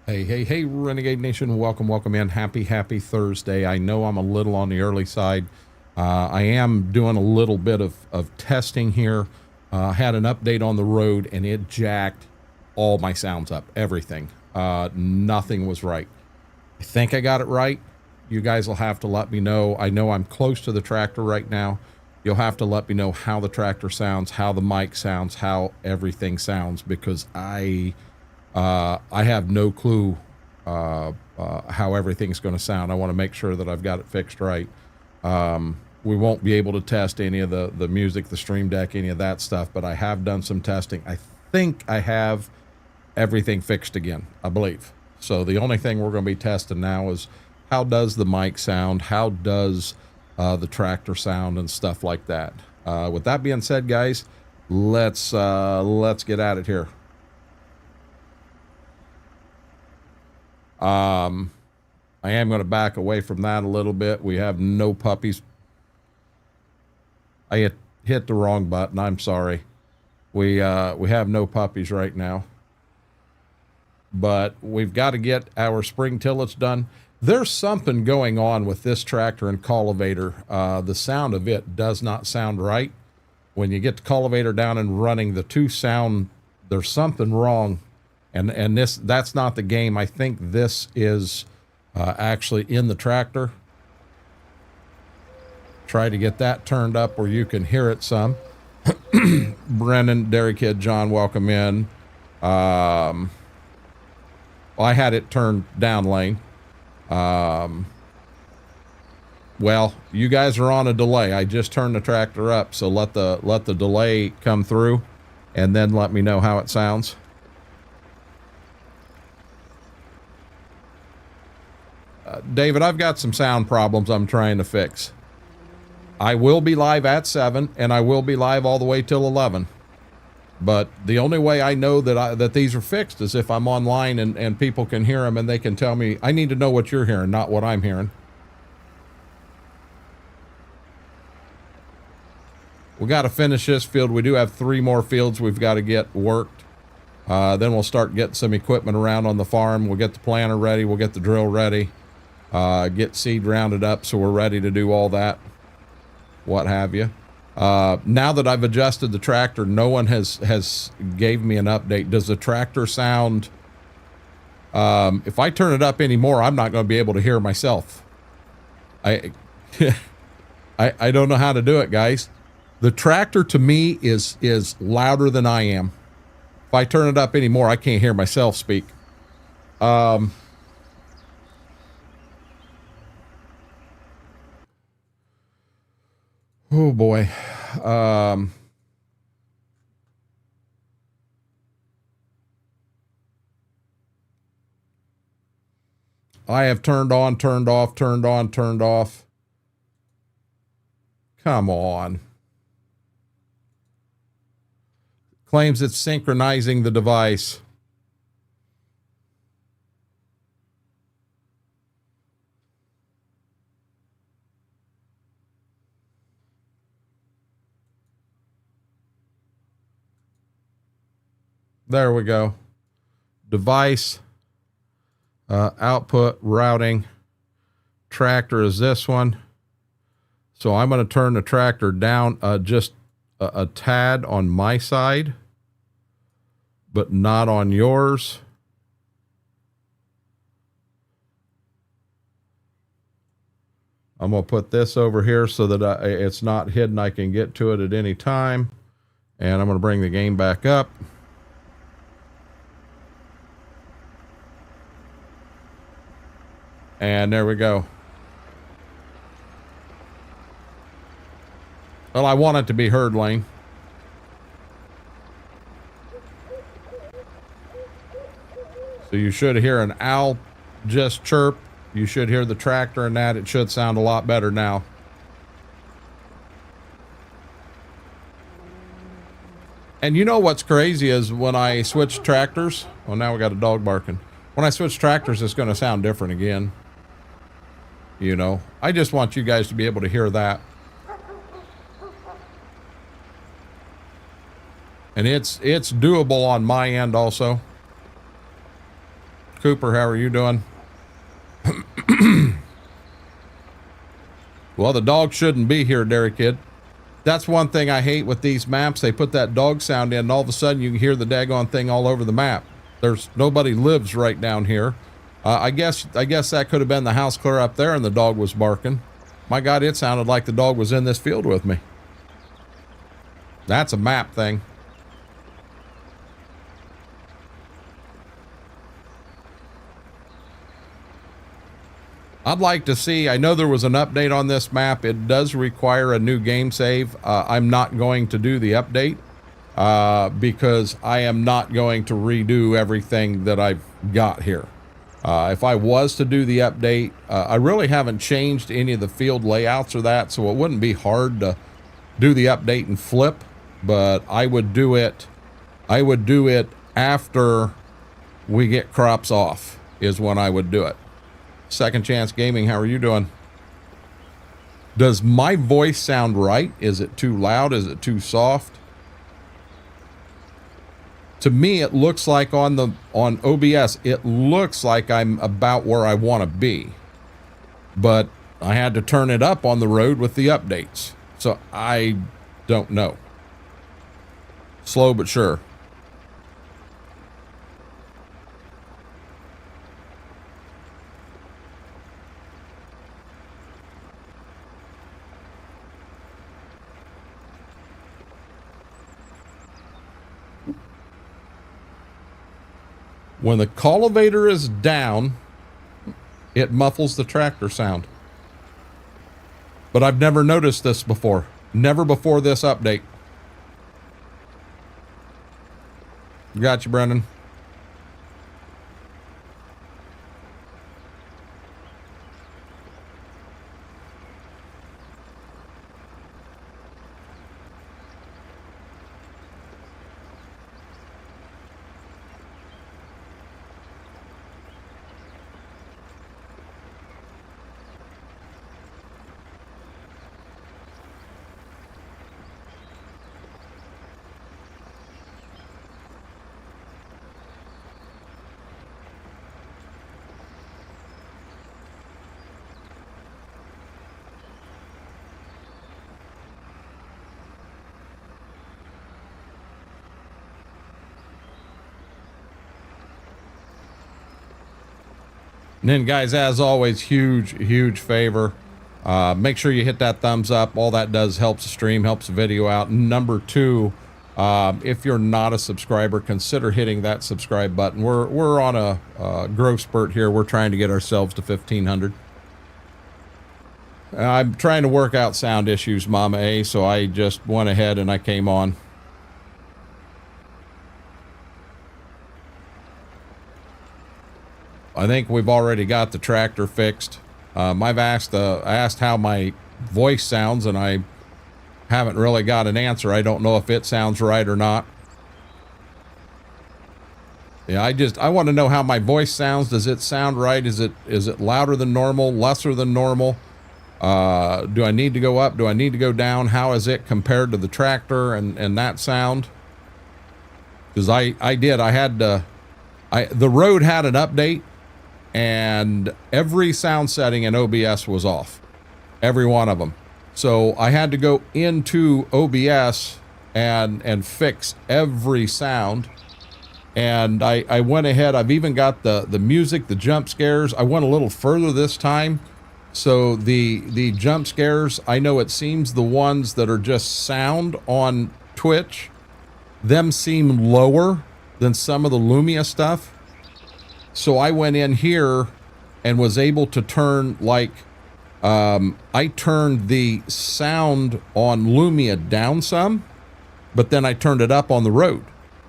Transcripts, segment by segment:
Hey, Renegade Nation. Welcome in. Happy Thursday. I know I'm a little on the early side. I am doing a little bit of testing here. Had an update on the road, and it jacked all my sounds up. Everything. Nothing was right. I think I got it right. You guys will have to let me know. I know I'm close to the tractor right now. You'll have to let me know how the tractor sounds, how the mic sounds, how everything sounds, because I have no clue how everything's going to sound. I want to make sure that I've got it fixed right. We won't be able to test any of the music, the stream deck, any of that stuff, but I have done some testing. I think I have everything fixed again, I believe. So the only thing we're going to be testing now is how does the mic sound, how does the tractor sound, and stuff like that. With that being said, guys, let's get at it here. I am going to back away from that a little bit. We have no puppies. I hit the wrong button. I'm sorry. We have no puppies right now, but we've got to get our spring tillage done. There's something going on with this tractor and cultivator. The sound of it does not sound right. When you get the cultivator down and running, the two sound, there's something wrong. And that's not the game. I think this is actually in the tractor. Try to get that turned up where you can hear it some. Brennan, Dairy Kid, John, welcome in. Well, I had it turned down lane. Well, you guys are on a delay. I just turned the tractor up, so let the delay come through, and then let me know how it sounds. David, I've got some sound problems I'm trying to fix. I will be live at 7, and I will be live all the way till 11. But the only way I know that these are fixed is if I'm online and people can hear them and they can tell me. I need to know what you're hearing, not what I'm hearing. We got to finish this field. We do have 3 more fields we've got to get worked. Then we'll start getting some equipment around on the farm. We'll get the planter ready. We'll get the drill ready. Get seed rounded up so we're ready to do all that, what have you. Now that I've adjusted the tractor, no one has gave me an update. Does the tractor sound, if I turn it up anymore, I'm not going to be able to hear myself. I don't know how to do it, guys. The tractor to me is louder than I am. If I turn it up anymore, I can't hear myself speak. Oh boy. I have turned on, turned off, turned on, turned off. Come on. Claims it's synchronizing the device. There we go. Device, output, routing. Tractor is this one. So I'm going to turn the tractor down just a tad on my side, but not on yours. I'm going to put this over here so that it's not hidden. I can get to it at any time. And I'm going to bring the game back up. And there we go. Well, I want it to be heard, Lane. So you should hear an owl just chirp. You should hear the tractor and that. It should sound a lot better now. And you know what's crazy is when I switch tractors. Well, now we got a dog barking. When I switch tractors, it's going to sound different again. You know, I just want you guys to be able to hear that. And it's doable on my end also. Cooper, how are you doing? Well, the dog shouldn't be here, Dairy Kid. That's one thing I hate with these maps. They put that dog sound in, and all of a sudden you can hear the daggone thing all over the map. There's nobody lives right down here. I guess that could have been the house clear up there and the dog was barking. My God, it sounded like the dog was in this field with me. That's a map thing. I'd like to see, I know there was an update on this map. It does require a new game save. I'm not going to do the update because I am not going to redo everything that I've got here. If I was to do the update, I really haven't changed any of the field layouts or that, so it wouldn't be hard to do the update and flip, but I would do it after we get crops off is when I would do it. Second Chance Gaming, how are you doing? Does my voice sound right? Is it too loud? Is it too soft? To me, it looks like on OBS, it looks like I'm about where I want to be. But I had to turn it up on the road with the updates. So I don't know. Slow but sure. When the cultivator is down, it muffles the tractor sound. But I've never noticed this before. Never before this update. Got you, Brendan. And then, guys, as always, huge favor. Make sure you hit that thumbs up. All that does helps the stream, helps the video out. Number two, if you're not a subscriber, consider hitting that subscribe button. We're on a growth spurt here. We're trying to get ourselves to 1,500. I'm trying to work out sound issues, Mama A, so I just went ahead and I came on. I think we've already got the tractor fixed. I've asked how my voice sounds, and I haven't really got an answer. I don't know if it sounds right or not. Yeah, I want to know how my voice sounds. Does it sound right? Is it louder than normal, lesser than normal? Do I need to go up? Do I need to go down? How is it compared to the tractor and that sound? Because the road had an update, and every sound setting in OBS was off. Every one of them. So I had to go into OBS and fix every sound. And I went ahead. I've even got the music, the jump scares. I went a little further this time. So the jump scares, I know it seems the ones that are just sound on Twitch, them seem lower than some of the Lumia stuff. So I went in here and was able to turn, like, I turned the sound on Lumia down some, but then I turned it up on the road.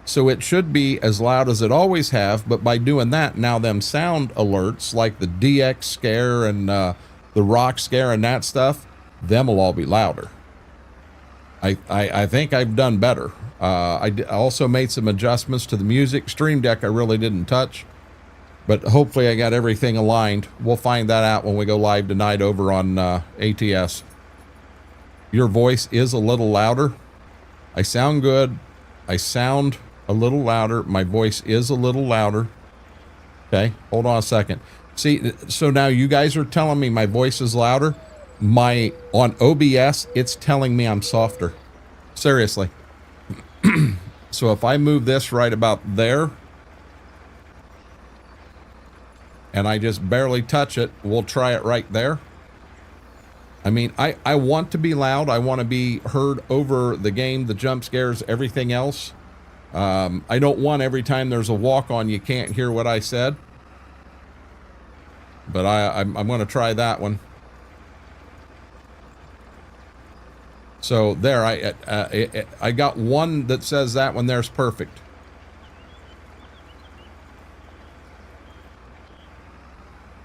So it should be as loud as it always have, but by doing that, now them sound alerts, like the DX scare and the rock scare and that stuff, them will all be louder. I think I've done better. I also made some adjustments to the music. Stream Deck I really didn't touch. But hopefully I got everything aligned. We'll find that out when we go live tonight over on ATS. Your voice is a little louder. I sound good. I sound a little louder. My voice is a little louder. Okay, hold on a second. See, so now you guys are telling me my voice is louder. On OBS, it's telling me I'm softer. Seriously. So if I move this right about there, and I just barely touch it, we'll try it right there. I mean, I want to be loud. I want to be heard over the game, the jump scares, everything else. I don't want every time there's a walk on, you can't hear what I said. But I'm going to try that one. So there, I got one that says that one there's perfect.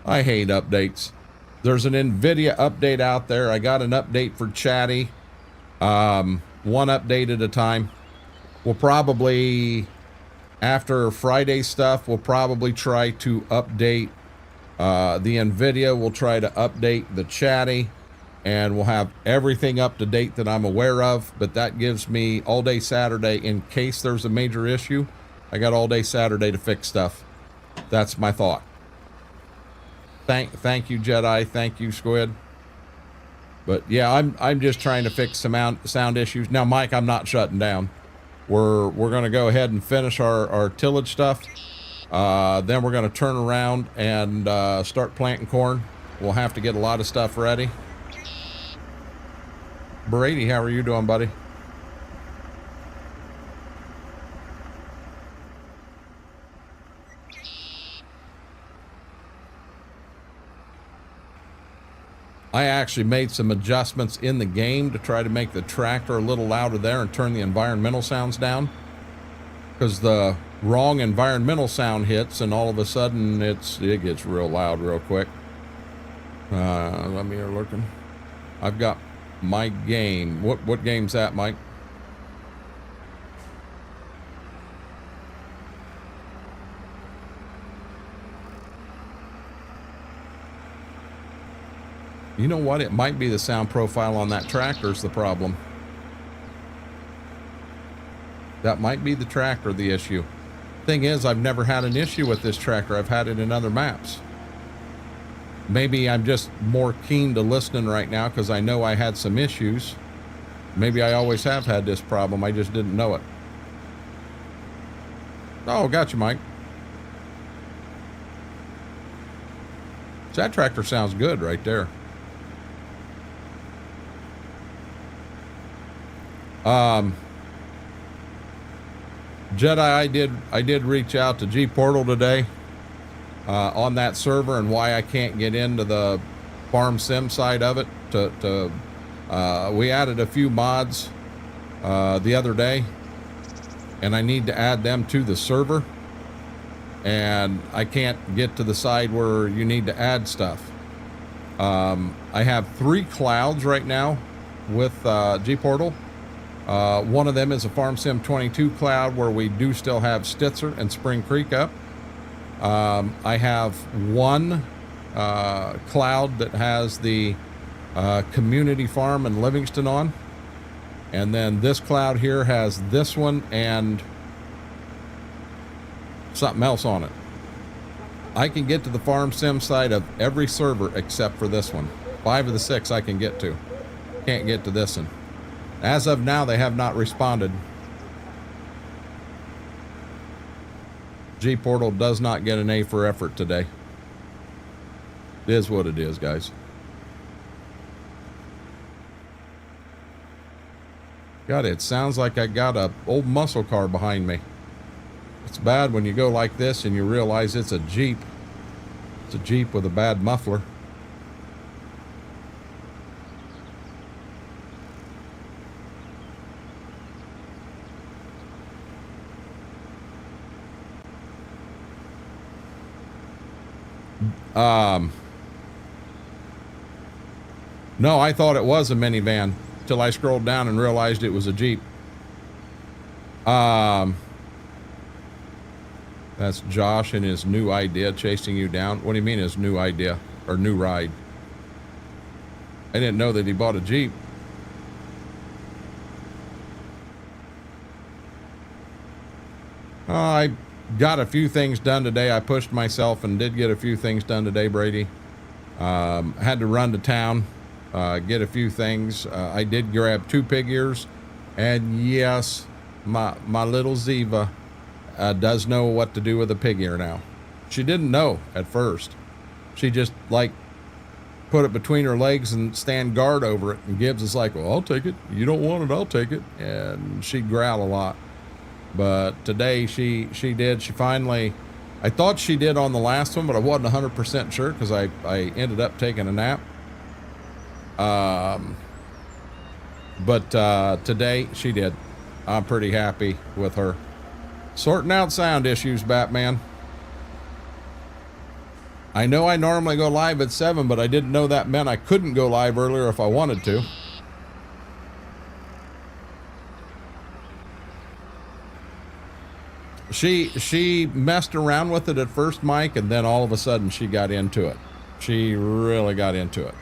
I hate updates. There's an NVIDIA update out there. I got an update for Chatty. One update at a time. We'll probably, after Friday stuff, we'll probably try to update the NVIDIA. We'll try to update the Chatty. And we'll have everything up to date that I'm aware of. But that gives me all day Saturday in case there's a major issue. I got all day Saturday to fix stuff. That's my thought. Thank you, Jedi. Thank you, Squid. But yeah, I'm just trying to fix some sound issues. Now, Mike, I'm not shutting down. We're going to go ahead and finish our tillage stuff. Then we're going to turn around and start planting corn. We'll have to get a lot of stuff ready. Brady, how are you doing, buddy? I actually made some adjustments in the game to try to make the tractor a little louder there and turn the environmental sounds down. Because the wrong environmental sound hits and all of a sudden it gets real loud real quick. Let me looking. I've got my game. What game's that, Mike? You know what? It might be the sound profile on that tractor's the problem. That might be the tractor the issue. Thing is, I've never had an issue with this tractor. I've had it in other maps. Maybe I'm just more keen to listening right now because I know I had some issues. Maybe I always have had this problem. I just didn't know it. Oh, gotcha, Mike. So that tractor sounds good right there. Jedi, I did reach out to G Portal today on that server and why I can't get into the farm sim side of it. We added a few mods the other day, and I need to add them to the server, and I can't get to the side where you need to add stuff. I have 3 clouds right now with G Portal. One of them is a Farm Sim 22 cloud where we do still have Stitzer and Spring Creek up. I have one cloud that has the community farm in Livingston on. And then this cloud here has this one and something else on it. I can get to the Farm Sim side of every server except for this one. 5 of the 6 I can get to. Can't get to this one. As of now, they have not responded. G Portal does not get an A for effort today. It is what it is, guys. God, it sounds like I got a old muscle car behind me. It's bad when you go like this and you realize it's a Jeep. It's a Jeep with a bad muffler. No, I thought it was a minivan till I scrolled down and realized it was a Jeep. That's Josh and his new idea chasing you down. What do you mean his new idea or new ride? I didn't know that he bought a Jeep. I got a few things done today. I pushed myself and did get a few things done today, Brady. Had to run to town, get a few things. I did grab 2 pig ears, and yes, my little Ziva does know what to do with a pig ear now. She didn't know at first. She just like put it between her legs and stand guard over it, and Gibbs is like, well, I'll take it. You don't want it, I'll take it. And she'd growl a lot. But today she did. She finally, I thought she did on the last one, but I wasn't 100% sure because I ended up taking a nap. But today she did. I'm pretty happy with her. Sorting out sound issues, Batman. I know I normally go live at 7, but I didn't know that meant I couldn't go live earlier if I wanted to. She messed around with it at first, Mike, and then all of a sudden she got into it. She really got into it.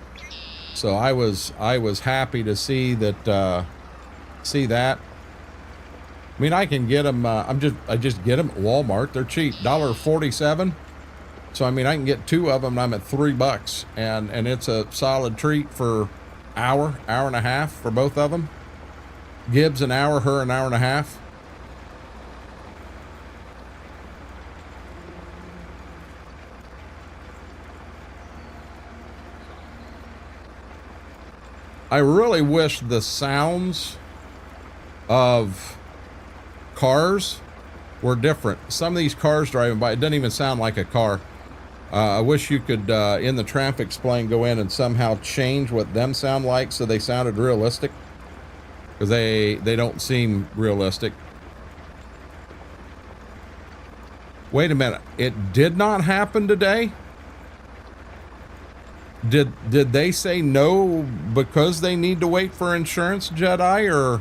So I was happy to see that. See that. I mean, I can get them. I just get them at Walmart. They're cheap, $1.47. So I mean, I can get 2 of them. And I'm at $3, and it's a solid treat for hour and a half for both of them. Gibbs an hour, her an hour and a half. I really wish the sounds of cars were different. Some of these cars driving by, it doesn't even sound like a car. I wish you could, in the traffic explain, go in and somehow change what them sound like so they sounded realistic. Because they don't seem realistic. Wait a minute. It did not happen today? Did they say no because they need to wait for insurance, Jedi, or?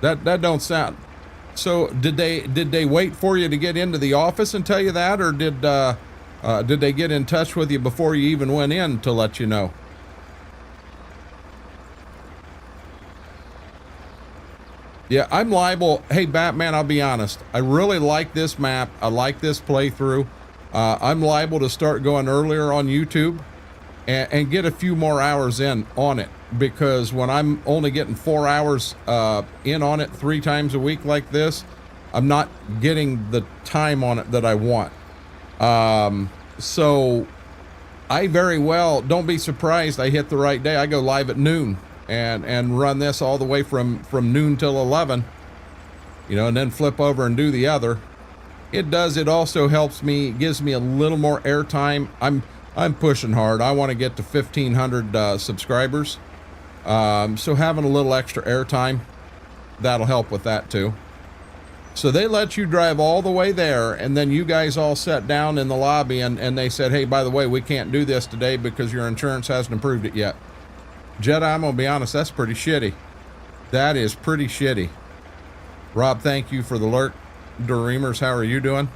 That don't sound. So did they wait for you to get into the office and tell you that, or did they get in touch with you before you even went in to let you know? Yeah, I'm liable. Hey, Batman, I'll be honest. I really like this map. I like this playthrough. I'm liable to start going earlier on YouTube and get a few more hours in on it, because when I'm only getting 4 hours in on it 3 times a week like this, I'm not getting the time on it that I want. So I very well, don't be surprised I hit the right day. I go live at noon. And run this all the way from noon till 11, you know, and then flip over and do the other. It also helps me, gives me a little more airtime. I'm pushing hard. I want to get to 1,500 subscribers. So having a little extra airtime, that'll help with that too. So they let you drive all the way there, and then you guys all sat down in the lobby and they said, hey, by the way, we can't do this today because your insurance hasn't approved it yet. Jedi, I'm gonna be honest, that's pretty shitty. That is pretty shitty. Rob, thank you for the alert. Dreamers, how are you doing?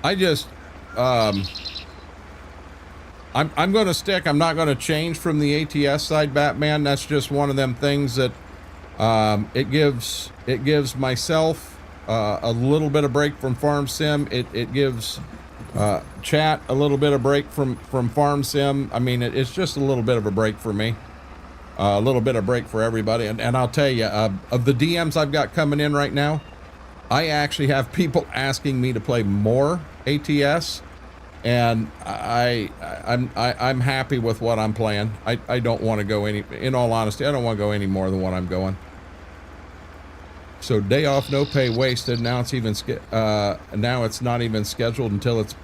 I just, I'm going to stick. I'm not going to change from the ATS side, Batman. That's just one of them things that it gives myself a little bit of break from Farm Sim. It gives chat a little bit of break from Farm Sim. I mean, it's just a little bit of a break for me, a little bit of break for everybody. And I'll tell you, of the DMs I've got coming in right now, I actually have people asking me to play more ATS. And I'm happy with what I'm playing. I don't want to go in all honesty, I don't want to go any more than what I'm going. So day off, no pay wasted. Now it's even now it's not even scheduled until it's.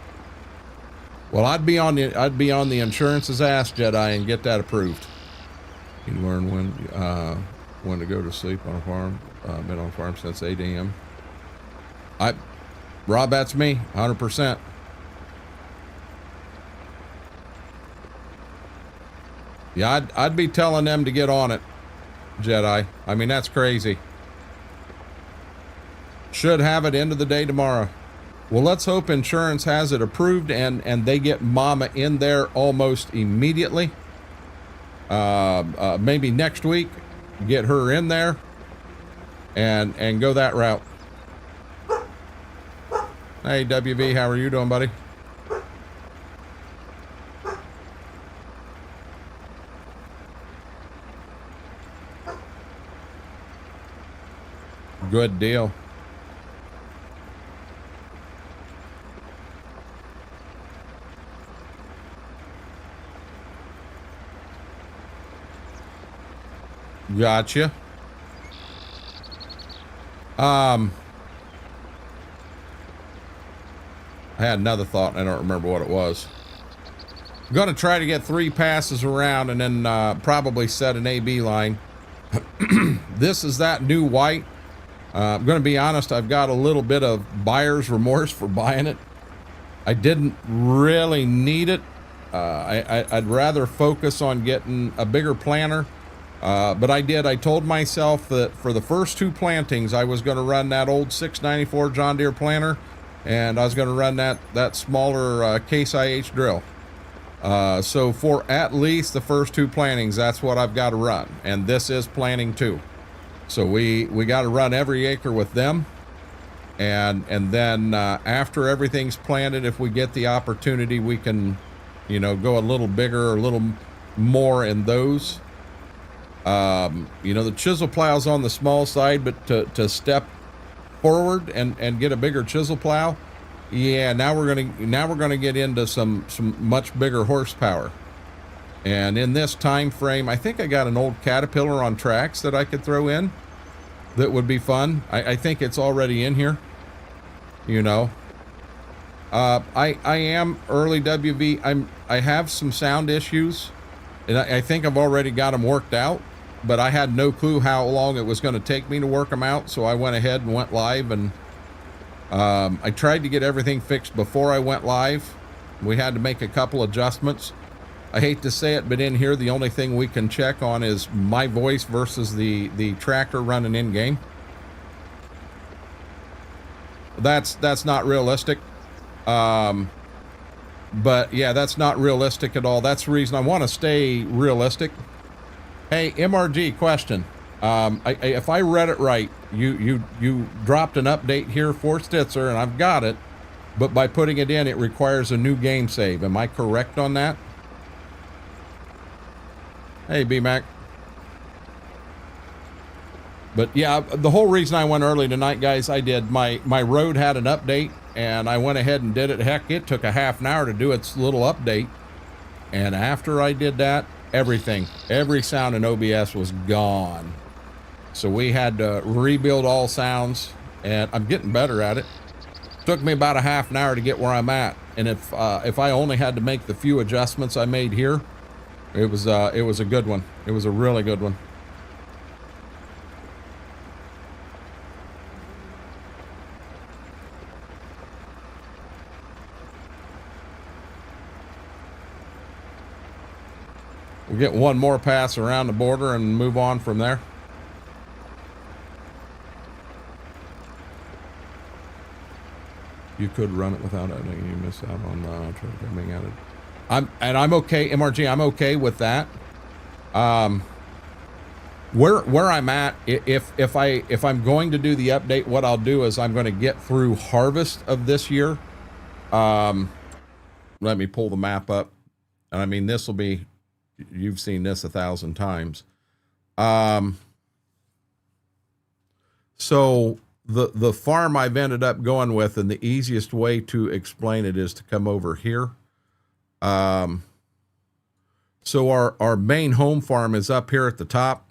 Well, I'd be on the insurance's ass, Jedi, and get that approved. You learn when to go to sleep on a farm. Been on a farm since 8 a.m. Rob, that's me, 100%. Yeah, I'd be telling them to get on it, Jedi. I mean, that's crazy. Should have it end of the day tomorrow. Well, let's hope insurance has it approved and they get Mama in there almost immediately. Maybe next week, get her in there and go that route. Hey, WV, how are you doing, buddy? Good deal. Gotcha. I had another thought and I don't remember what it was. I'm going to try to get 3 passes around and then probably set an AB line. This is that new white. I'm going to be honest, I've got a little bit of buyer's remorse for buying it. I didn't really need it. I'd rather focus on getting a bigger planter. But I did. I told myself that for the first 2 plantings, I was going to run that old 694 John Deere planter, and I was going to run that smaller Case IH drill. So for at least the first 2 plantings, that's what I've got to run. And this is planting 2. So we got to run every acre with them. And then after everything's planted, if we get the opportunity, we can, go a little bigger or a little more in those. The chisel plow's on the small side, but to step forward and get a bigger chisel plow, yeah, now we're gonna get into some much bigger horsepower. And in this time frame, I think I got an old Caterpillar on tracks that I could throw in that would be fun. I think it's already in here. I am early WV. I have some sound issues, and I think I've already got them worked out, but I had no clue how long it was going to take me to work them out. So I went ahead and went live, and I tried to get everything fixed before I went live. We had to make a couple adjustments. I hate to say it, but in here, the only thing we can check on is my voice versus the tractor running in game. That's not realistic. But yeah, that's not realistic at all. That's the reason I want to stay realistic. Hey, MRG question. If I read it right, you dropped an update here for Stitzer, and I've got it, but by putting it in, it requires a new game save. Am I correct on that? Hey, B-Mac. But yeah, the whole reason I went early tonight, guys, I did. My road had an update, and I went ahead and did it. Heck, it took a half an hour to do its little update. And after I did that, every sound in OBS was gone. So we had to rebuild all sounds, and I'm getting better at it. Took me about a half an hour to get where I'm at. And if I only had to make the few adjustments I made here, it was a good one. It was a really good one. We'll get one more pass around the border and move on from there. You could run it without it. You miss out on being added. I'm okay, MRG. I'm okay with that. Where I'm at, if I'm going to do the update, what I'll do is I'm going to get through harvest of this year. Let me pull the map up, and I mean this will be. You've seen this 1,000 times. So the farm I've ended up going with, and the easiest way to explain it is to come over here. So our main home farm is up here at the top.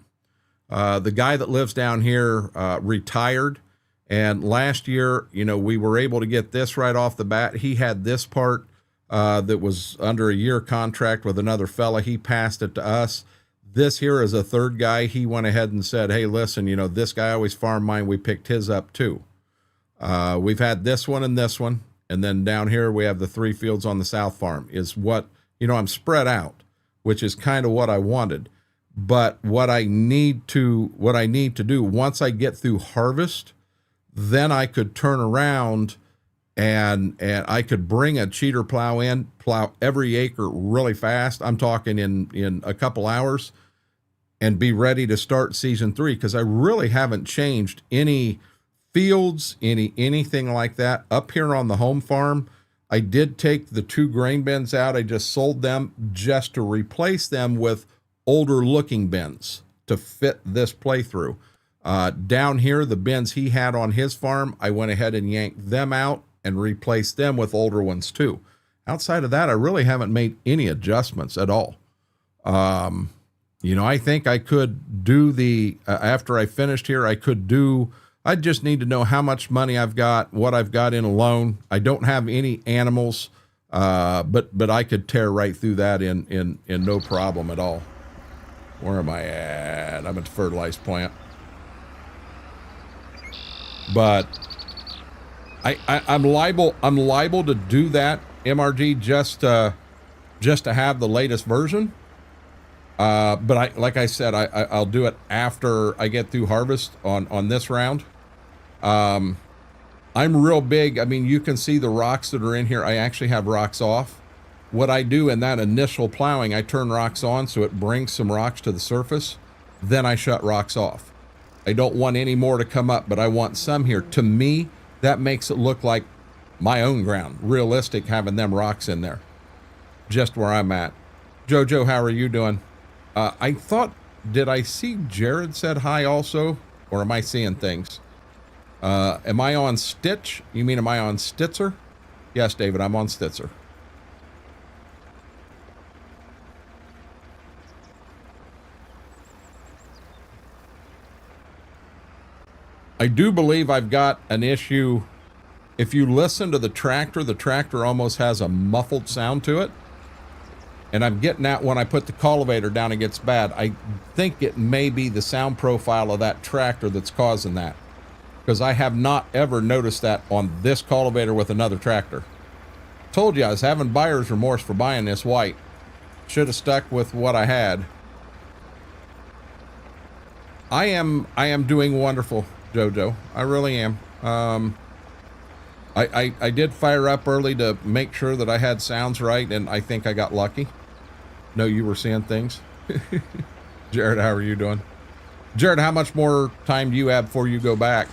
The guy that lives down here retired, and last year, we were able to get this right off the bat. He had this part that was under a year contract with another fella. He passed it to us. This here is a third guy. He went ahead and said, hey, listen, this guy always farmed mine. We picked his up too. We've had this one and this one. And then down here, we have the 3 fields on the south farm is what, I'm spread out. which is kind of what I wanted. But what I need to do once I get through harvest, then I could turn around and I could bring a cheater plow in, plow every acre really fast. I'm talking in a couple hours, and be ready to start season 3, because I really haven't changed any fields, anything like that. Up here on the home farm, I did take the 2 grain bins out. I just sold them just to replace them with older looking bins to fit this playthrough. Down here, the bins he had on his farm, I went ahead and yanked them out and replaced them with older ones too. Outside of that, I really haven't made any adjustments at all. You know, I think I could do the, after I finished here, I just need to know how much money I've got, what I've got in a loan. I don't have any animals, but I could tear right through that in no problem at all. Where am I at? I'm at the fertilized plant. But I'm liable to do that MRG just to have the latest version. But like I said, I'll do it after I get through harvest on this round. I'm real big. I mean, you can see the rocks that are in here. I actually have rocks off. What I do in that initial plowing, I turn rocks on so it brings some rocks to the surface. Then I shut rocks off. I don't want any more to come up, but I want some here. To me, that makes it look like my own ground. Realistic having them rocks in there. Just where I'm at. Jojo, how are you doing? I thought, did I see Jared said hi also? Or am I seeing things? Am I on Stitch? You mean, am I on Stitzer? Yes, David, I'm on Stitzer. I do believe I've got an issue. If you listen to the tractor almost has a muffled sound to it. And I'm getting that when I put the cultivator down, it gets bad. I think it may be the sound profile of that tractor that's causing that. Because I have not ever noticed that on this cultivator with another tractor. Told you I was having buyer's remorse for buying this white. Should have stuck with what I had. I am doing wonderful, Jojo. I really am. I did fire up early to make sure that I had sounds right, and I think I got lucky. No, you were seeing things. Jared, how are you doing? Jared, how much more time do you have before you go back?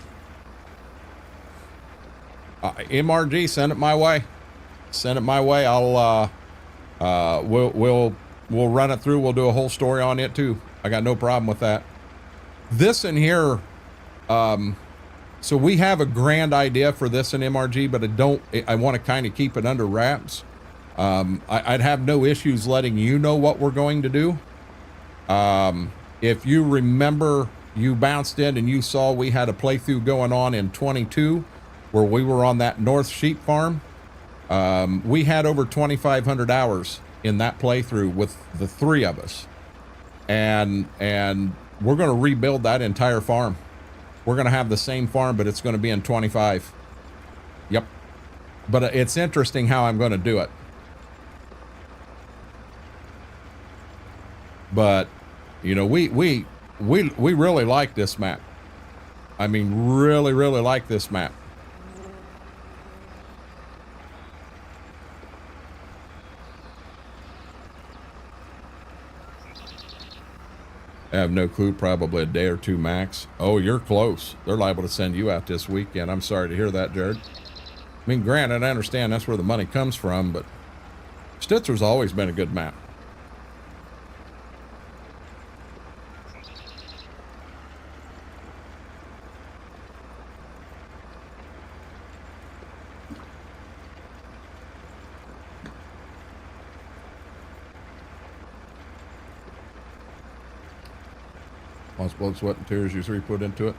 MRG, send it my way. Send it my way. I'll we'll run it through. We'll do a whole story on it too. I got no problem with that. This in here, so we have a grand idea for this in MRG, but I want to kind of keep it under wraps. I'd have no issues letting you know what we're going to do. If you remember, you bounced in and you saw we had a playthrough going on in 22 where we were on that North Sheep Farm. We had over 2,500 hours in that playthrough with the 3 of us. And we're going to rebuild that entire farm. We're going to have the same farm, but it's going to be in 25. Yep. But it's interesting how I'm going to do it. But, you know, we really like this map. I mean, really like this map. I have no clue, probably a day or 2 max. Oh, you're close. They're liable to send you out this weekend. I'm sorry to hear that, Jared. I mean, granted, I understand that's where the money comes from, but Stitzer's always been a good map. Lost blood, sweat, and tears you 3 put into it.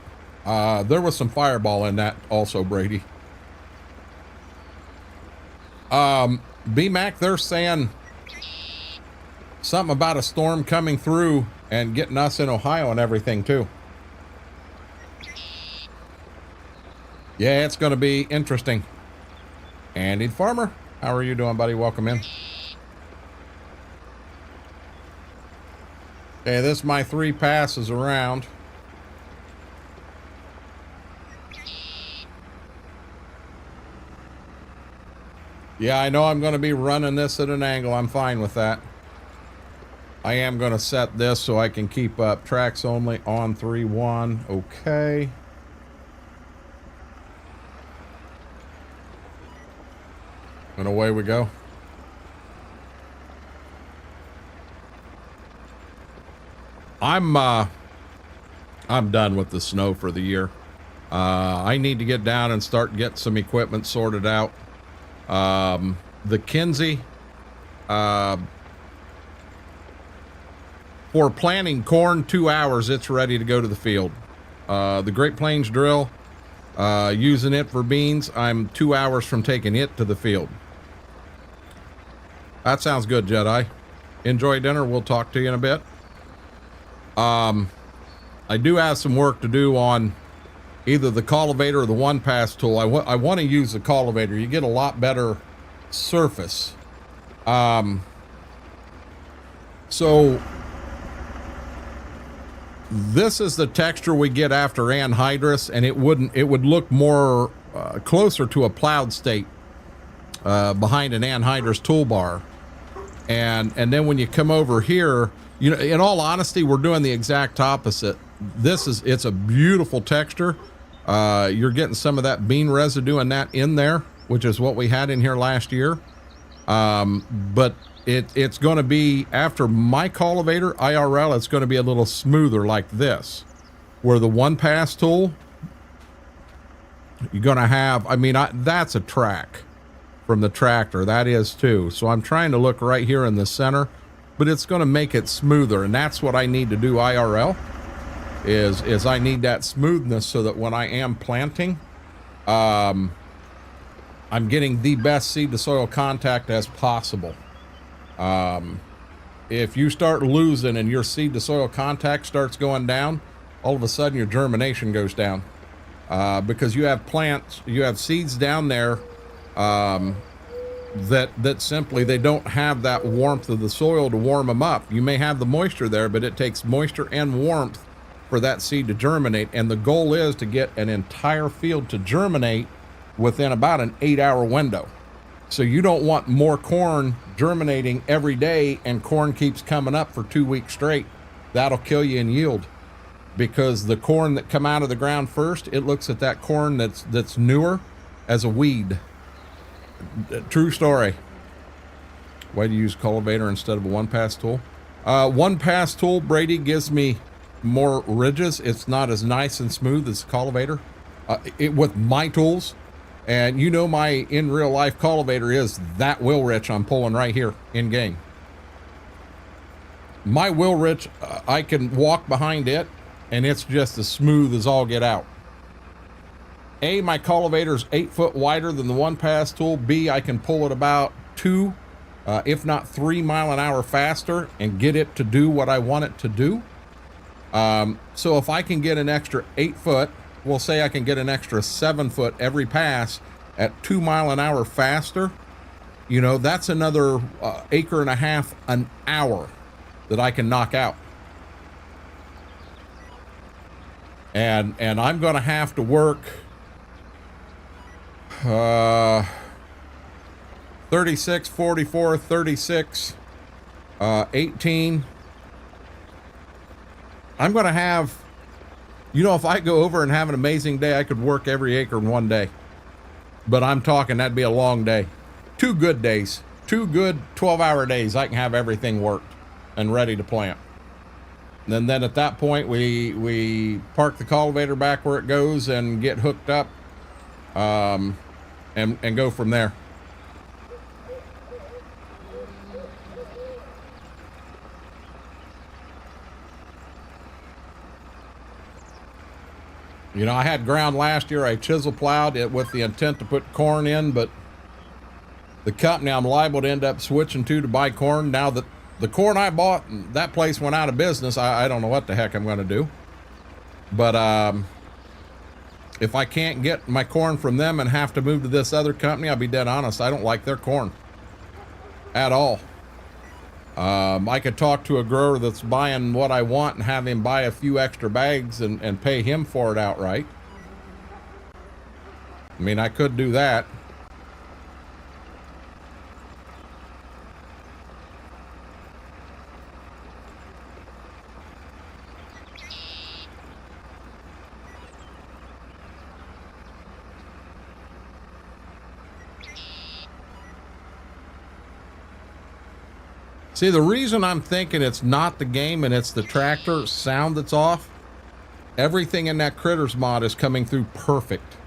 There was some fireball in that also, Brady. B-Mac, they're saying something about a storm coming through and getting us in Ohio and everything too. Yeah, it's going to be interesting. Andy the Farmer, how are you doing, buddy? Welcome in. Okay, this is my 3 passes around. Yeah, I know I'm going to be running this at an angle. I'm fine with that. I am going to set this so I can keep up. Tracks only on 3-1. Okay. And away we go. I'm done with the snow for the year. I need to get down and start getting some equipment sorted out. The Kinsey, for planting corn, 2 hours, it's ready to go to the field. The Great Plains drill, using it for beans, I'm 2 hours from taking it to the field. That sounds good, Jedi. Enjoy dinner. We'll talk to you in a bit. I do have some work to do on either the cultivator or the one-pass tool. I want to use the cultivator. You get a lot better surface. So this is the texture we get after anhydrous, and it would look more closer to a plowed state behind an anhydrous toolbar. And then when you come over here, you know, in all honesty, we're doing the exact opposite. It's a beautiful texture. You're getting some of that bean residue and that in there, which is what we had in here last year. But it's going to be, after my cultivator, IRL, it's going to be a little smoother like this, where the one-pass tool, you're going to have, I mean, that's a track from the tractor. That is too. So I'm trying to look right here in the center, but it's going to make it smoother. And that's what I need to do IRL, is I need that smoothness so that when I am planting, I'm getting the best seed to soil contact as possible. If you start losing and your seed to soil contact starts going down, all of a sudden your germination goes down, because you have plants, you have seeds down there that simply, they don't have that warmth of the soil to warm them up. You may have the moisture there, but it takes moisture and warmth for that seed to germinate. And the goal is to get an entire field to germinate within about an 8-hour window. So you don't want more corn germinating every day and corn keeps coming up for 2 weeks straight. That'll kill you in yield, because the corn that come out of the ground first, it looks at that corn that's newer as a weed. True story. Why do you use cultivator instead of a one-pass tool? One-pass tool, Brady, gives me more ridges. It's not as nice and smooth as cultivator with my tools. And you know, my in real life cultivator is that wheel rich I'm pulling right here in game. My wheel rich, I can walk behind it and it's just as smooth as all get out. A, my cultivator is 8 foot wider than the one-pass tool. B, I can pull it about 2, if not 3 mile an hour faster and get it to do what I want it to do. So if I can get an extra 8 foot, we'll say I can get an extra 7 foot every pass at 2 mile an hour faster, you know, that's another acre and a half an hour that I can knock out. And I'm going to have to work 36, 44, 36, 18. I'm going to have, you know, if I go over and have an amazing day, I could work every acre in one day. But I'm talking, that'd be a long day. 2 good days, 2 good 12-hour days, I can have everything worked and ready to plant. And then at that point, we park the cultivator back where it goes and get hooked up, and go from there. You know, I had ground last year. I chisel plowed it with the intent to put corn in, but the company I'm liable to end up switching to buy corn, now that the corn I bought, that place went out of business, I don't know what the heck I'm going to do. But if I can't get my corn from them and have to move to this other company, I'll be dead honest, I don't like their corn at all. I could talk to a grower that's buying what I want and have him buy a few extra bags and pay him for it outright. I mean, I could do that. See, the reason I'm thinking it's not the game and it's the tractor sound that's off, everything in that Critters mod is coming through perfect.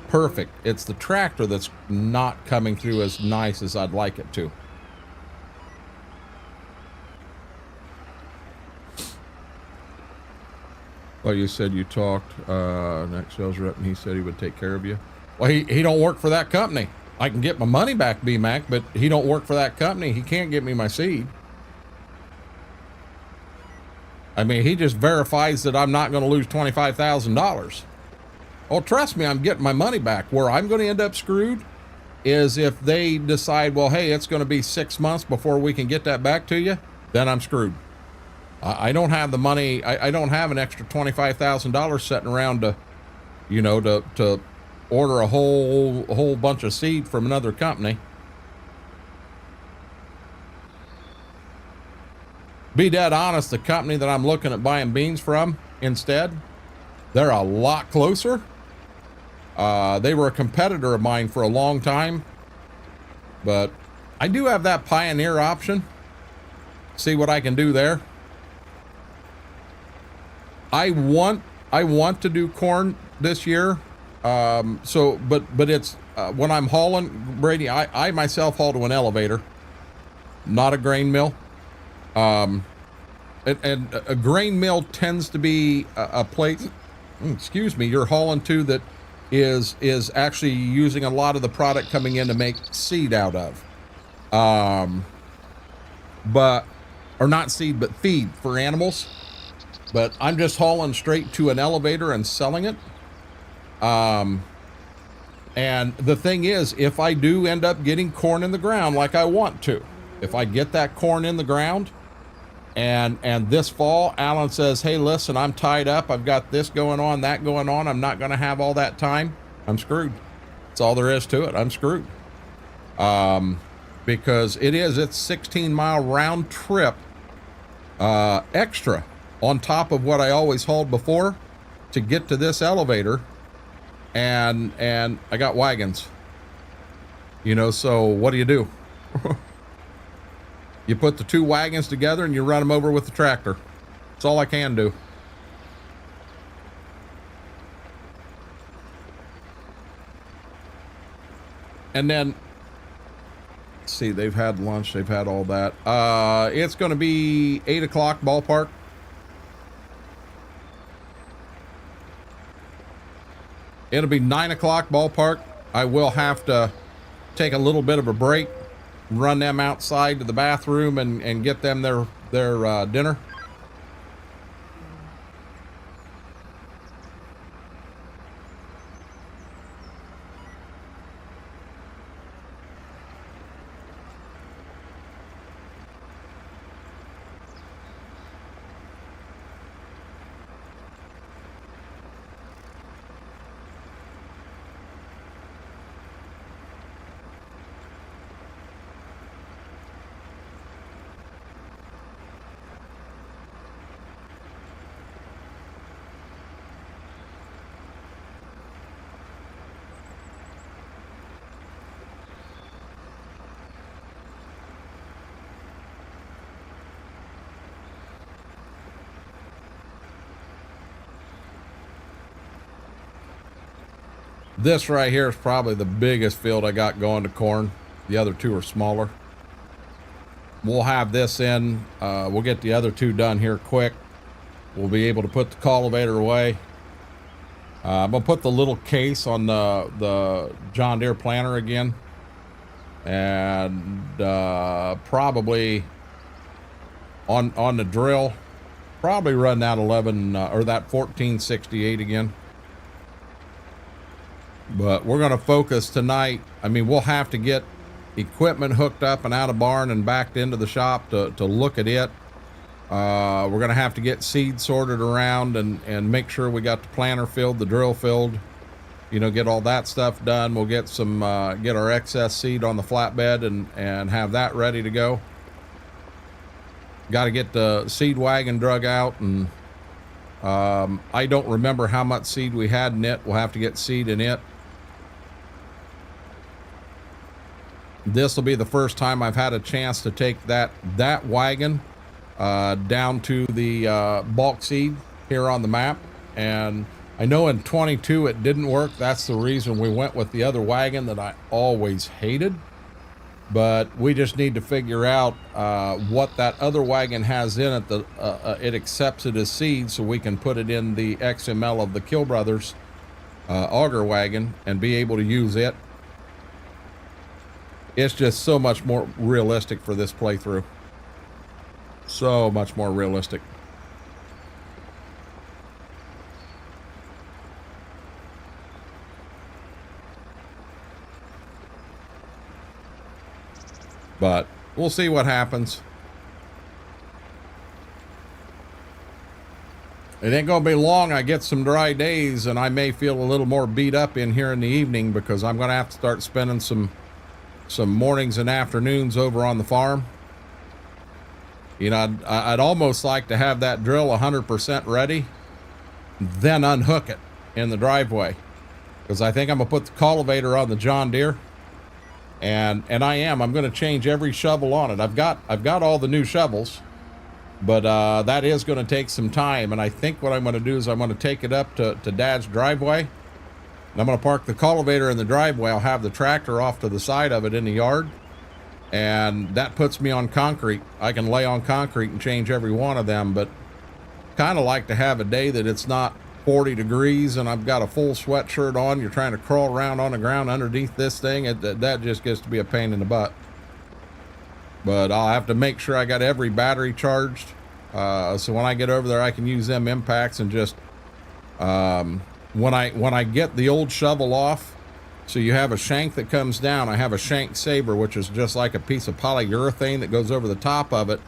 Perfect. It's the tractor that's not coming through as nice as I'd like it to. Well, you said you talked next sales rep and he said he would take care of you. Well, he don't work for that company. I can get my money back, BMAC, but he don't work for that company. He can't get me my seed. I mean, he just verifies that I'm not going to lose $25,000. Well, trust me, I'm getting my money back. Where I'm going to end up screwed is if they decide, well, hey, it's going to be 6 months before we can get that back to you, then I'm screwed. I don't have the money. I don't have an extra $25,000 sitting around to, you know, to order a whole bunch of seed from another company. Be dead honest, the company that I'm looking at buying beans from instead, they're a lot closer. They were a competitor of mine for a long time, but I do have that Pioneer option. See what I can do there. I want to do corn this year. But it's when I'm hauling, Brady, I myself haul to an elevator, not a grain mill. And a grain mill tends to be a place, excuse me, you're hauling to that is actually using a lot of the product coming in to make seed out of. Or not seed, but feed for animals. But I'm just hauling straight to an elevator and selling it. And the thing is, if I do end up getting corn in the ground like I want to, if I get that corn in the ground and this fall, Alan says, hey, listen, I'm tied up. I've got this going on, that going on. I'm not going to have all that time. I'm screwed. That's all there is to it. I'm screwed. Because it's 16-mile round trip, extra on top of what I always hauled before to get to this elevator. And I got wagons, you know, so what do? You put the two wagons together and you run them over with the tractor. That's all I can do. And then, let's see, they've had lunch, they've had all that. It's going to be 8 o'clock ballpark. It'll be 9 o'clock ballpark. I will have to take a little bit of a break, run them outside to the bathroom and get them their dinner. This right here is probably the biggest field I got going to corn. The other two are smaller. We'll have this in. We'll get the other two done here quick. We'll be able to put the cultivator away. I'm gonna put the little case on the John Deere planter again, and probably on the drill, probably run that 11 or that 1468 again. But we're going to focus tonight. I mean, we'll have to get equipment hooked up and out of barn and backed into the shop to look at it. We're going to have to get seed sorted around and make sure we got the planter filled, the drill filled, you know, get all that stuff done. We'll get some, get our excess seed on the flatbed and have that ready to go. Got to get the seed wagon drug out, and I don't remember how much seed we had in it. We'll have to get seed in it. This will be the first time I've had a chance to take that wagon down to the bulk seed here on the map. And I know in 22 it didn't work. That's the reason we went with the other wagon that I always hated. But we just need to figure out what that other wagon has in it that it accepts it as seed, so we can put it in the XML of the Kill Brothers auger wagon and be able to use it. It's just so much more realistic for this playthrough. So much more realistic. But we'll see what happens. It ain't gonna be long. I get some dry days and I may feel a little more beat up in here in the evening, because I'm gonna have to start spending some mornings and afternoons over on the farm. You know, I'd almost like to have that drill 100% ready, then unhook it in the driveway, because I think I'm gonna put the cultivator on the John Deere, and I'm gonna change every shovel on it. I've got all the new shovels, but that is gonna take some time. And I think what I'm gonna do is I'm gonna take it up to Dad's driveway, and I'm gonna park the cultivator in the driveway. I'll have the tractor off to the side of it in the yard, and that puts me on concrete. I can lay on concrete and change every one of them. But kind of like to have a day that it's not 40 degrees and I've got a full sweatshirt on. You're trying to crawl around on the ground underneath this thing. That just gets to be a pain in the butt. But I'll have to make sure I got every battery charged, so when I get over there I can use them impacts. And just when I get the old shovel off, so you have a shank that comes down. I have a shank saber, which is just like a piece of polyurethane that goes over the top of it,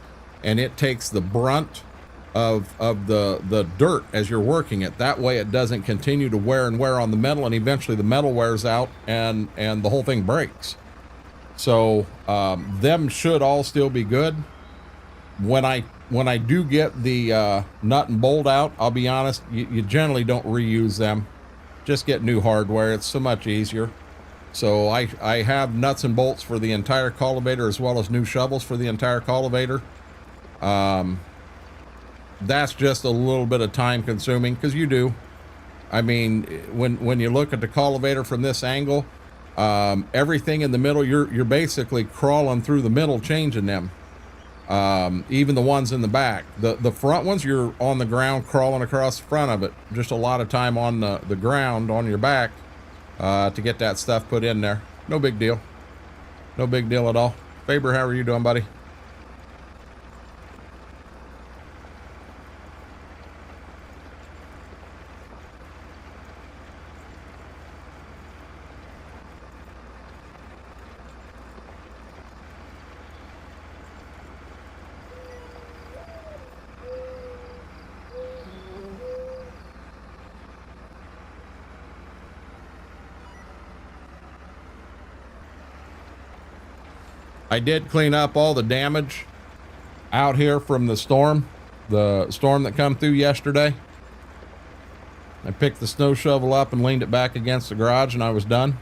and it takes the brunt of the dirt as you're working it. That way it doesn't continue to wear and wear on the metal, and eventually the metal wears out and the whole thing breaks. So them should all still be good. When I do get the nut and bolt out, I'll be honest, you generally don't reuse them. Just get new hardware. It's so much easier. So I have nuts and bolts for the entire cultivator, as well as new shovels for the entire cultivator. That's just a little bit of time consuming, because you do. I mean, when you look at the cultivator from this angle, everything in the middle, you're basically crawling through the middle, changing them. Even the ones in the back. The front ones, you're on the ground crawling across the front of it. Just a lot of time on the ground on your back to get that stuff put in there. No big deal. No big deal at all. Faber, how are you doing, buddy? I did clean up all the damage out here from the storm that come through yesterday. I picked the snow shovel up and leaned it back against the garage, and I was done.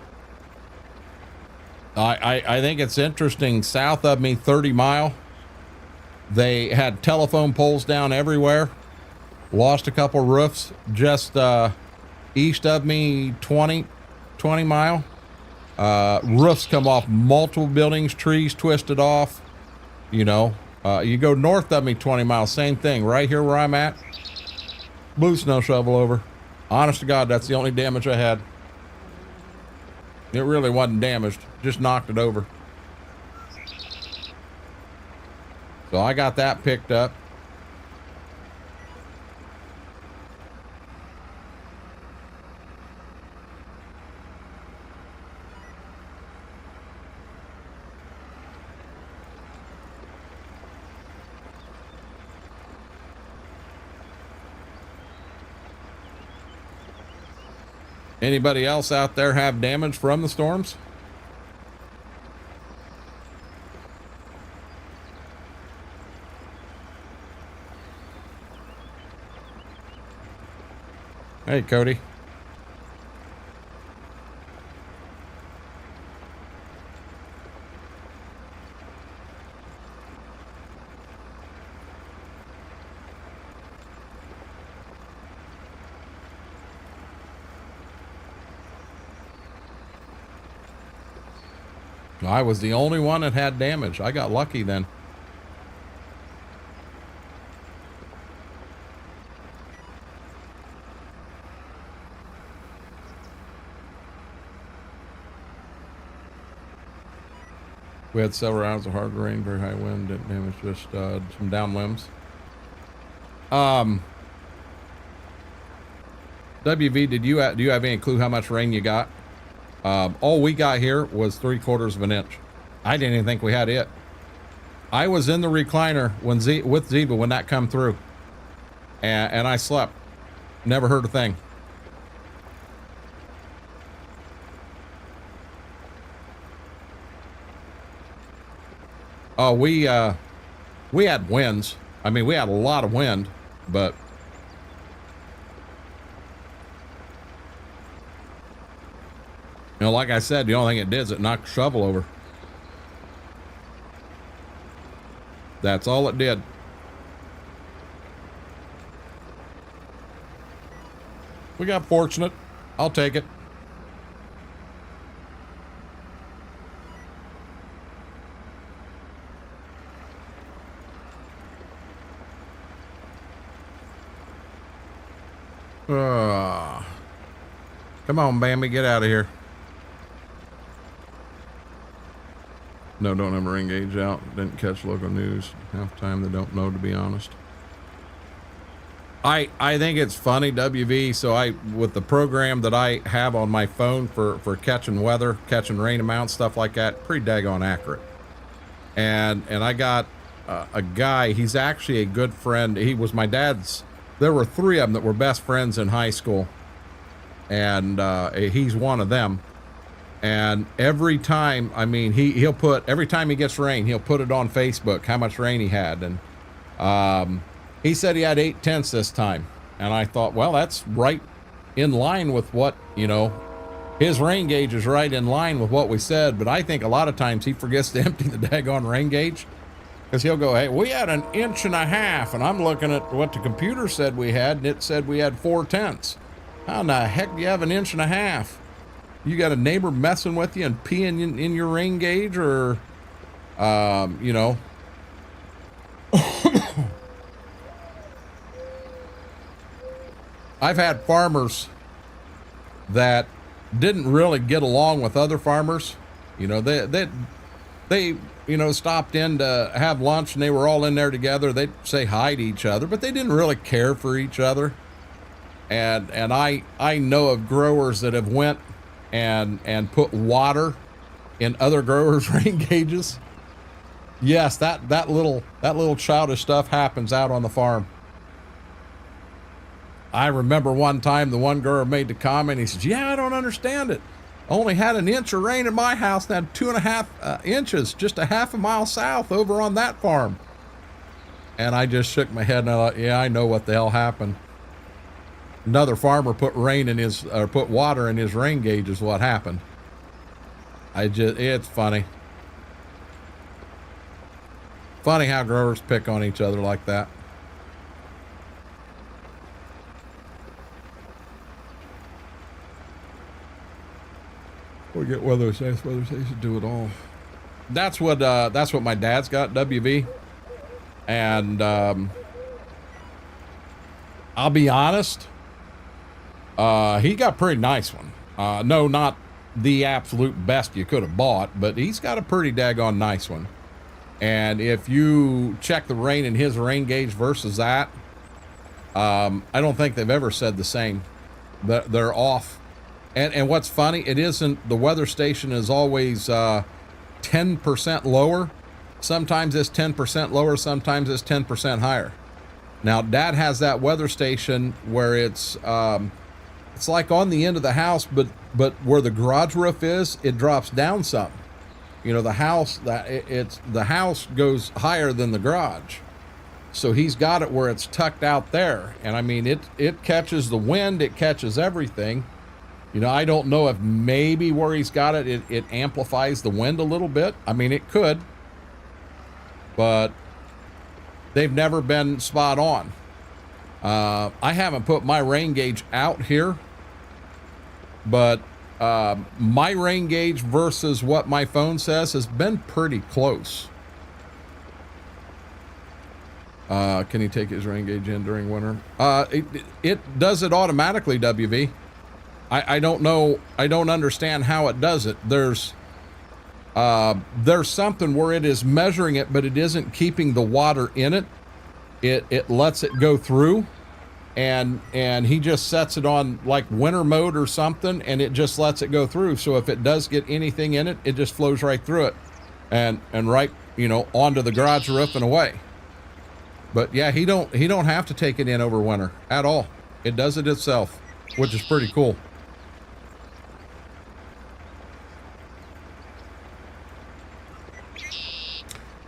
I think it's interesting, south of me, 30 Mile, they had telephone poles down everywhere. Lost a couple roofs. Just east of me, 20 Mile. Roofs come off multiple buildings, trees twisted off. You know, you go north of me 20 miles, same thing. Right here where I'm at, blew snow shovel over. Honest to God, that's the only damage I had. It really wasn't damaged, just knocked it over. So I got that picked up. Anybody else out there have damage from the storms? Hey, Cody. I was the only one that had damage. I got lucky then. We had several hours of hard rain, very high wind, didn't damage, just some down limbs. WV, do you have any clue how much rain you got? All we got here was 3/4 of an inch. I didn't even think we had it. I was in the recliner when with Zeba when that come through, and I slept. Never heard a thing. Oh, we had winds. I mean, we had a lot of wind, but you know, like I said, the only thing it did is it knocked the shovel over. That's all it did. We got fortunate. I'll take it. Come on, Bambi, get out of here. No, don't have a ring gauge out. Didn't catch local news. Half the time they don't know, to be honest. I think it's funny, WV. So with the program that I have on my phone for catching weather, catching rain amounts, stuff like that, pretty daggone accurate. And I got a guy, he's actually a good friend. He was my dad's. There were 3 of them that were best friends in high school. And he's one of them. And every time, I mean, he'll put, every time he gets rain, he'll put it on Facebook, how much rain he had. And he said he had 8/10 this time. And I thought, well, that's right in line with what, you know, his rain gauge is right in line with what we said. But I think a lot of times he forgets to empty the daggone rain gauge. Because he'll go, hey, we had 1.5 inches. And I'm looking at what the computer said we had, and it said we had 4/10. How in the heck do you have 1.5 inches? You got a neighbor messing with you and peeing in your rain gauge, or, you know. I've had farmers that didn't really get along with other farmers. You know, they you know, stopped in to have lunch and they were all in there together. They'd say hi to each other, but they didn't really care for each other. And I know of growers that have went and put water in other growers' rain gauges. Yes, that little childish stuff happens out on the farm. I remember one time the one grower made the comment. He says, "Yeah, I don't understand it. I only had 1 inch of rain in my house and had 2.5 inches just a half a mile south over on that farm." And I just shook my head and I thought, yeah, I know what the hell happened. Another farmer put put water in his rain gauge is what happened. It's funny. Funny how growers pick on each other like that. We get weather stations do it all. That's what my dad's got, WV. And I'll be honest, he got a pretty nice one. No, not the absolute best you could have bought, but he's got a pretty daggone nice one. And if you check the rain in his rain gauge versus that, I don't think they've ever said the same. They're off. And what's funny, it isn't, the weather station is always 10% lower. Sometimes it's 10% lower, sometimes it's 10% higher. Now, Dad has that weather station where it's it's like on the end of the house, but where the garage roof is, it drops down some. You know, the house the house goes higher than the garage. So he's got it where it's tucked out there. And I mean, it catches the wind, it catches everything. You know, I don't know if maybe where he's got it, it amplifies the wind a little bit. I mean, it could, but they've never been spot on. I haven't put my rain gauge out here, but my rain gauge versus what my phone says has been pretty close. Can he take his rain gauge in during winter? It does it automatically, WV. I don't know. I don't understand how it does it. There's something where it is measuring it, but it isn't keeping the water in it. It lets it go through, and he just sets it on like winter mode or something, and it just lets it go through. So if it does get anything in it, it just flows right through it, and right, you know, onto the garage roof and away. But yeah, he don't have to take it in over winter at all. It does it itself, which is pretty cool.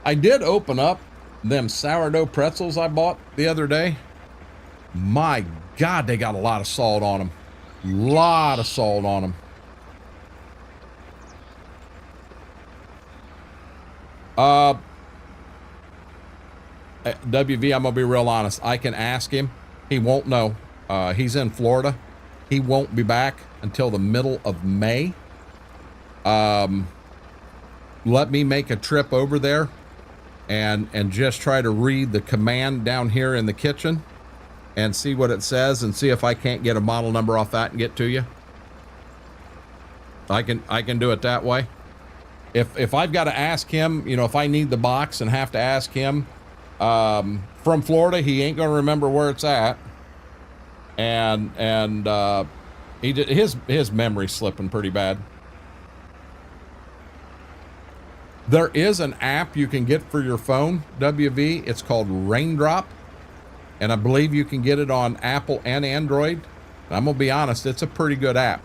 I did open up them sourdough pretzels I bought the other day. My God, they got a lot of salt on them. Lot of salt on them. WV, I'm gonna be real honest. I can ask him. He won't know. He's in Florida. He won't be back until the middle of May. Let me make a trip over there and just try to read the command down here in the kitchen and see what it says and see if I can't get a model number off that and get to you. I can do it that way. If I've got to ask him, you know, if I need the box and have to ask him, from Florida, he ain't gonna remember where it's at, and he did, his memory's slipping pretty bad. There is an app you can get for your phone, WV. It's called Raindrop, and I believe you can get it on Apple and Android. And I'm gonna be honest, it's a pretty good app.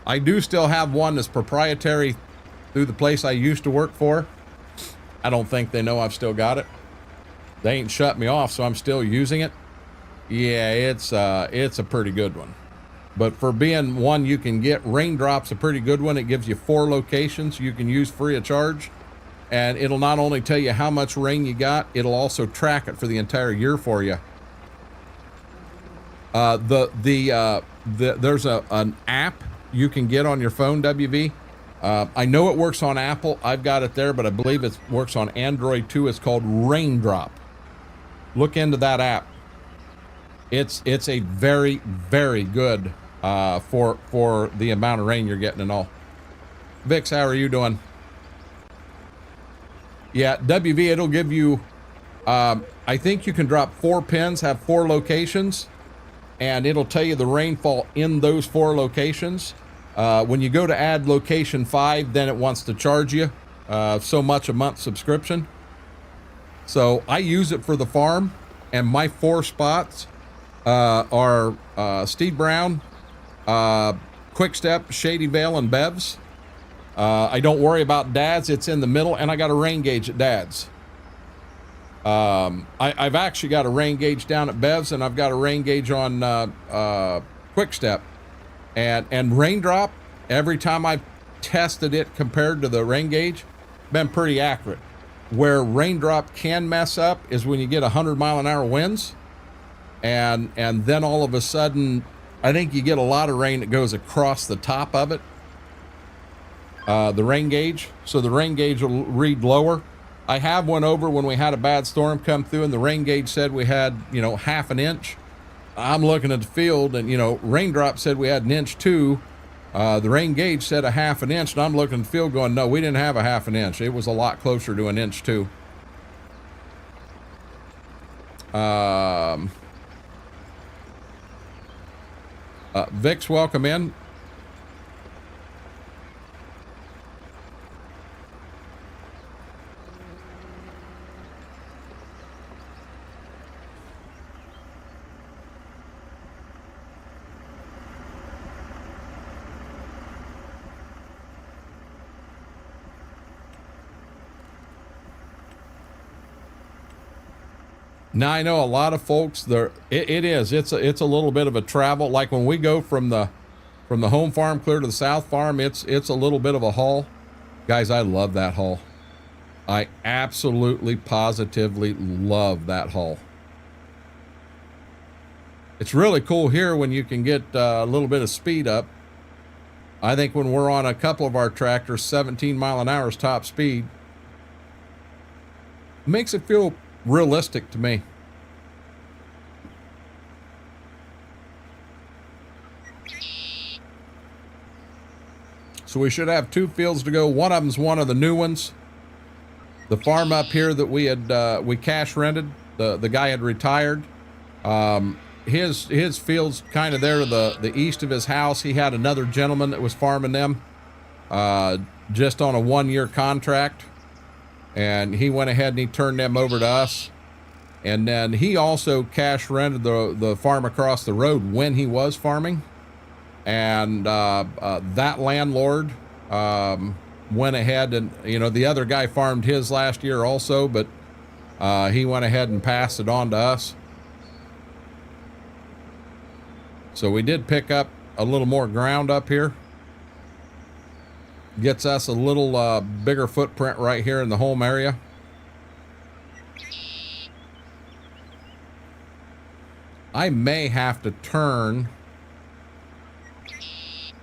I do still have one that's proprietary through the place I used to work for. I don't think they know I've still got it. They ain't shut me off, so I'm still using it. Yeah, it's a pretty good one. But for being one you can get, Raindrop's a pretty good one. It gives you 4 locations you can use free of charge. And it'll not only tell you how much rain you got, it'll also track it for the entire year for you. There's an app you can get on your phone, WV. I know it works on Apple. I've got it there, but I believe it works on Android too. It's called Raindrop. Look into that app. It's a very, very good for the amount of rain you're getting and all. Vix, how are you doing? Yeah, WV, it'll give you, I think you can drop 4 pins, have 4 locations, and it'll tell you the rainfall in those 4 locations. When you go to add location 5, then it wants to charge you so much a month subscription. So I use it for the farm, and my 4 spots are Steve Brown, Quick Step, Shady Vale, and Bev's. I don't worry about Dad's. It's in the middle, and I got a rain gauge at Dad's. I've actually got a rain gauge down at Bev's, and I've got a rain gauge on Quick Step. And Raindrop, every time I've tested it compared to the rain gauge, been pretty accurate. Where Raindrop can mess up is when you get 100-mile-an-hour winds, and then all of a sudden, I think you get a lot of rain that goes across the top of it, the rain gauge. So the rain gauge will read lower. I have one over when we had a bad storm come through, and the rain gauge said we had, you know, 1/2 inch. I'm looking at the field, and, you know, Raindrop said we had 1 inch too. The rain gauge said 1/2 inch, and I'm looking at the field going, no, we didn't have 1/2 inch. It was a lot closer to 1 inch too. Vix, welcome in. Now I know a lot of folks there. It's a little bit of a travel. Like when we go from the home farm clear to the south farm, it's a little bit of a haul. Guys, I love that haul. I absolutely positively love that haul. It's really cool here when you can get a little bit of speed up. I think when we're on a couple of our tractors, 17 mile an hour is top speed. Makes it feel realistic to me. So we should have 2 fields to go. One of them's one of the new ones. The farm up here that we had we cash rented, the guy had retired. His field's kind of there to the east of his house. He had another gentleman that was farming them just on a 1-year contract, and he went ahead and he turned them over to us. And then he also cash rented the farm across the road when he was farming, and that landlord went ahead and, you know, the other guy farmed his last year also, but he went ahead and passed it on to us. So we did pick up a little more ground up here. Gets us a little bigger footprint right here in the home area. I may have to turn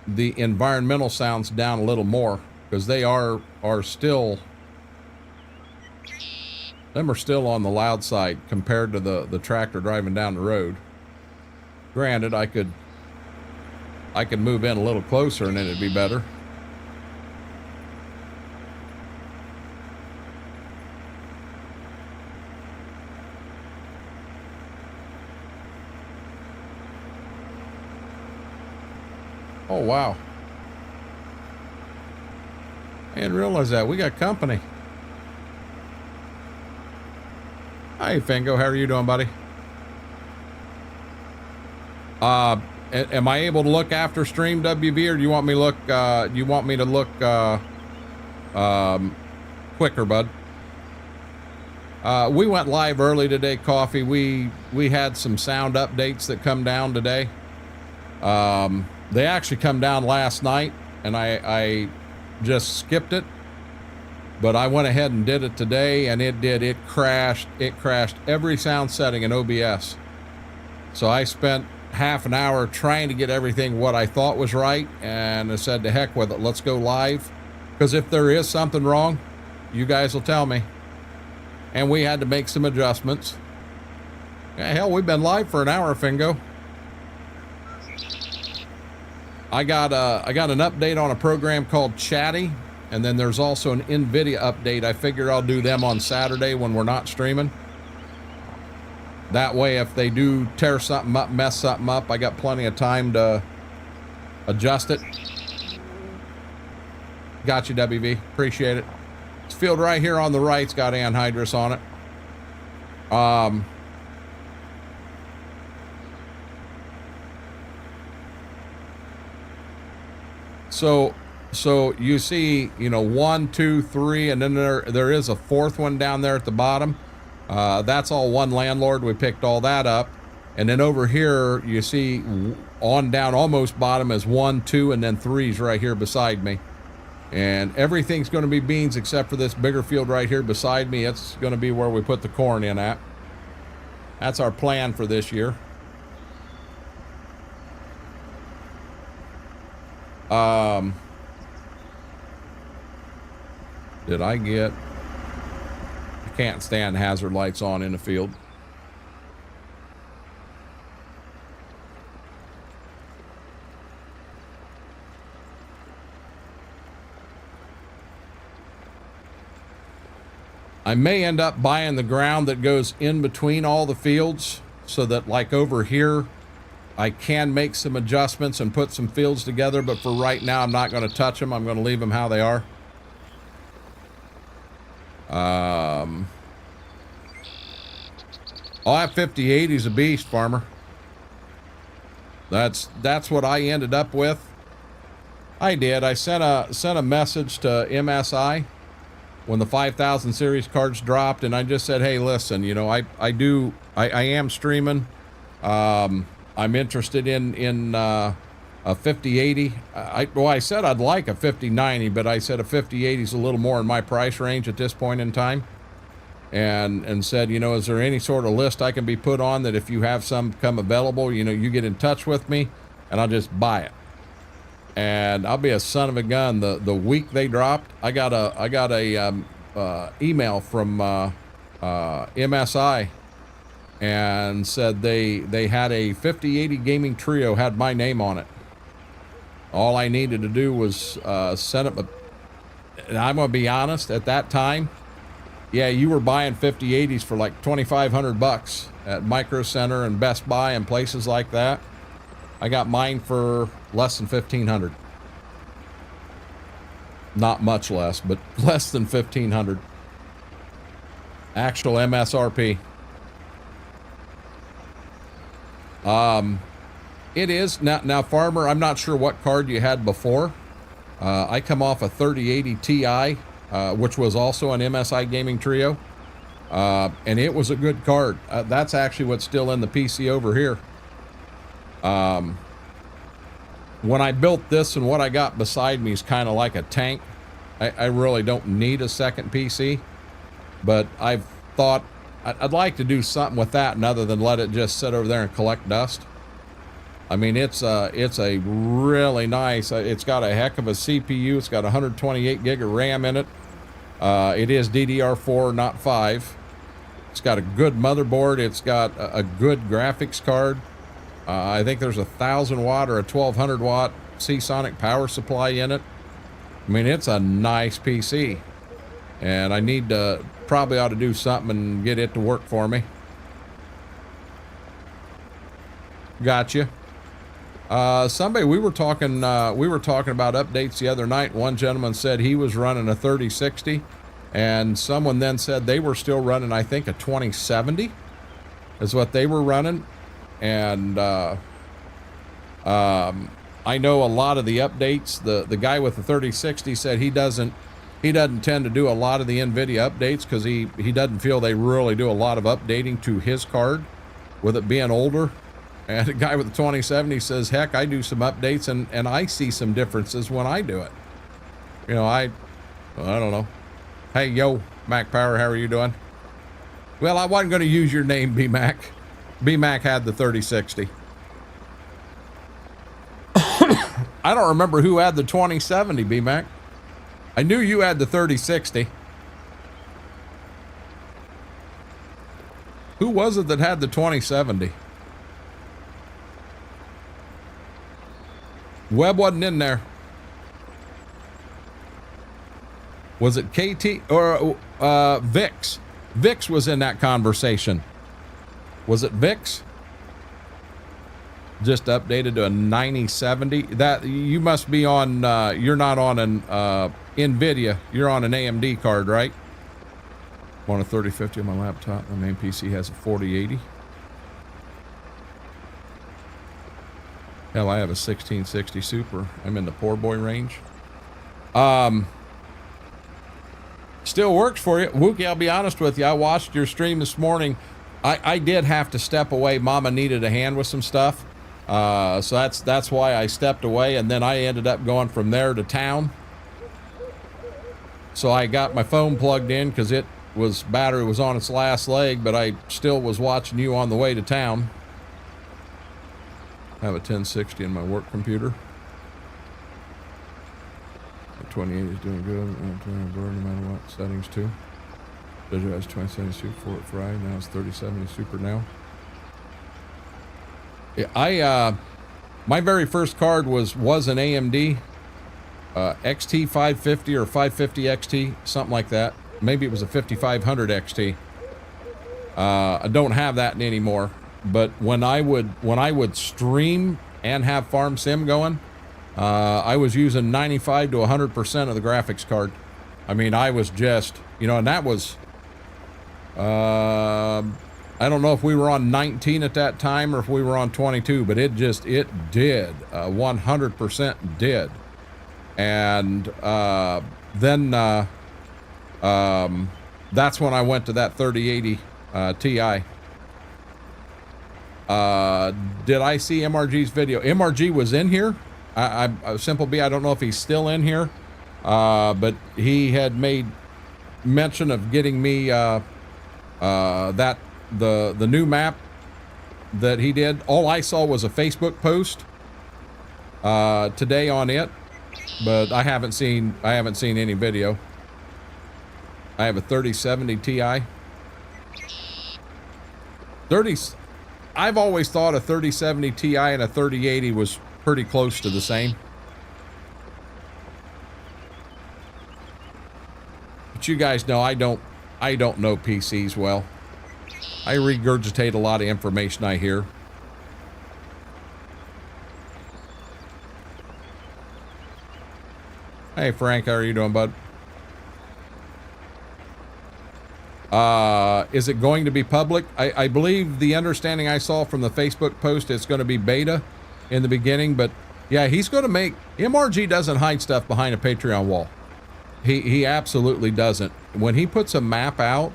the environmental sounds down a little more, because they are still, them are still on the loud side compared to the tractor driving down the road. Granted, I could move in a little closer and then it'd be better. Oh, wow. I didn't realize that. We got company. Hi, Fingo. How are you doing, buddy? Am I able to look after stream WV, or do you want me to look quicker, bud? We went live early today, Coffee. We had some sound updates that come down today. They actually come down last night, and I just skipped it, but I went ahead and did it today, and it crashed every sound setting in OBS. So I spent half an hour trying to get everything what I thought was right, and I said to heck with it, let's go live, because if there is something wrong, you guys will tell me. And we had to make some adjustments. Yeah, hell, we've been live for an hour, Fingo. I got an update on a program called Chatty, and then there's also an NVIDIA update. I figure I'll do them on Saturday when we're not streaming. That way, if they do tear something up, mess something up, I got plenty of time to adjust it. Got you, WV. Appreciate it. This field right here on the right's got anhydrous on it. So you see, you know, 1, 2, 3, and then there is a 4th one down there at the bottom. That's all one landlord. We picked all that up. And then over here, you see on down almost bottom is 1, 2, and then 3's right here beside me. And everything's going to be beans except for this bigger field right here beside me. It's going to be where we put the corn in at. That's our plan for this year. Did I get... I can't stand hazard lights on in the field. I may end up buying the ground that goes in between all the fields, so that like over here, I can make some adjustments and put some fields together, but for right now, I'm not going to touch them. I'm going to leave them how they are. F-5080's a beast, farmer. That's what I ended up with. I did. I sent a message to MSI when the 5000 series cards dropped, and I just said, hey, listen, you know, I do I am streaming. I'm interested in a 5080. I said I'd like a 5090, but I said a 5080 is a little more in my price range at this point in time. And said, you know, is there any sort of list I can be put on that if you have some come available, you know, you get in touch with me and I'll just buy it. And I'll be a son of a gun. The week they dropped, I got a email from MSI and said they had a 5080 gaming trio, had my name on it. All I needed to do was set up and I'm gonna be honest, at that time, yeah, you were buying 5080s for like $2,500 at Micro Center and Best Buy and places like that. I got mine for less than $1,500. Not much less, but less than $1,500. Actual MSRP. It is now, Farmer. I'm not sure what card you had before. I come off a 3080 Ti, which was also an MSI gaming trio, and it was a good card. That's actually what's still in the PC over here. When I built this and what I got beside me is kind of like a tank. I really don't need a second PC, but I've thought I'd like to do something with that, and other than let it just sit over there and collect dust. I mean, it's a really nice. It's got a heck of a CPU. It's got 128 gig of RAM in it. It is DDR4, not 5. It's got a good motherboard. It's got a good graphics card. I think there's a 1,000 watt or a 1,200 watt Seasonic power supply in it. I mean, it's a nice PC, and I need to probably ought to do something and get it to work for me. Gotcha. Somebody, we were talking about updates the other night. One gentleman said he was running a 3060, and someone then said they were still running, I think, a 2070 is what they were running. And I know a lot of the updates. The guy with the 3060 said he doesn't tend to do a lot of the NVIDIA updates because he doesn't feel they really do a lot of updating to his card with it being older. And the guy with the 2070 says, heck, I do some updates and I see some differences when I do it. You know, I don't know. Hey, yo, Mac Power, how are you doing? Well, I wasn't going to use your name, B-Mac. B-Mac had the 3060. I don't remember who had the 2070, B-Mac. I knew you had the 3060. Who was it that had the 2070? Webb wasn't in there. Was it KT or Vix? Vix was in that conversation. Was it Vix? Just updated to a 9070. That you must be on. You're not on an NVIDIA. You're on an AMD card, right? I'm on a 3050 on my laptop. My main PC has a 4080. Hell, I have a 1660 Super. I'm in the poor boy range. Still works for you. Wookie, I'll be honest with you. I watched your stream this morning. I did have to step away. Mama needed a hand with some stuff. So that's why I stepped away, and then I ended up going from there to town. So I got my phone plugged in because battery was on its last leg, but I still was watching you on the way to town. I have a 1060 in my work computer. The 28 is doing good. No matter what settings too. Digital has 2070 Super for it Friday. Now it's 3070 Super now. Yeah, my very first card was an AMD XT 550 or 550 XT, something like that. Maybe it was a 5500 XT. I don't have that anymore. But when I would stream and have Farm Sim going, I was using 95 to 100% of the graphics card. I mean, I was just, you know, and that was, I don't know if we were on 19 at that time or if we were on 22, but it did, 100% did. And then that's when I went to that 3080 Ti. Did I see MRG's video? MRG was in here. Simple B, I don't know if he's still in here, but he had made mention of getting me the new map that he did. All I saw was a Facebook post today on it, but I haven't seen any video. I have a 3070 Ti. I've always thought a 3070 Ti and a 3080 was pretty close to the same. But you guys know I don't know PCs well. I regurgitate a lot of information I hear. Hey Frank, how are you doing, bud? Is it going to be public? I believe the understanding I saw from the Facebook post, it's going to be beta in the beginning, but yeah, he's going to make, MRG doesn't hide stuff behind a Patreon wall. He absolutely doesn't. When he puts a map out,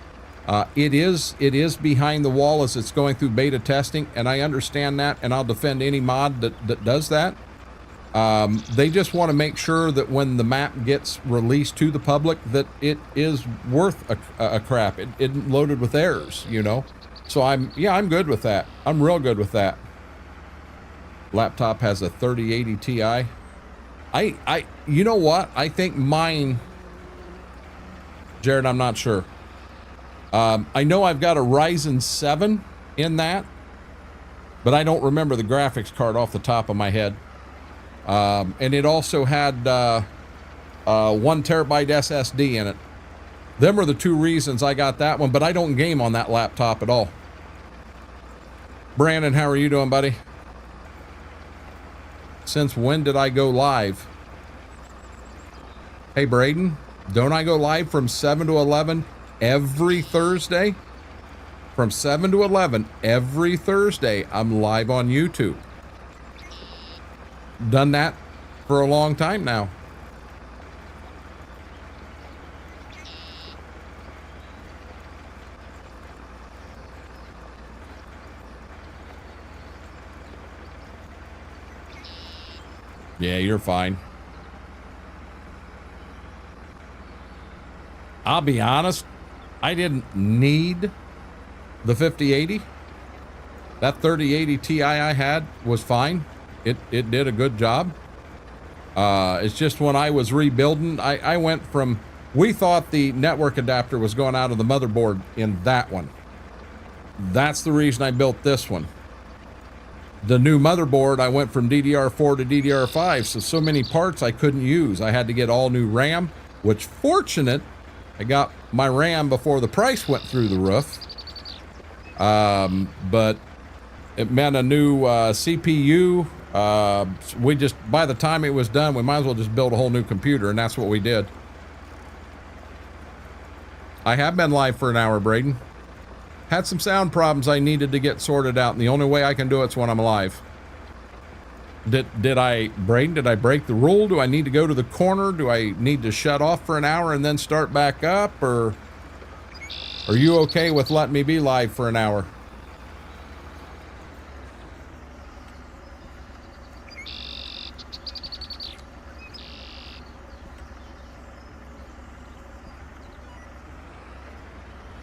it is behind the wall as it's going through beta testing, and I understand that, and I'll defend any mod that does that. They just want to make sure that when the map gets released to the public, that it is worth a crap. It isn't loaded with errors, you know? So I'm good with that. I'm real good with that. Laptop has a 3080 Ti. You know what? I think mine, Jared, I'm not sure. I know I've got a Ryzen 7 in that, but I don't remember the graphics card off the top of my head. And it also had 1 terabyte SSD in it. Them are the two reasons I got that one, but I don't game on that laptop at all. Brandon, how are you doing, buddy? Since when did I go live? Hey, Braden, don't I go live from 7 to 11 every Thursday? From 7 to 11 every Thursday, I'm live on YouTube. Done that for a long time now. Yeah, you're fine. I'll be honest, I didn't need the 5080. That 3080 Ti I had was fine. It did a good job. It's just when I was rebuilding, I went from, we thought the network adapter was going out of the motherboard in that one. That's the reason I built this one. The new motherboard, I went from DDR4 to DDR5, so many parts I couldn't use. I had to get all new RAM, which fortunate, I got my RAM before the price went through the roof. But it meant a new CPU. We just, by the time it was done, we might as well just build a whole new computer, and that's what we did. I have been live for an hour, Braden. Had some sound problems I needed to get sorted out, and the only way I can do it's when I'm live. Braden, did I break the rule? Do I need to go to the corner? Do I need to shut off for an hour and then start back up? Or are you okay with letting me be live for an hour?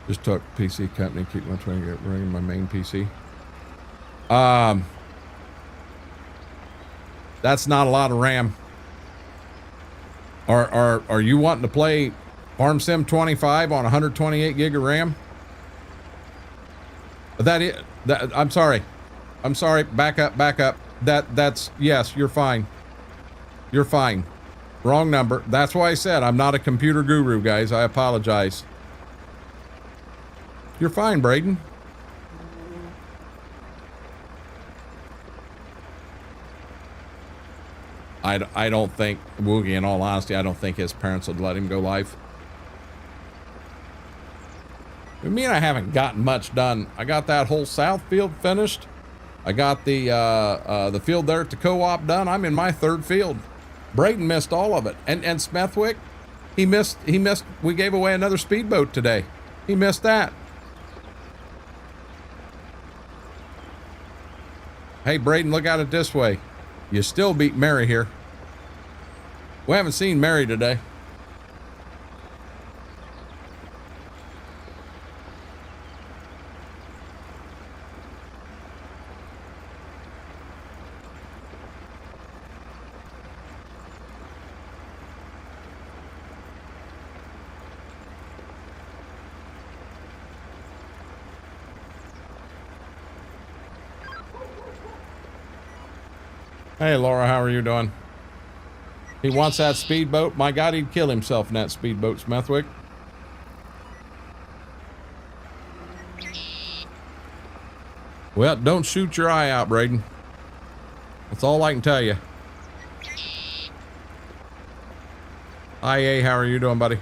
Just talk PC company, keep my trying to get running my main PC. That's not a lot of RAM. Are you wanting to play Farm Sim 25 on 128 gig of RAM? I'm sorry. Back up. That's yes, you're fine. You're fine. Wrong number. That's why I said I'm not a computer guru, guys. I apologize. You're fine, Braden. I don't think, Woogie, in all honesty, I don't think his parents would let him go live. Me and I haven't gotten much done. I got that whole south field finished. I got the field there at the co-op done. I'm in my third field. Braden missed all of it. And Smethwick, he missed, we gave away another speedboat today. He missed that. Hey, Braden, look at it this way. You still beat Mary here. We haven't seen Mary today. Hey, Laura, how are you doing? He wants that speedboat. My God, he'd kill himself in that speedboat, Smethwick. Well, don't shoot your eye out, Braden. That's all I can tell you. IA, how are you doing, buddy?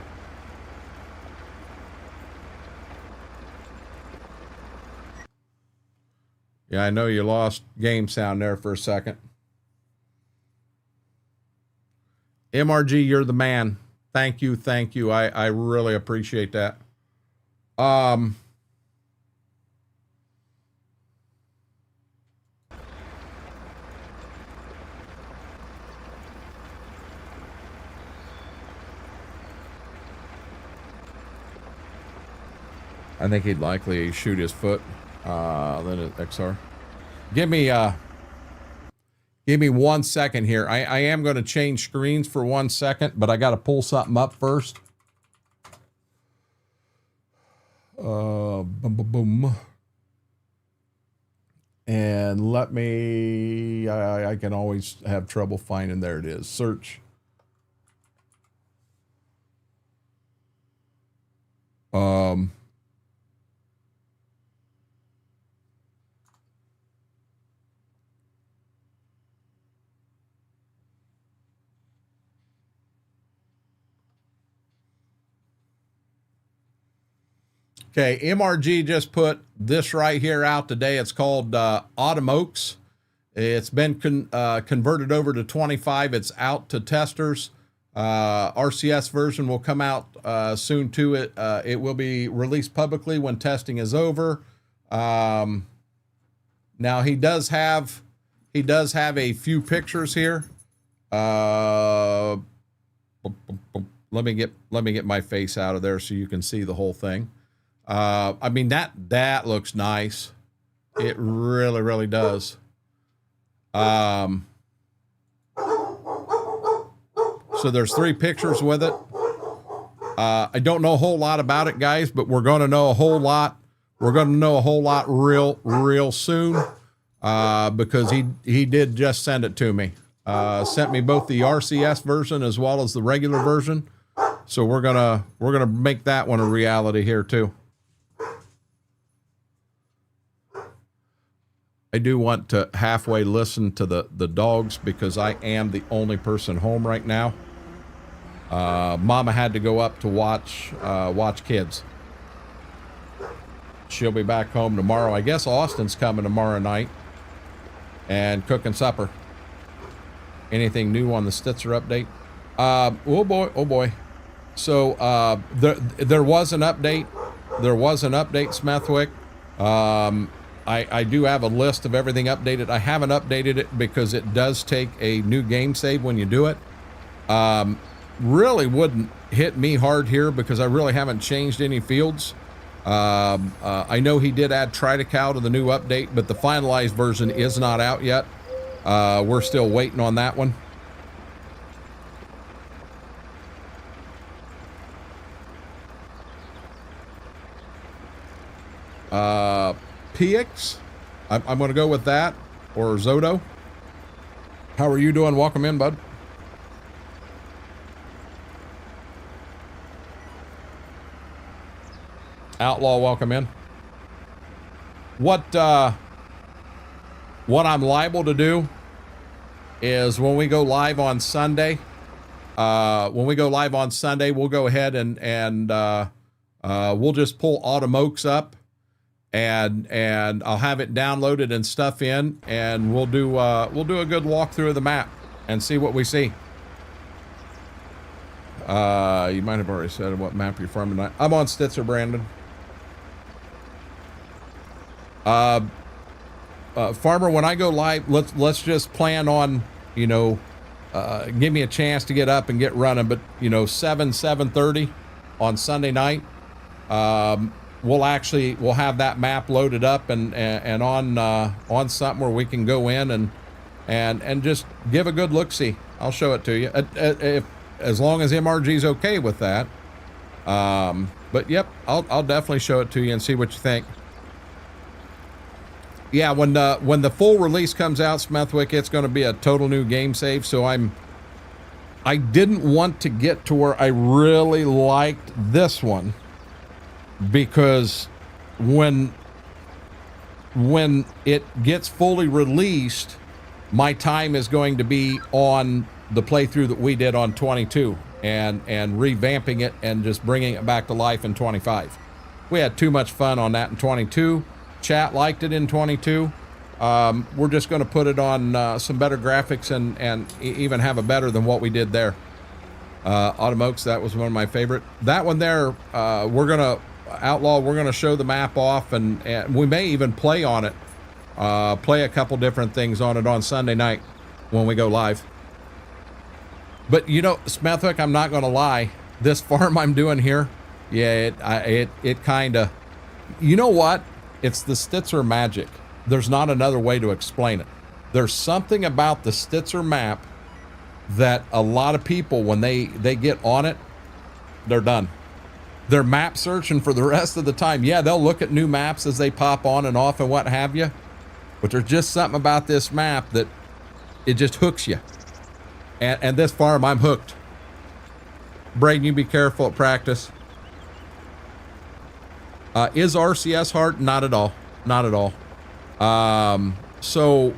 Yeah, I know you lost game sound there for a second. MRG, you're the man. Thank you, thank you. I really appreciate that. I think he'd likely shoot his foot. Then an XR. Give me 1 second here. I am going to change screens for 1 second, but I got to pull something up first. Boom, boom, boom. And let me, I can always have trouble finding, there it is. Search. Okay, MRG just put this right here out today. It's called Autumn Oaks. It's been converted over to 25. It's out to testers. RCS version will come out soon too. It will be released publicly when testing is over. Now he does have a few pictures here. Let me get my face out of there so you can see the whole thing. I mean, that looks nice. It really, really does. So there's 3 pictures with it. I don't know a whole lot about it, guys, but we're going to know a whole lot. We're going to know a whole lot real soon, because he did just send it to me. Sent me both the RCS version as well as the regular version. So we're gonna make that one a reality here too. I do want to halfway listen to the dogs because I am the only person home right now. Mama had to go up to watch kids. She'll be back home tomorrow. I guess Austin's coming tomorrow night and cooking supper. Anything new on the Stitzer update? Oh boy. So there was an update. There was an update, Smethwick. I do have a list of everything updated. I haven't updated it because it does take a new game save when you do it. Really wouldn't hit me hard here because I really haven't changed any fields. I know he did add Tridical to the new update, but the finalized version is not out yet. We're still waiting on that one. PX, I'm going to go with that, or Zoto. How are you doing? Welcome in, bud. Outlaw, welcome in. What I'm liable to do is when we go live on Sunday, we'll go ahead and we'll just pull Autumn Oaks up. And I'll have it downloaded and stuff in, and we'll do a good walkthrough of the map and see what we see. You might have already said what map you're farming tonight. I'm on Stitzer, Brandon. Farmer, when I go live, let's just plan on, you know, give me a chance to get up and get running. But, you know, 7:30 on Sunday night, we'll have that map loaded up and on something where we can go in and just give a good look-see. I'll show it to you, as long as MRG's okay with that. But yep, I'll definitely show it to you and see what you think. Yeah, when the full release comes out, Smethwick, it's going to be a total new game save. So I didn't want to get to where I really liked this one, because when it gets fully released, my time is going to be on the playthrough that we did on 22 and revamping it and just bringing it back to life in 25. We had too much fun on that in 22. Chat liked it in 22. We're just going to put it on some better graphics and even have a better than what we did there. Automokes, that was one of my favorite. That one there, we're going to Outlaw, we're going to show the map off, and we may even play on it. Play a couple different things on it on Sunday night when we go live. But you know, Smethwick, I'm not going to lie. This farm I'm doing here, yeah, it kind of, you know what? It's the Stitzer magic. There's not another way to explain it. There's something about the Stitzer map that a lot of people, when they get on it, they're done. They're map searching for the rest of the time. Yeah, they'll look at new maps as they pop on and off and what have you. But there's just something about this map that it just hooks you. And this farm, I'm hooked. Braden, you be careful at practice. Is RCS hard? Not at all. Not at all. So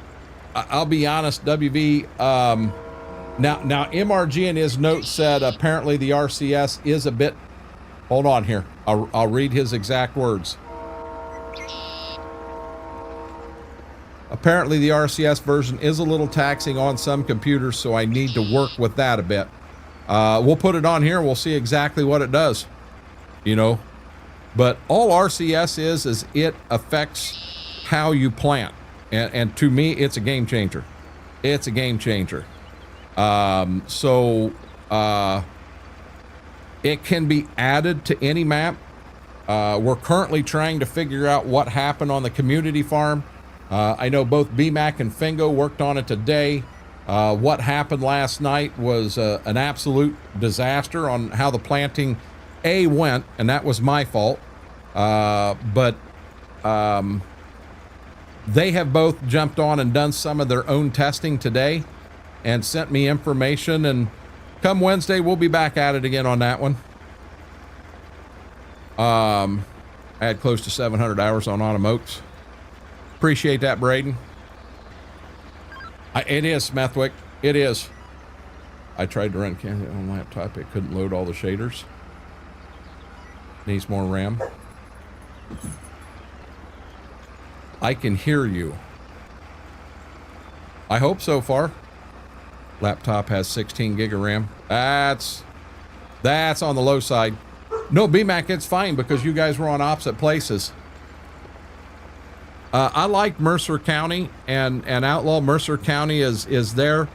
I'll be honest, WV, now MRG in his note said apparently the RCS is a bit, hold on here. I'll read his exact words. Apparently the RCS version is a little taxing on some computers, so I need to work with that a bit. We'll put it on here. We'll see exactly what it does, you know. But all RCS is it affects how you plant. And to me, it's a game changer. It's a game changer. It can be added to any map. We're currently trying to figure out what happened on the community farm. I know both BMAC and Fingo worked on it today. What happened last night was an absolute disaster on how the planting went, and that was my fault. But they have both jumped on and done some of their own testing today and sent me information, and come Wednesday we'll be back at it again on that one. I had close to 700 hours on Automokes. Appreciate that, Braden. It is, Smethwick. It is. I tried to run camera on laptop. It couldn't load all the shaders. Needs more RAM. I can hear you. I hope so far. Laptop has 16 gig of RAM. That's on the low side. No, BMAC, it's fine because you guys were on opposite places. I like Mercer County and Outlaw. Mercer County is there.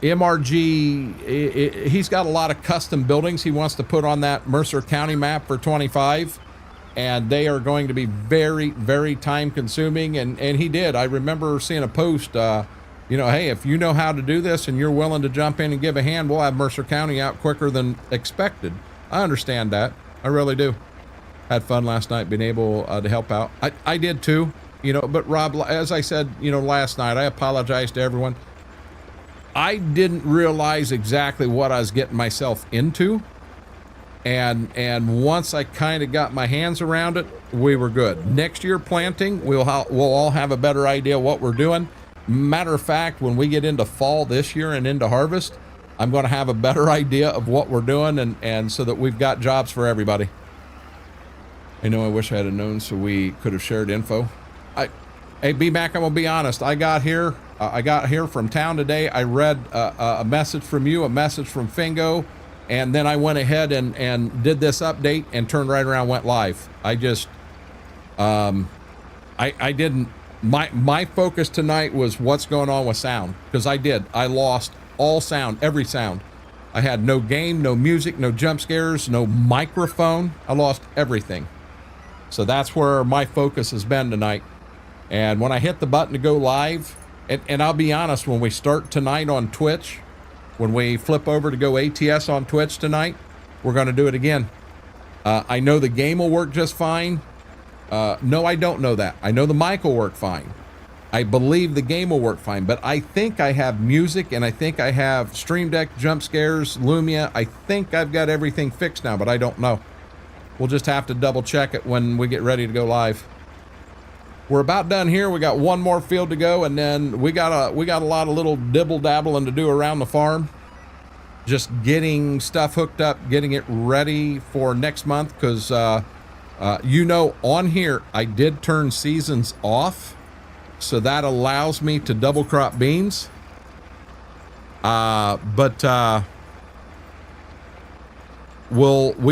MRG, he's got a lot of custom buildings he wants to put on that Mercer County map for 25, and they are going to be very, very time consuming. And he did. I remember seeing a post, you know, hey, if you know how to do this and you're willing to jump in and give a hand, we'll have Mercer County out quicker than expected. I understand that. I really do. Had fun last night being able to help out. I did too, you know, but Rob, as I said, you know, last night, I apologize to everyone. I didn't realize exactly what I was getting myself into. And once I kind of got my hands around it, we were good. Next year planting, we'll all have a better idea what we're doing. Matter of fact, when we get into fall this year and into harvest, I'm going to have a better idea of what we're doing, and so that we've got jobs for everybody. I know I wish I had known so we could have shared info. Hey, BMAC, I'm going to be honest. I got here from town today. I read a message from you, a message from Fingo, and then I went ahead and did this update and turned right around, went live. I just, I didn't, my focus tonight was what's going on with sound, because I lost all sound, every sound. I had no game, no music, no jump scares, no microphone. I lost everything. So that's where my focus has been tonight. And when I hit the button to go live, and I'll be honest, when we start tonight on Twitch, when we flip over to go ATS on Twitch tonight, we're going to do it again. I know the game will work just fine. No, I don't know that. I know the mic will work fine. I believe the game will work fine, but I think I have music, and I think I have Stream Deck, jump scares, Lumia. I think I've got everything fixed now, but I don't know. We'll just have to double check it when we get ready to go live. We're about done here. We got one more field to go, and then we got a lot of little dibble dabbling to do around the farm. Just getting stuff hooked up, getting it ready for next month, because you know, on here I did turn seasons off, so that allows me to double crop beans. We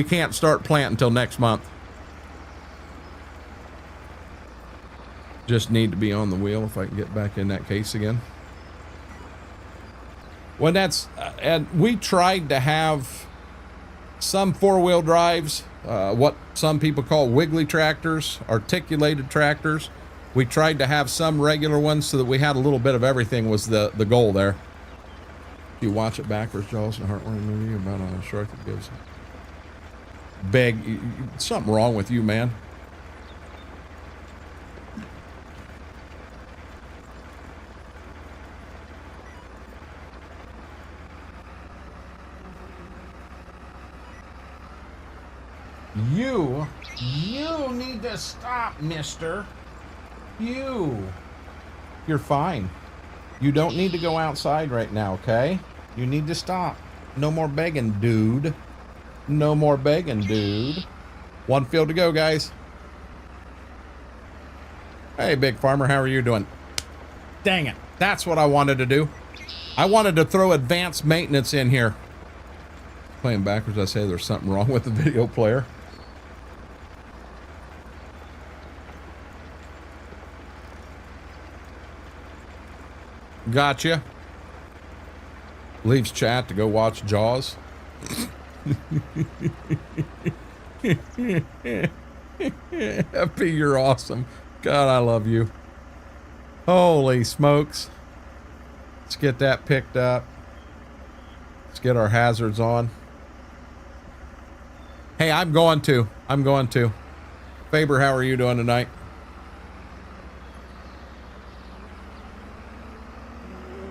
can't start planting until next month. Just need to be on the wheel if I can get back in that case again. Well, that's and we tried to have some four-wheel drives, what some people call wiggly tractors, articulated tractors. We tried to have some regular ones so that we had a little bit of everything was the goal there. If you watch it backwards, Jaws, a heartwarming movie about a shark that gives big. Something wrong with you, man. You need to stop, mister. You're fine. You don't need to go outside right now, okay? You need to stop. No more begging, dude. No more begging, dude. One field to go, guys. Hey, big farmer, how are you doing? Dang it. That's what I wanted to do. I wanted to throw advanced maintenance in here. Playing backwards, I say there's something wrong with the video player. Gotcha. Leaves chat to go watch Jaws. Happy, you're awesome. God, I love you. Holy smokes. Let's get that picked up. Let's get our hazards on. Hey, I'm going to. Faber, how are you doing tonight?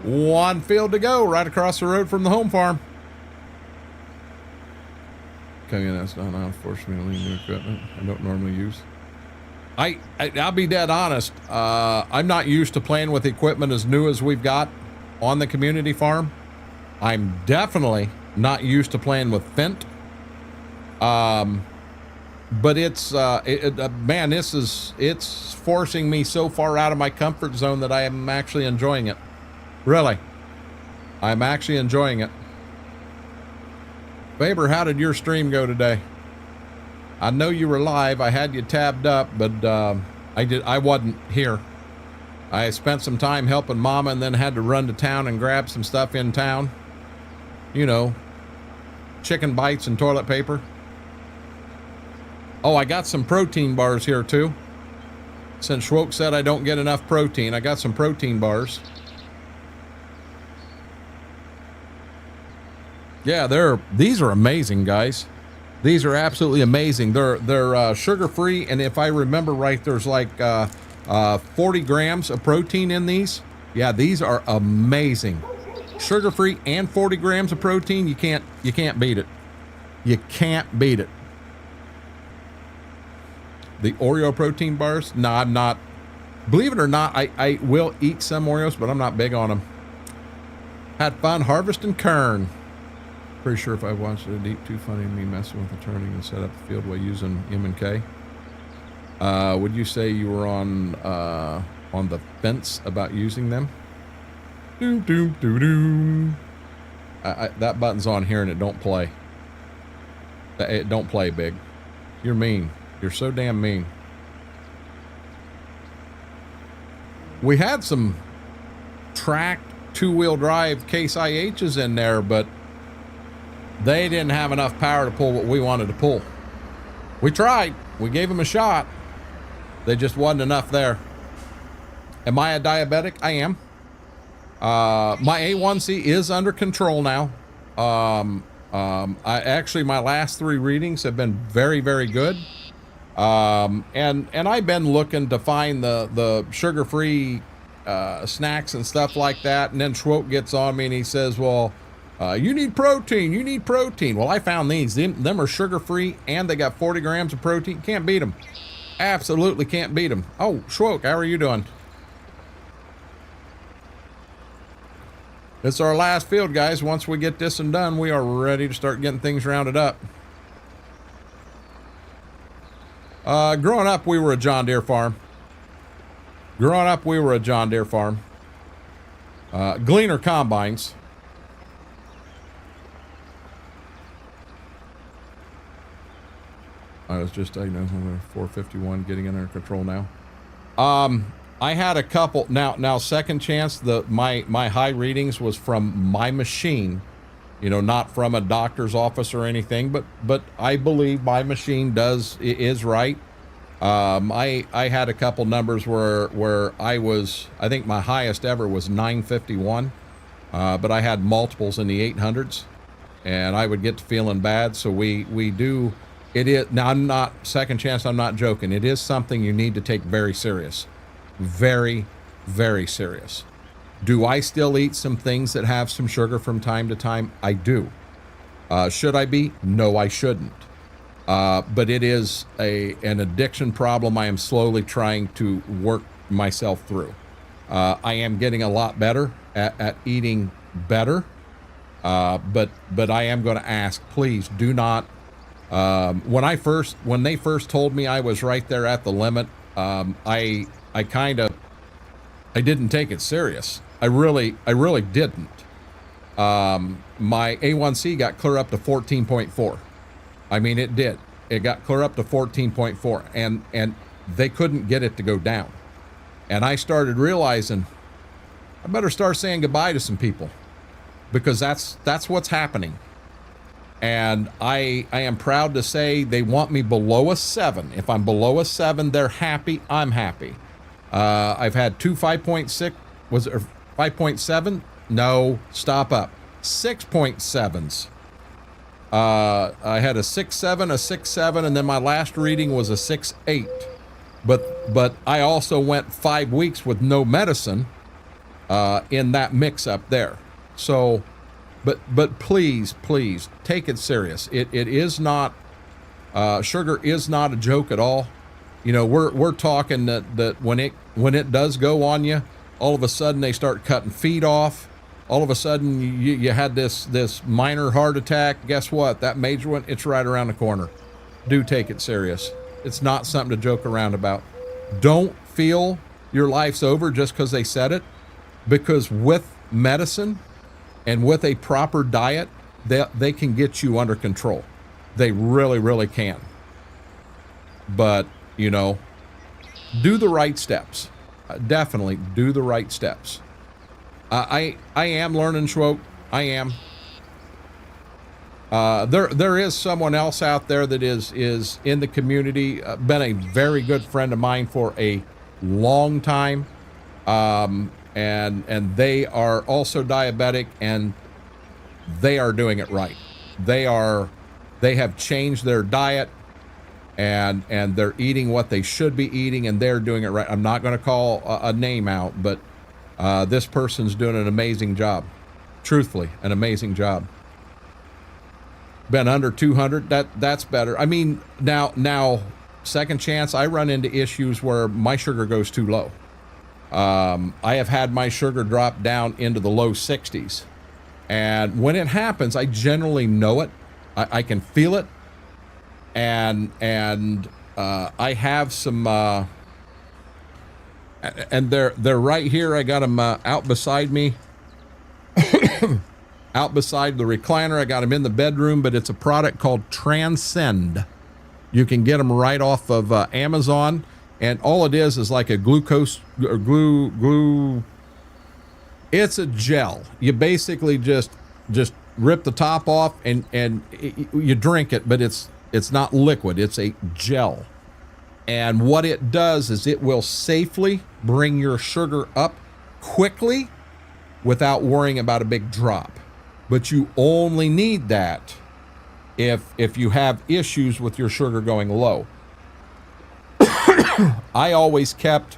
One field to go, right across the road from the home farm. Okay, that's not unfortunately new equipment I don't normally use. I'll be dead honest. I'm not used to playing with equipment as new as we've got on the community farm. I'm definitely not used to playing with Fent. But it's man, it's forcing me so far out of my comfort zone that I am actually enjoying it. Really, I'm actually enjoying it. Faber, how did your stream go today? I know you were live. I had you tabbed up, but I wasn't here. I spent some time helping Mama and then had to run to town and grab some stuff in town. You know, chicken bites and toilet paper. Oh, I got some protein bars here too. Since Schwoke said I don't get enough protein, I got some protein bars. Yeah, these are amazing, guys. These are absolutely amazing. They're sugar-free, and if I remember right, there's like 40 grams of protein in these. Yeah, these are amazing. Sugar-free and 40 grams of protein. You can't beat it. You can't beat it. The Oreo protein bars? No, I'm not. Believe it or not, I will eat some Oreos, but I'm not big on them. Had fun harvesting KERN. Pretty sure if I watched it, it'd too funny to me messing with the turning and set up the field while using M and K. Would you say you were on the fence about using them? That button's on here and it don't play. It don't play, big. You're mean. You're so damn mean. We had some tracked two-wheel drive Case IHs in there, but they didn't have enough power to pull what we wanted to pull. We tried. We gave them a shot. They just wasn't enough there. Am I a diabetic? I am. My A1C is under control now. Actually, my last 3 readings have been very, very good. And I've been looking to find the sugar-free snacks and stuff like that. And then Schwoke gets on me and he says, well, you need protein. You need protein. Well, I found these. Them are sugar-free and they got 40 grams of protein. Can't beat them. Absolutely can't beat them. Oh, Schwoke, how are you doing? It's our last field, guys. Once we get this and done, we are ready to start getting things rounded up. Growing up, we were a John Deere farm. Gleaner combines. I was just, 451 getting under control now. I had a couple now second chance. My high readings was from my machine, not from a doctor's office or anything, but I believe my machine is right. I had a couple numbers where I think my highest ever was 951, but I had multiples in the 800s and I would get to feeling bad. So we do, it is, now I'm not, second chance, I'm not joking. It is something you need to take very serious. Very, very serious. Do I still eat some things that have some sugar from time to time? I do. Should I be? No, I shouldn't. But it is an addiction problem I am slowly trying to work myself through. I am getting a lot better at eating better. But I am going to ask, please do not, when they first told me I was right there at the limit, I didn't take it serious. I really didn't. My A1C got clear up to 14.4. I mean, it did. It got clear up to 14.4 and they couldn't get it to go down. And I started realizing I better start saying goodbye to some people because that's what's happening. And I am proud to say they want me below a 7. If I'm below a 7, they're happy. I'm happy. I've had 2 5.6, was it 5.7? No, stop up. 6.7s. I had a 6.7, a 6.7, and then my last reading was a 6.8. But I also went 5 weeks with no medicine in that mix up there. So, but please take it serious. It is not, sugar is not a joke at all. We're talking that when it does go on you, all of a sudden they start cutting feet off. All of a sudden you had this minor heart attack. Guess what? That major one, it's right around the corner. Do take it serious. It's not something to joke around about. Don't feel your life's over just because they said it, because with medicine and with a proper diet, they can get you under control. They really, really can. But, do the right steps. Definitely do the right steps. I am learning, Schwoke. I am. There is someone else out there that is in the community, been a very good friend of mine for a long time. And they are also diabetic and they are doing it right. They have changed their diet and they're eating what they should be eating and they're doing it right. I'm not going to call a name out, but this person's doing an amazing job. Truthfully, an amazing job. Been under 200. That's better. I mean, now second chance, I run into issues where my sugar goes too low. I have had my sugar drop down into the low 60s. And when it happens, I generally know it. I can feel it. And I have some, and they're right here. I got them out beside me, out beside the recliner. I got them in the bedroom, but it's a product called Transcend. You can get them right off of Amazon. And all it is like a glucose or glue. It's a gel. You basically just rip the top off and you drink it, but it's not liquid. It's a gel. And what it does is it will safely bring your sugar up quickly without worrying about a big drop. But you only need that if you have issues with your sugar going low. I always kept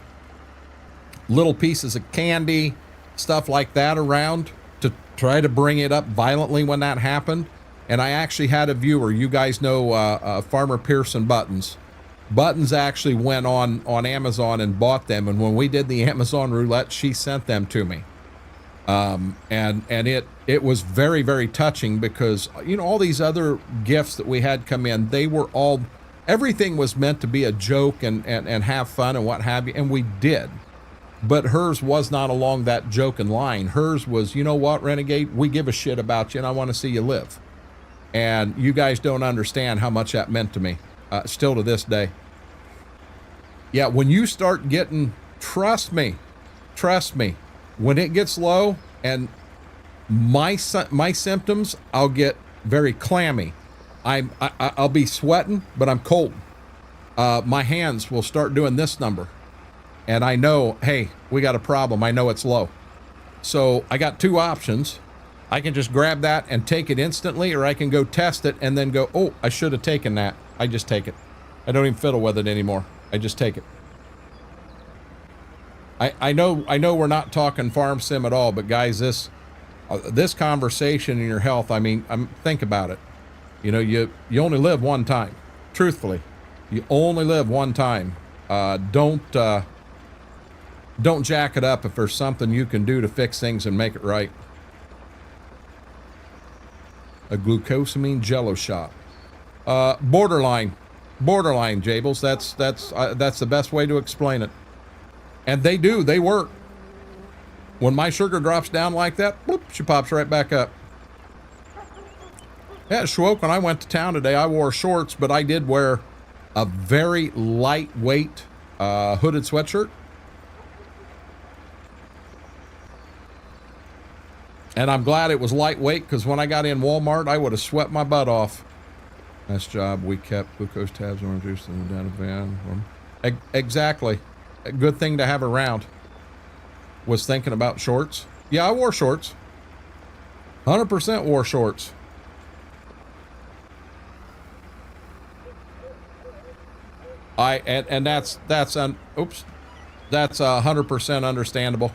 little pieces of candy, stuff like that around to try to bring it up violently when that happened. And I actually had a viewer, you guys know Farmer Pearson buttons. Buttons actually went on Amazon and bought them. And when we did the Amazon roulette, she sent them to me. And it was very, very touching because, you know, all these other gifts that we had come in, they were all, everything was meant to be a joke and have fun and what have you. And we did. But hers was not along that joking line. Hers was, you know what, Renegade, we give a shit about you and I want to see you live. And you guys don't understand how much that meant to me, still to this day. Yeah, when you start getting, trust me, when it gets low and my symptoms, I'll get very clammy. I'll be sweating, but I'm cold. My hands will start doing this number. And I know, hey, we got a problem. I know it's low. So I got two options. I can just grab that and take it instantly, or I can go test it and then go, oh, I should have taken that. I just take it. I don't even fiddle with it anymore. I just take it. I know we're not talking farm sim at all, but guys, this conversation in your health, I mean, think about it. You know, you only live one time. Truthfully, you only live one time. Don't jack it up if there's something you can do to fix things and make it right. A glucosamine jello shot. Borderline, Jables. That's the best way to explain it. And they work. When my sugar drops down like that, bloop, she pops right back up. Yeah, Schwoke, when I went to town today, I wore shorts, but I did wear a very lightweight hooded sweatshirt. And I'm glad it was lightweight, because when I got in Walmart, I would have sweat my butt off. Nice job. We kept glucose tabs, orange juice in the down van. Exactly. A good thing to have around. Was thinking about shorts. Yeah, I wore shorts. 100% wore shorts. And that's 100% understandable.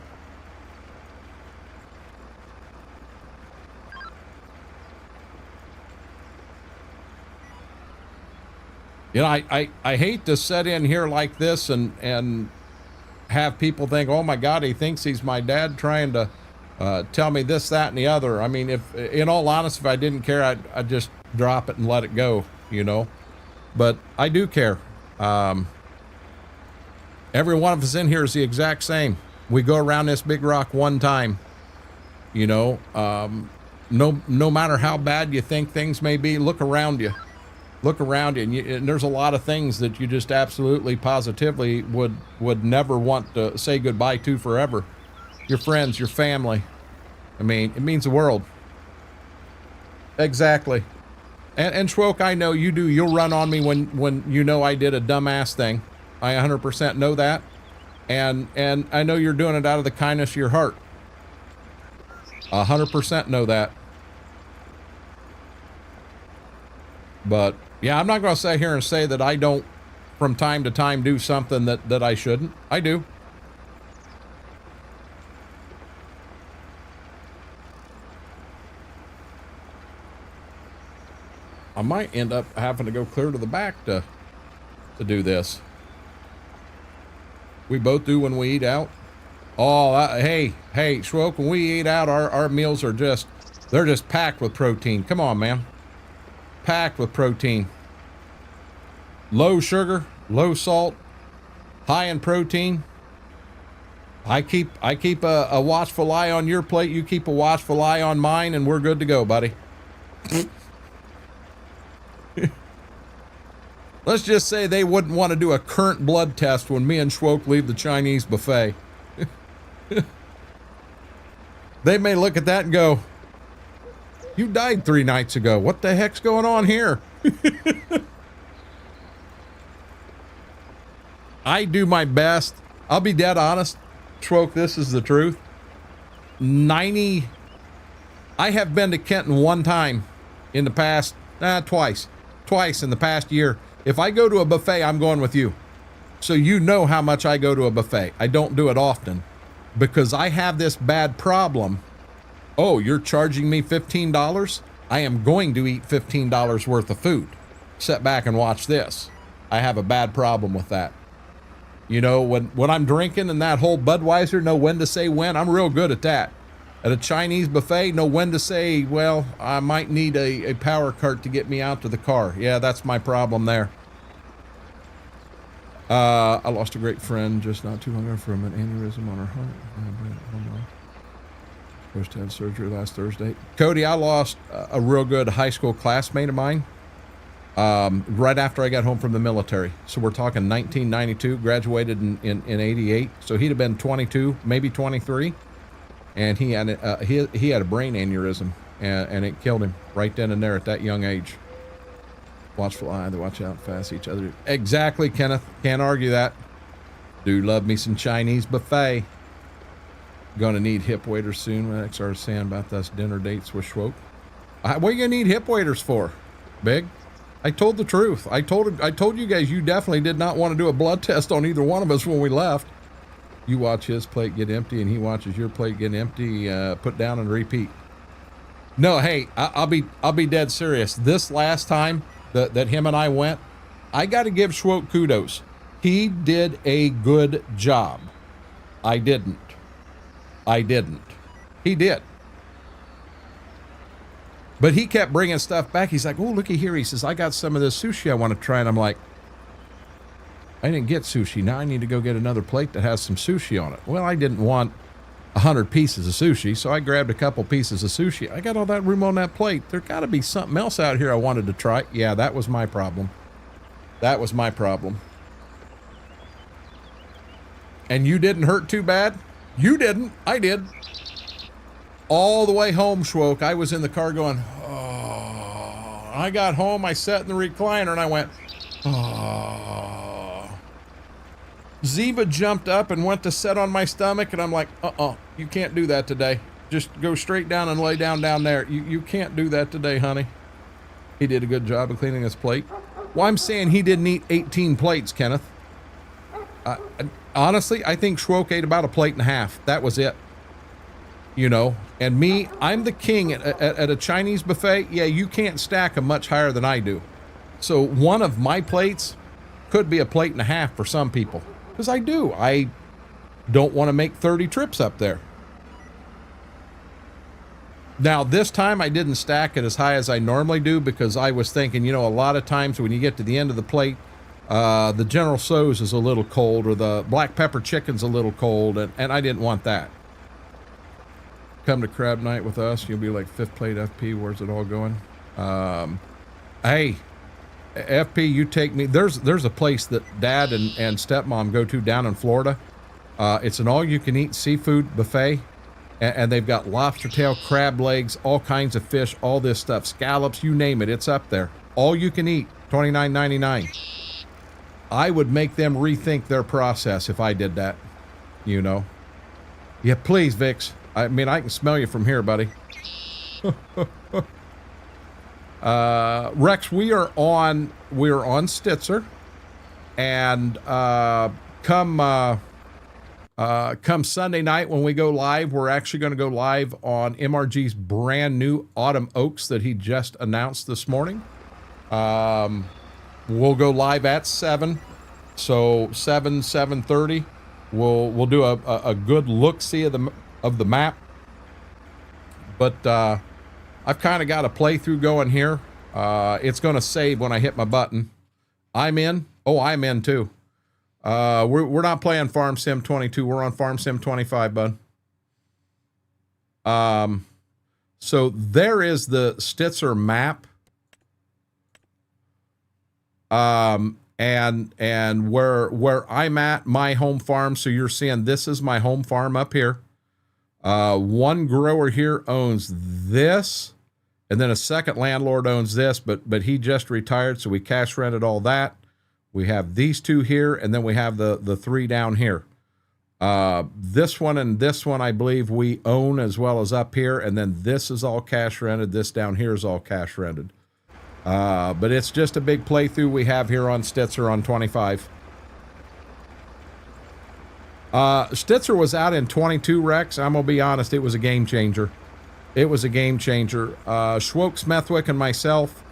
You know, I hate to set in here like this and have people think, oh my God, he thinks he's my dad trying to tell me this, that, and the other. I mean, if in all honesty, if I didn't care, I'd just drop it and let it go, you know. But I do care. Every one of us in here is the exact same. We go around this big rock one time, you know. No matter how bad you think things may be, look around you. Look around you, and there's a lot of things that you just absolutely positively would never want to say goodbye to forever. Your friends, your family. I mean, it means the world. Exactly. And Schwoke, I know you do. You'll run on me when you know I did a dumbass thing. I 100% know that. And I know you're doing it out of the kindness of your heart. 100% know that. But yeah, I'm not going to sit here and say that I don't, from time to time, do something that I shouldn't. I do. I might end up having to go clear to the back to do this. We both do when we eat out. Oh, hey, Schwoke, when we eat out, our meals are they're just packed with protein. Come on, man. Packed with protein. Low sugar, low salt, high in protein. I keep a watchful eye on your plate. You keep a watchful eye on mine, and we're good to go, buddy. Let's just say they wouldn't want to do a current blood test when me and Schwoke leave the Chinese buffet. They may look at that and go, you died 3 nights ago. What the heck's going on here? I do my best. I'll be dead honest. Schwoke, this is the truth. I have been to Kenton 1 time in the past, twice in the past year. If I go to a buffet, I'm going with you. So you know how much I go to a buffet. I don't do it often because I have this bad problem. Oh, you're charging me $15? I am going to eat $15 worth of food. Sit back and watch this. I have a bad problem with that. You know, when I'm drinking and that whole Budweiser, know when to say when, I'm real good at that. At a Chinese buffet, know when to say, well, I might need a power cart to get me out to the car. Yeah, that's my problem there. I lost a great friend just not too long ago from an aneurysm on her heart. Supposed to have surgery last Thursday. Cody, I lost a real good high school classmate of mine right after I got home from the military. So we're talking 1992, graduated in 88. So he'd have been 22, maybe 23. And he had a brain aneurysm, and it killed him right then and there at that young age. Watchful eye, they watch out fast each other. Exactly, Kenneth. Can't argue that. Do love me some Chinese buffet. Gonna need hip waders soon. What XR is saying about us dinner dates with Schwoke. What are you gonna need hip waders for, Big? I told the truth. I told you guys you definitely did not want to do a blood test on either one of us when we left. You watch his plate get empty, and he watches your plate get empty. Put down and repeat. No, hey, I'll be dead serious. This last time that him and I went, I got to give Schwoke kudos. He did a good job. I didn't. He did. But he kept bringing stuff back. He's like, oh, looky here. He says, I got some of this sushi I want to try. And I'm like, I didn't get sushi. Now I need to go get another plate that has some sushi on it. Well, I didn't want 100 pieces of sushi, so I grabbed a couple pieces of sushi. I got all that room on that plate. There got to be something else out here I wanted to try. Yeah, that was my problem. That was my problem. And you didn't hurt too bad? You didn't. I did. All the way home, Schwoke, I was in the car going, oh. I got home, I sat in the recliner, and I went, oh. Ziva jumped up and went to sit on my stomach, and I'm like, you can't do that today. Just go straight down and lay down there. You can't do that today, honey. He did a good job of cleaning his plate. Well, I'm saying he didn't eat 18 plates, Kenneth. Honestly, I think Schwoke ate about a plate and a half. That was it. You know, and me, I'm the king at a Chinese buffet. Yeah, you can't stack them much higher than I do. So one of my plates could be a plate and a half for some people. Because I do. I don't want to make 30 trips up there. Now, this time I didn't stack it as high as I normally do because I was thinking, you know, a lot of times when you get to the end of the plate, the General Tso's is a little cold or the black pepper chicken's a little cold, and I didn't want that. Come to crab night with us, you'll be like 5th plate FP. Where's it all going? Hey, FP, you take me. There's a place that Dad and Stepmom go to down in Florida. It's an all-you-can-eat seafood buffet, and they've got lobster tail, crab legs, all kinds of fish, all this stuff, scallops, you name it. It's up there. All you can eat, $29.99. I would make them rethink their process if I did that. You know. Yeah, please, Vix. I mean, I can smell you from here, buddy. Rex, we're on Stitzer, and come Sunday night when we go live, we're actually going to go live on MRG's brand new Autumn Oaks that he just announced this morning. We'll go live at 7, so 7:30. We'll do a good look-see of the map, but I've kind of got a playthrough going here. It's going to save when I hit my button. I'm in. Oh, I'm in too. We're not playing Farm Sim 22. We're on Farm Sim 25, bud. So there is the Stitzer map. And where I'm at, my home farm, so you're seeing this is my home farm up here. One grower here owns this, and then a second landlord owns this, but he just retired, so we cash rented all that. We have these two here, and then we have the three down here. This one and this one, I believe we own as well as up here, and then this is all cash rented. This down here is all cash rented. But it's just a big playthrough we have here on Stitzer on 25. Stitzer was out in 22, Rex. I'm going to be honest, it was a game changer. It was a game changer. Schwoke, Smethwick, and myself,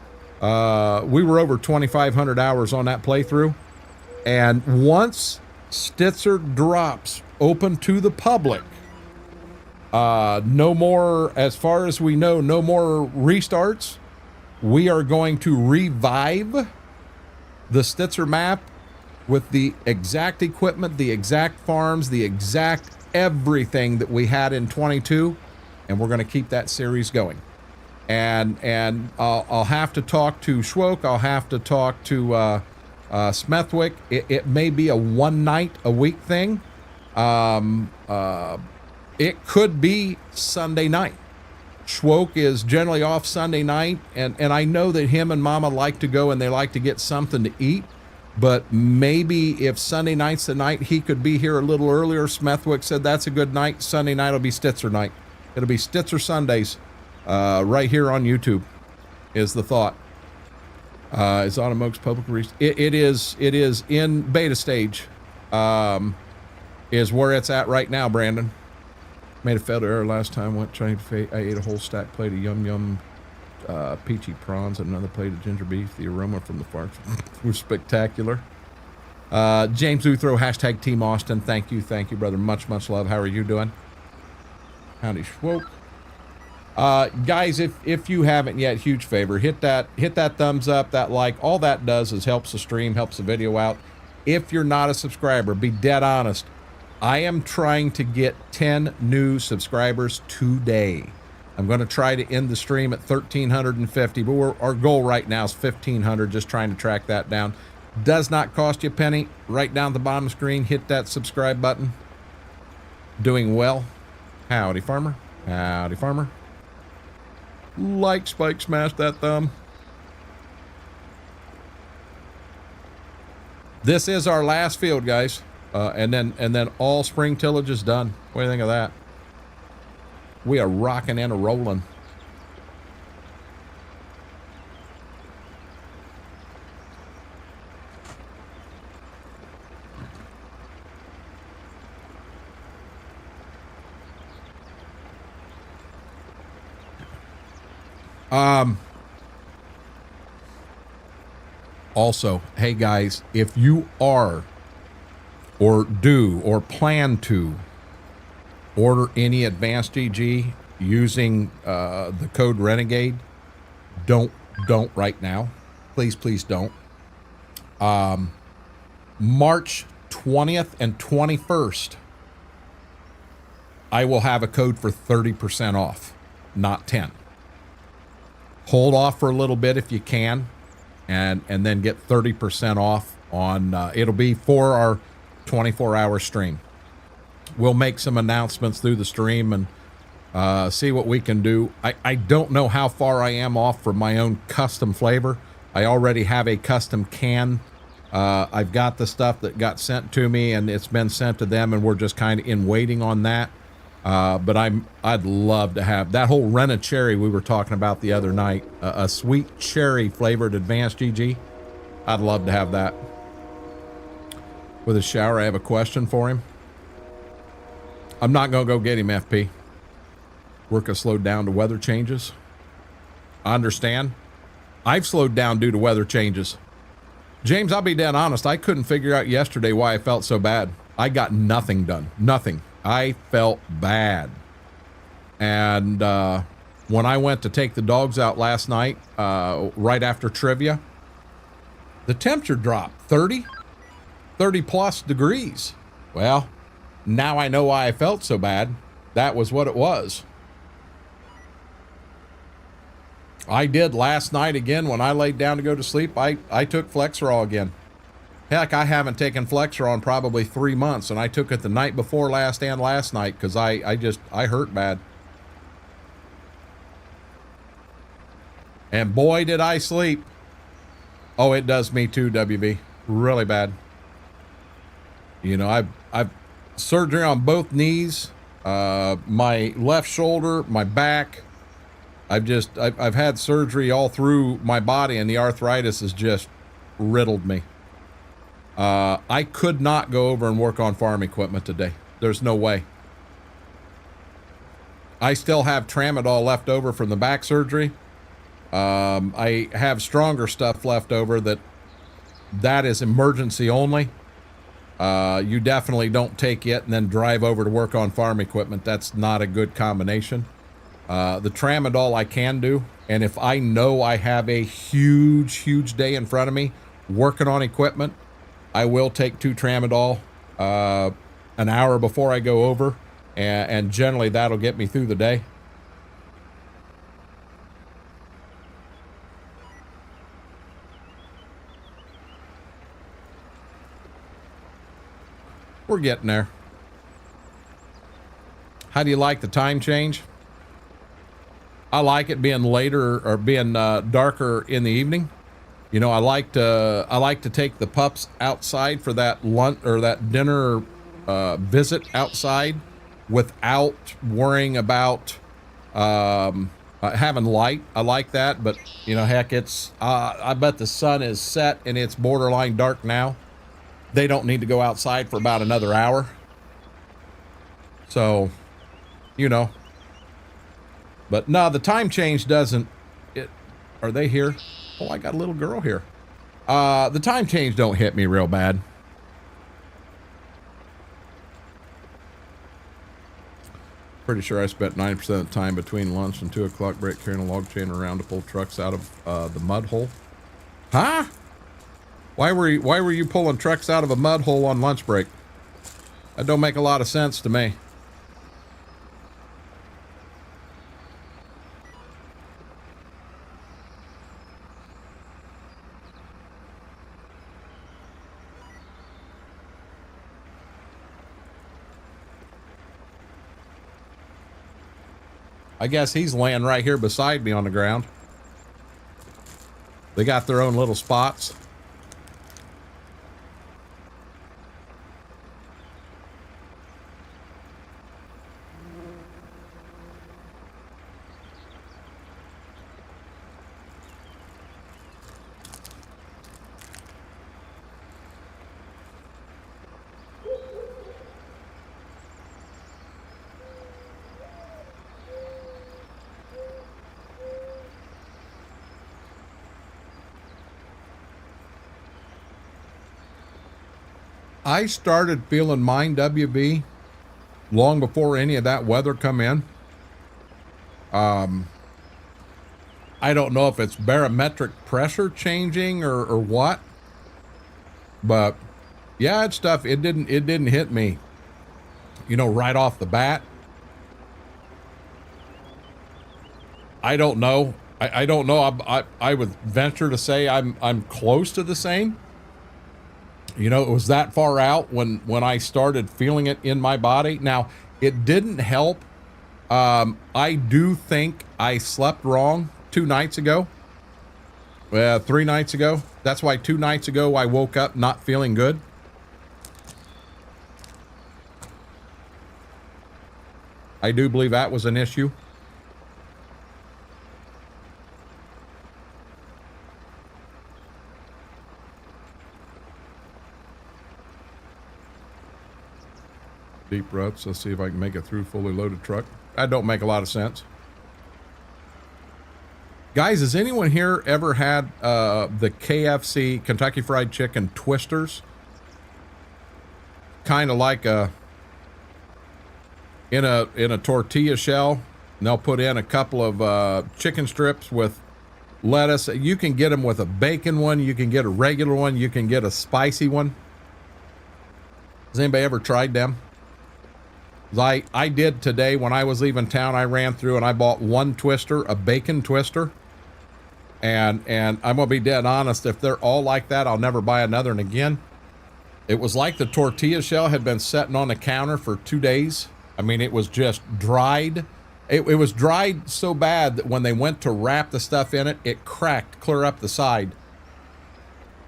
we were over 2,500 hours on that playthrough. And once Stitzer drops open to the public, no more, as far as we know, no more restarts. We are going to revive the Stitzer map with the exact equipment, the exact farms, the exact everything that we had in 22, and we're going to keep that series going. And I'll have to talk to Schwoke. I'll have to talk to Smethwick. It may be a one night a week thing. It could be Sunday night. Schwoke is generally off Sunday night, and I know that him and Mama like to go and they like to get something to eat, but maybe if Sunday night's the night, he could be here a little earlier. Smethwick said that's a good night. Sunday night will be Stitzer night. It'll be Stitzer Sundays right here on YouTube is the thought. Is Automoke's public it is in beta stage, is where it's at right now, Brandon. Made a fatal error last time. Went trying to. I ate a whole stack plate of yum peachy prawns and another plate of ginger beef. The aroma from the farm was spectacular. James Uthro, hashtag Team Austin. Thank you, brother. Much love. How are you doing? Howdy, Schwoke. Guys, if you haven't yet, huge favor, hit that thumbs up, that like. All that does is helps the stream, helps the video out. If you're not a subscriber, be dead honest. I am trying to get 10 new subscribers today. I'm going to try to end the stream at 1,350, but our goal right now is 1,500, just trying to track that down. Does not cost you a penny. Right down at the bottom of the screen, hit that subscribe button. Doing well. Howdy, farmer. Howdy, farmer. Like, spike, smash that thumb. This is our last field, guys. And then all spring tillage is done. What do you think of that? We are rocking and a rolling. Also, hey guys, if you are or do or plan to order any advanced GG using the code Renegade, don't right now. Please don't. March 20th and 21st, I will have a code for 30% off, not 10. Hold off for a little bit if you can, and then get 30% off on, it'll be for our 24-hour stream. We'll make some announcements through the stream and see what we can do. I don't know how far I am off from my own custom flavor. I already have a custom can. I've got the stuff that got sent to me and it's been sent to them, and we're just kind of in waiting on that. But I'd love to have that whole Renna cherry we were talking about the other night, a sweet cherry flavored advanced GG. I'd love to have that. With a shower, I have a question for him. I'm not going to go get him, FP. Work has slowed down to weather changes. I understand. I've slowed down due to weather changes. James, I'll be dead honest. I couldn't figure out yesterday why I felt so bad. I got nothing done. Nothing. I felt bad. And when I went to take the dogs out last night, right after trivia, the temperature dropped 30 plus degrees. Well, now I know why I felt so bad. That was what it was. I did last night again when I laid down to go to sleep. I took Flexerol again. Heck, I haven't taken Flexerol in probably 3 months, and I took it the night before last and last night because I hurt bad. And boy, did I sleep. Oh, it does me too, WV. Really bad. You know, I've surgery on both knees, my left shoulder, my back. I've had surgery all through my body, and the arthritis has just riddled me. I could not go over and work on farm equipment today. There's no way. I still have tramadol left over from the back surgery. I have stronger stuff left over that is emergency only. You definitely don't take it and then drive over to work on farm equipment. That's not a good combination. The tramadol I can do, and if I know I have a huge day in front of me working on equipment, I will take 2 tramadol an hour before I go over, and generally that'll get me through the day. We're getting there. How do you like the time change? I like it being later or being darker in the evening. You know, I like to take the pups outside for that lunch or that dinner visit outside without worrying about having light. I like that, but you know, heck, it's I bet the sun is set and it's borderline dark now. They don't need to go outside for about another hour. So, you know. But no, the time change doesn't. Are they here? Oh, I got a little girl here. The time change don't hit me real bad. Pretty sure I spent 90% of the time between lunch and 2 o'clock break carrying a log chain around to pull trucks out of the mud hole. Huh? Why were you pulling trucks out of a mud hole on lunch break? That don't make a lot of sense to me. I guess he's laying right here beside me on the ground. They got their own little spots. I started feeling mine, WB, long before any of that weather come in. I don't know if it's barometric pressure changing or what, but yeah, it's stuff. It didn't hit me, you know, right off the bat. I don't know. I don't know. I would venture to say I'm close to the same. You know, it was that far out when I started feeling it in my body. Now, it didn't help. I do think I slept wrong 2 nights ago. 3 nights ago. That's why 2 nights ago I woke up not feeling good. I do believe that was an issue. Deep ruts. Let's see if I can make it through fully loaded truck. That don't make a lot of sense. Guys, has anyone here ever had the KFC Kentucky Fried Chicken twisters? Kind of like a in a tortilla shell. And they'll put in a couple of chicken strips with lettuce. You can get them with a bacon one. You can get a regular one. You can get a spicy one. Has anybody ever tried them? I did today when I was leaving town. I ran through and I bought one twister, a bacon twister. And I'm going to be dead honest. If they're all like that, I'll never buy another one again. It was like the tortilla shell had been sitting on the counter for 2 days. I mean, it was just dried. It was dried so bad that when they went to wrap the stuff in it, it cracked clear up the side.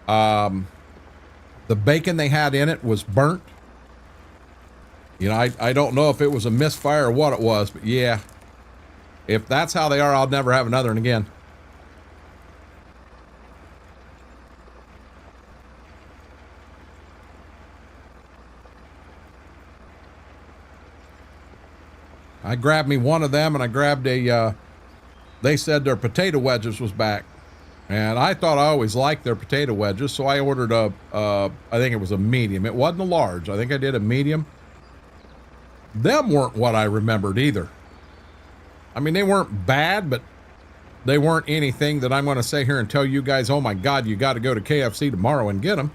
The bacon they had in it was burnt. You know, I don't know if it was a misfire or what it was, but yeah. If that's how they are, I'll never have another one again. I grabbed me one of them, and I grabbed a, they said their potato wedges was back. And I thought I always liked their potato wedges, so I ordered I think it was a medium. It wasn't a large. I think I did a medium. Them weren't what I remembered either. I mean, they weren't bad, but they weren't anything that I'm going to sit here and tell you guys, oh my God, you got to go to KFC tomorrow and get them.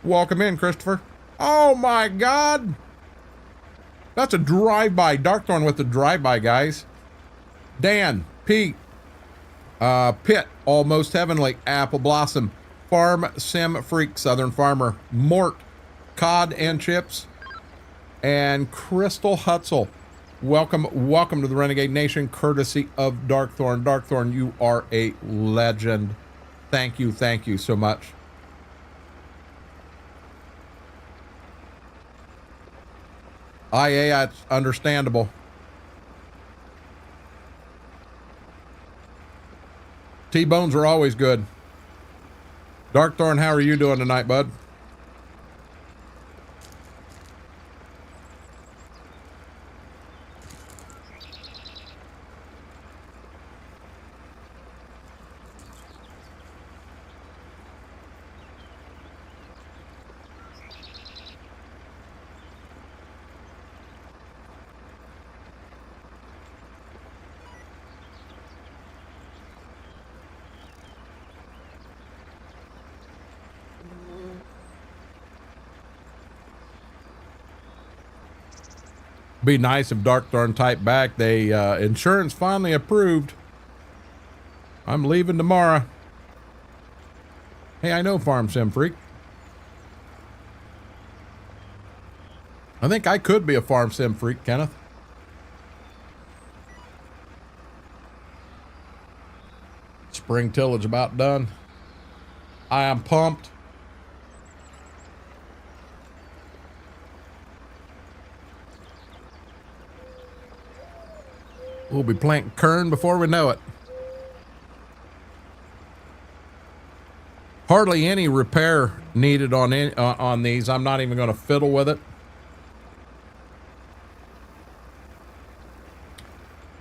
Welcome in, Christopher. Oh my God. That's a drive-by. Darkthorn with the drive-by, guys. Dan, Pete, Pitt, Almost Heavenly, Apple Blossom, Farm Sim Freak, Southern Farmer, Mort, Cod and Chips, and Crystal Hutzel. Welcome to the Renegade Nation, courtesy of Darkthorn. Darkthorn, you are a legend. Thank you so much. Yeah, it's understandable. T-bones are always good. Darkthorn, how are you doing tonight, bud? Be nice if Darkthorn typed back. They insurance finally approved. I'm leaving tomorrow. Hey, I know Farm Sim Freak. I think I could be a Farm Sim Freak, Kenneth. Spring tillage about done. I am pumped. We'll be planting KERN before we know it. Hardly any repair needed on these. I'm not even going to fiddle with it.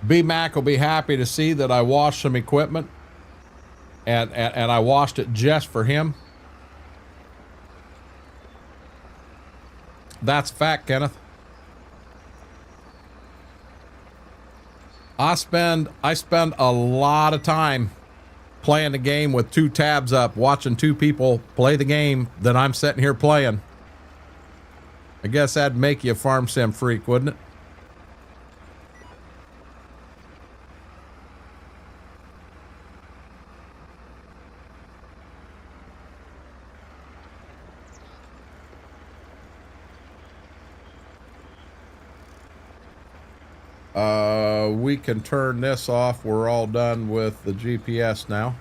B-Mac will be happy to see that I washed some equipment, and I washed it just for him. That's fact, Kenneth. I spend a lot of time playing the game with 2 tabs up, watching 2 people play the game that I'm sitting here playing. I guess that'd make you a Farm Sim Freak, wouldn't it? We can turn this off. We're all done with the GPS now.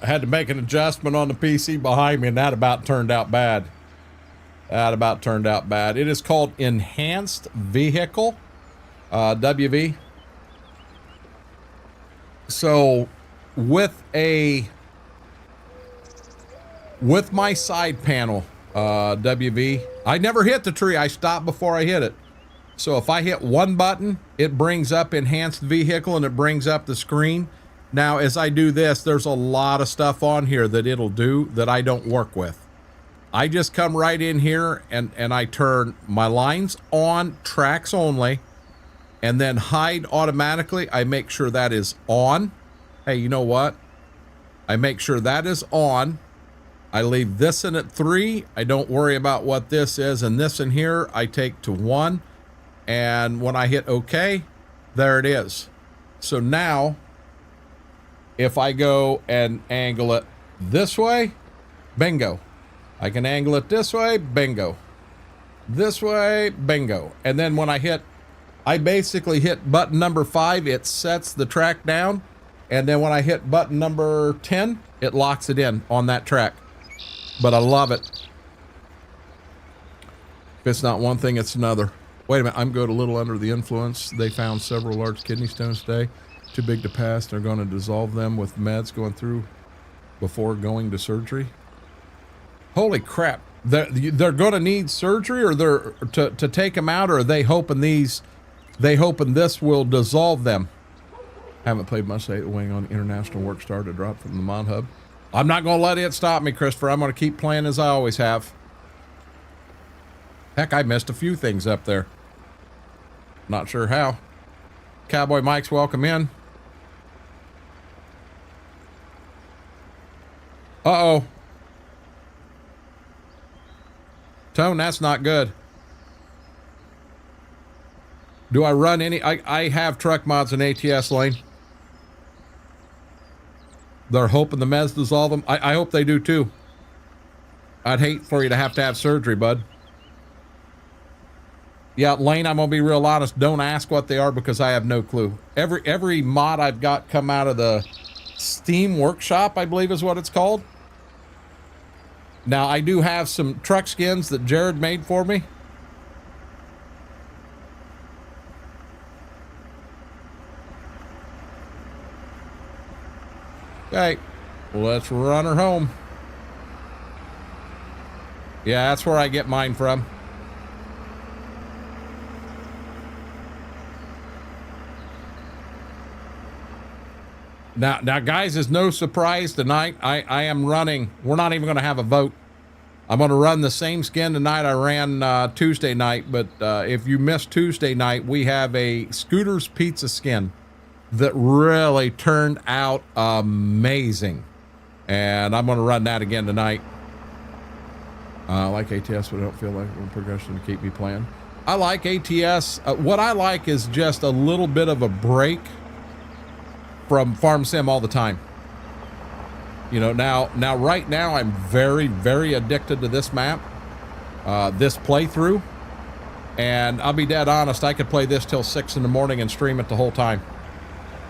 I had to make an adjustment on the PC behind me, and that about turned out bad. It is called Enhanced Vehicle, WV. So with my side panel, WV, I never hit the tree. I stopped before I hit it. So if I hit one button, it brings up Enhanced Vehicle and it brings up the screen. Now, as I do this, there's a lot of stuff on here that it'll do that I don't work with. I just come right in here and I turn my lines on, tracks only, and then hide automatically. I make sure that is on. Hey, you know what? I make sure that is on. I leave this in at 3. I don't worry about what this is. And this in here, I take to 1. And when I hit OK, there it is. So now, if I go and angle it this way, bingo. I can angle it this way, bingo. This way, bingo. And then when I basically hit button number 5, it sets the track down. And then when I hit button number 10, it locks it in on that track. But I love it. If it's not one thing, it's another. Wait a minute, I'm going a little under the influence. They found several large kidney stones today. Too big to pass. They're going to dissolve them with meds going through before going to surgery. Holy crap. They're going to need surgery, or they're to take them out, or are they hoping this will dissolve them? Haven't played much lately, waiting on international work star to drop from the Mod Hub. I'm not going to let it stop me, Christopher. I'm going to keep playing as I always have. Heck, I missed a few things up there. Not sure how. Cowboy Mike's welcome in. Uh-oh. Tone, that's not good. Do I run any? I have truck mods in ATS lane. They're hoping the meds dissolve them. I hope they do too. I'd hate for you to have surgery, bud. Yeah, Lane, I'm gonna be real honest. Don't ask what they are because I have no clue. Every mod I've got come out of the Steam Workshop, I believe is what it's called. Now, I do have some truck skins that Jared made for me. Okay, let's run her home. Yeah, that's where I get mine from. Now, guys, it's no surprise tonight. I am running. We're not even going to have a vote. I'm going to run the same skin tonight I ran Tuesday night. But if you missed Tuesday night, we have a Scooter's Pizza skin that really turned out amazing. And I'm going to run that again tonight. I like ATS, but I don't feel like progression to keep me playing. I like ATS. What I like is just a little bit of a break from Farm Sim all the time. You know, now right now I'm very, very addicted to this map, this playthrough, and I'll be dead honest, I could play this till 6 in the morning and stream it the whole time.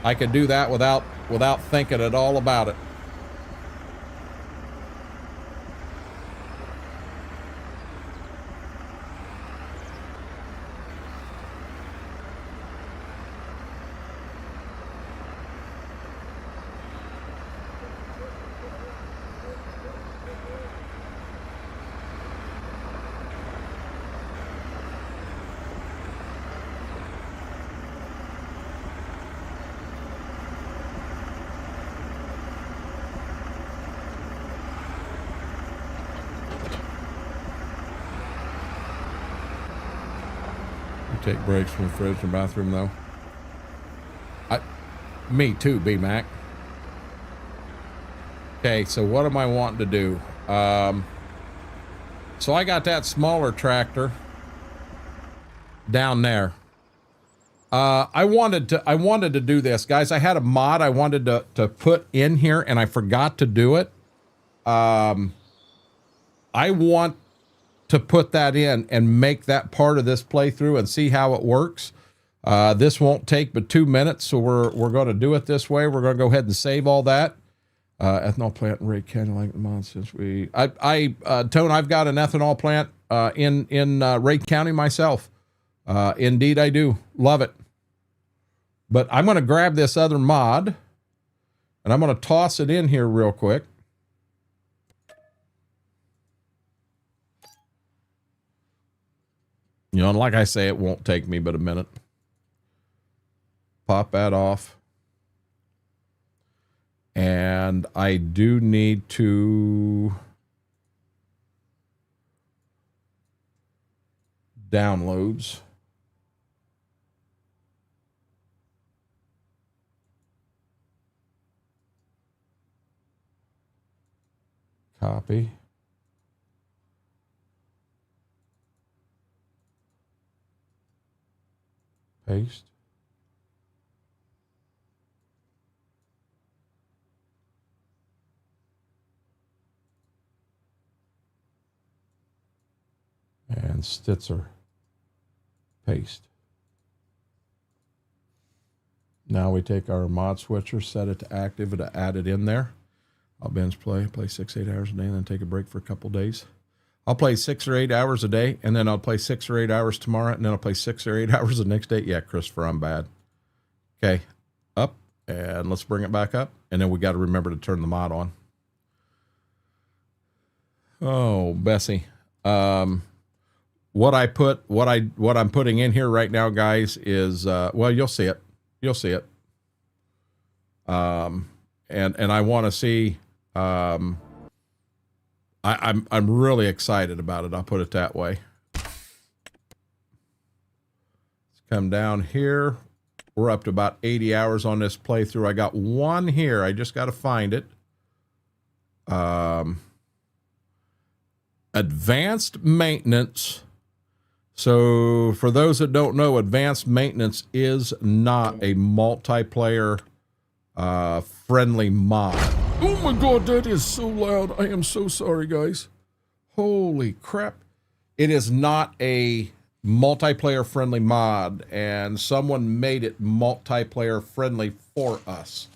I could do that without thinking at all about it. Take breaks from the fridge and bathroom though. Me too, B-Mac. Okay, so what am I wanting to do? So I got that smaller tractor down there. I wanted to do this, guys. I had a mod I wanted to put in here and I forgot to do it. I want to put that in and make that part of this playthrough and see how it works. This won't take but 2 minutes, so we're going to do it this way. We're going to go ahead and save all that. Ethanol plant in Ray County, like the mod since we. Tone, I've got an ethanol plant in Ray County myself. Indeed, I do love it. But I'm going to grab this other mod, and I'm going to toss it in here real quick. You know, and like I say, it won't take me but a minute. Pop that off. And I do need to downloads. Copy. Paste. And Stitzer. Paste. Now we take our mod switcher, set it to active, and add it in there. I'll binge play 6, 8 hours a day, and then take a break for a couple days. I'll play 6 or 8 hours a day, and then I'll play 6 or 8 hours tomorrow, and then I'll play 6 or 8 hours the next day. Yeah, Christopher, I'm bad. Okay, up, and let's bring it back up, and then we got to remember to turn the mod on. Oh, Bessie. What I'm putting in here right now, guys, is well, you'll see it. You'll see it. And I want to see. I'm really excited about it. I'll put it that way. Let's come down here. We're up to about 80 hours on this playthrough. I got one here. I just got to find it. Advanced maintenance. So for those that don't know, advanced maintenance is not a multiplayer friendly mod. Oh my God, that is so loud. I am so sorry, guys. Holy crap. It is not a multiplayer friendly mod, and someone made it multiplayer friendly for us.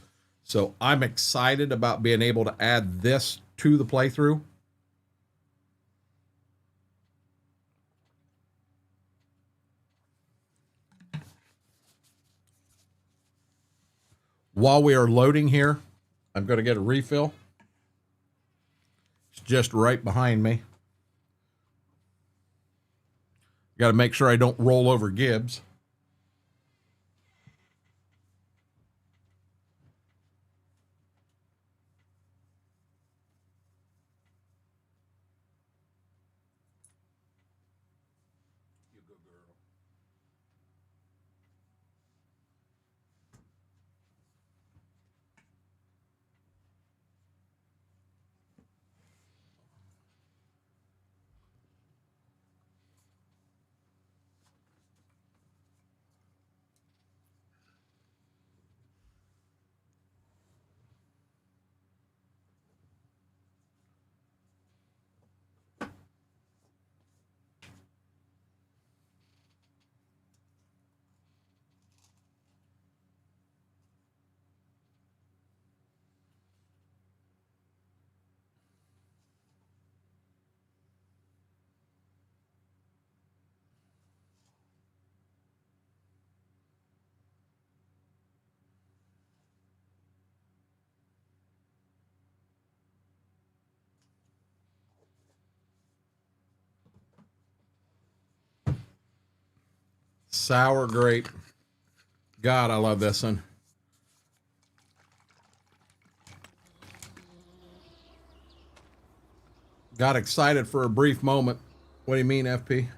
So I'm excited about being able to add this to the playthrough. While we are loading here, I'm going to get a refill. It's just right behind me. Got to make sure I don't roll over Gibbs. You go, girl. Sour grape. God, I love this one. Got excited for a brief moment. What do you mean, FP?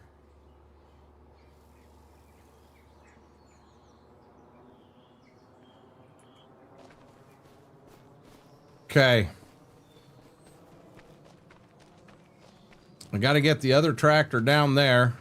Okay. I got to get the other tractor down there.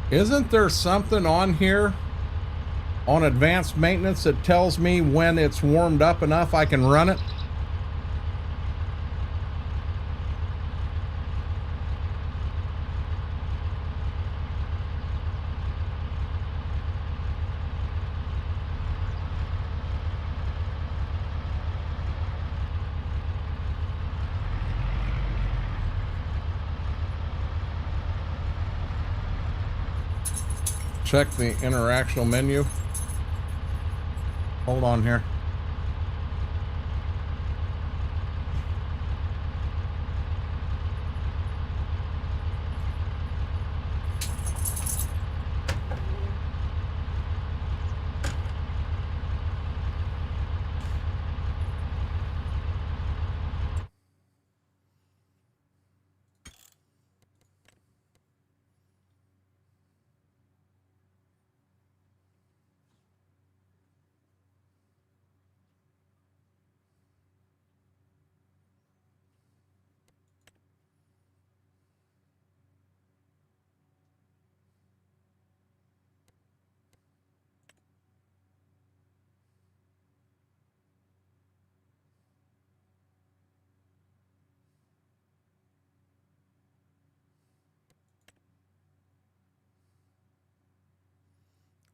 Isn't there something on here on advanced maintenance that tells me when it's warmed up enough I can run it? check the interactional menu. Hold on here.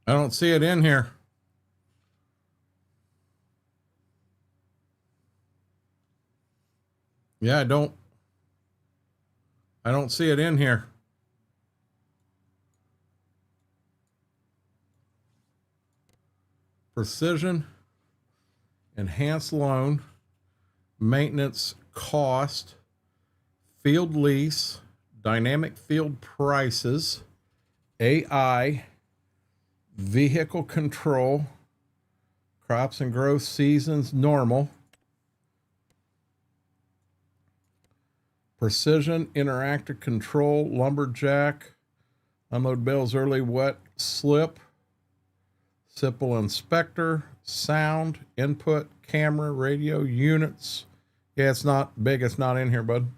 I don't see it in here. Yeah, I don't see it in here. Precision, enhanced loan, maintenance cost, field lease, dynamic field prices, AI, vehicle control, crops and growth seasons normal, precision, interactive control, lumberjack, unload bales early, wet slip, simple inspector, sound, input, camera, radio, units. Yeah, it's not big. It's not in here, bud.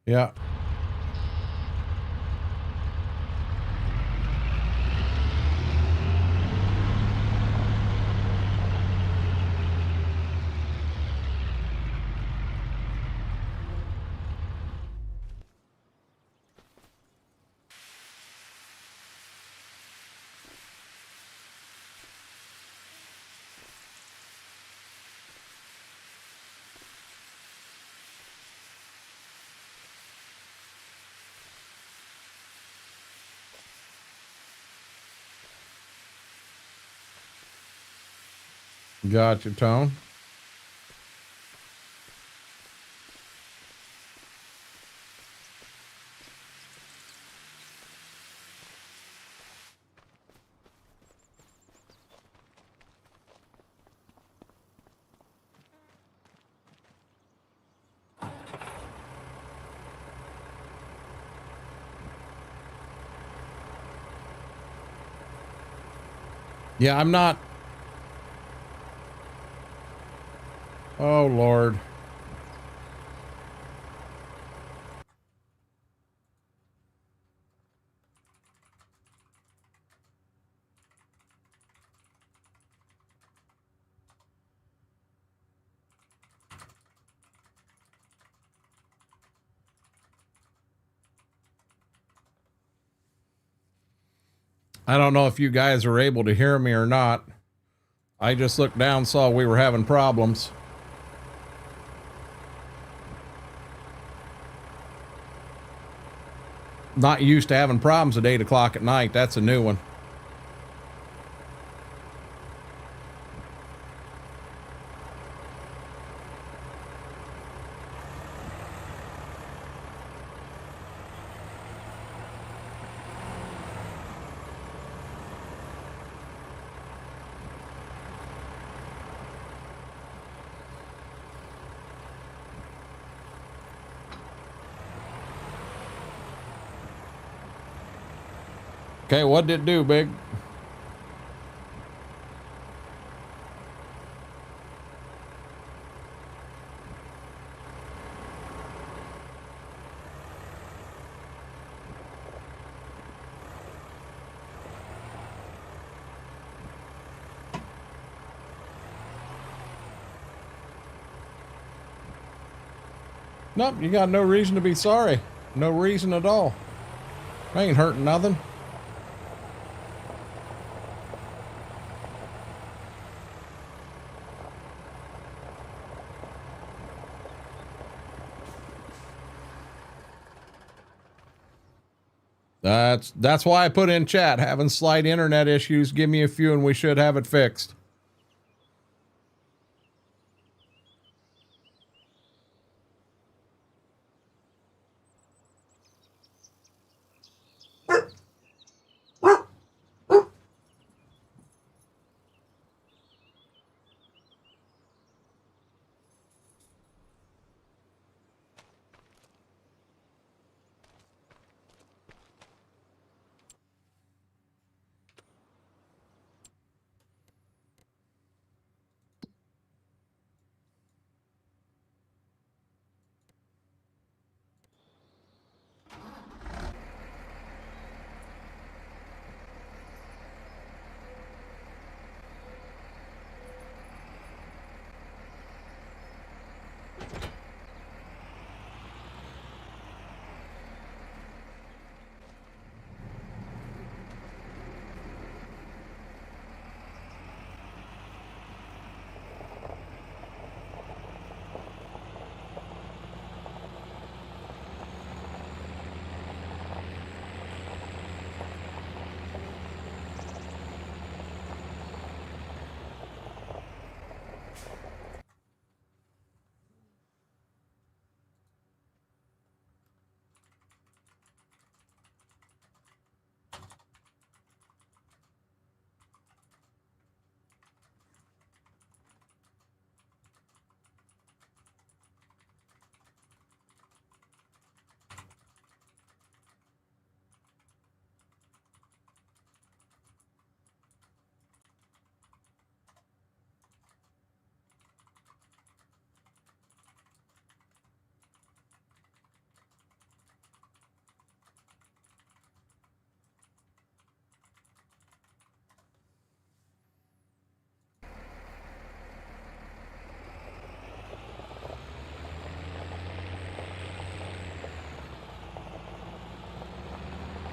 Yeah. Gotcha, Tone. Yeah, I'm not. Oh, Lord. I don't know if you guys are able to hear me or not. I just looked down, saw we were having problems. Not used to having problems at 8 o'clock at night. That's a new one. Okay, what did it do, Big? Nope, you got no reason to be sorry. No reason at all. Ain't hurting nothing. That's why I put in chat, having slight internet issues. Give me a few and we should have it fixed.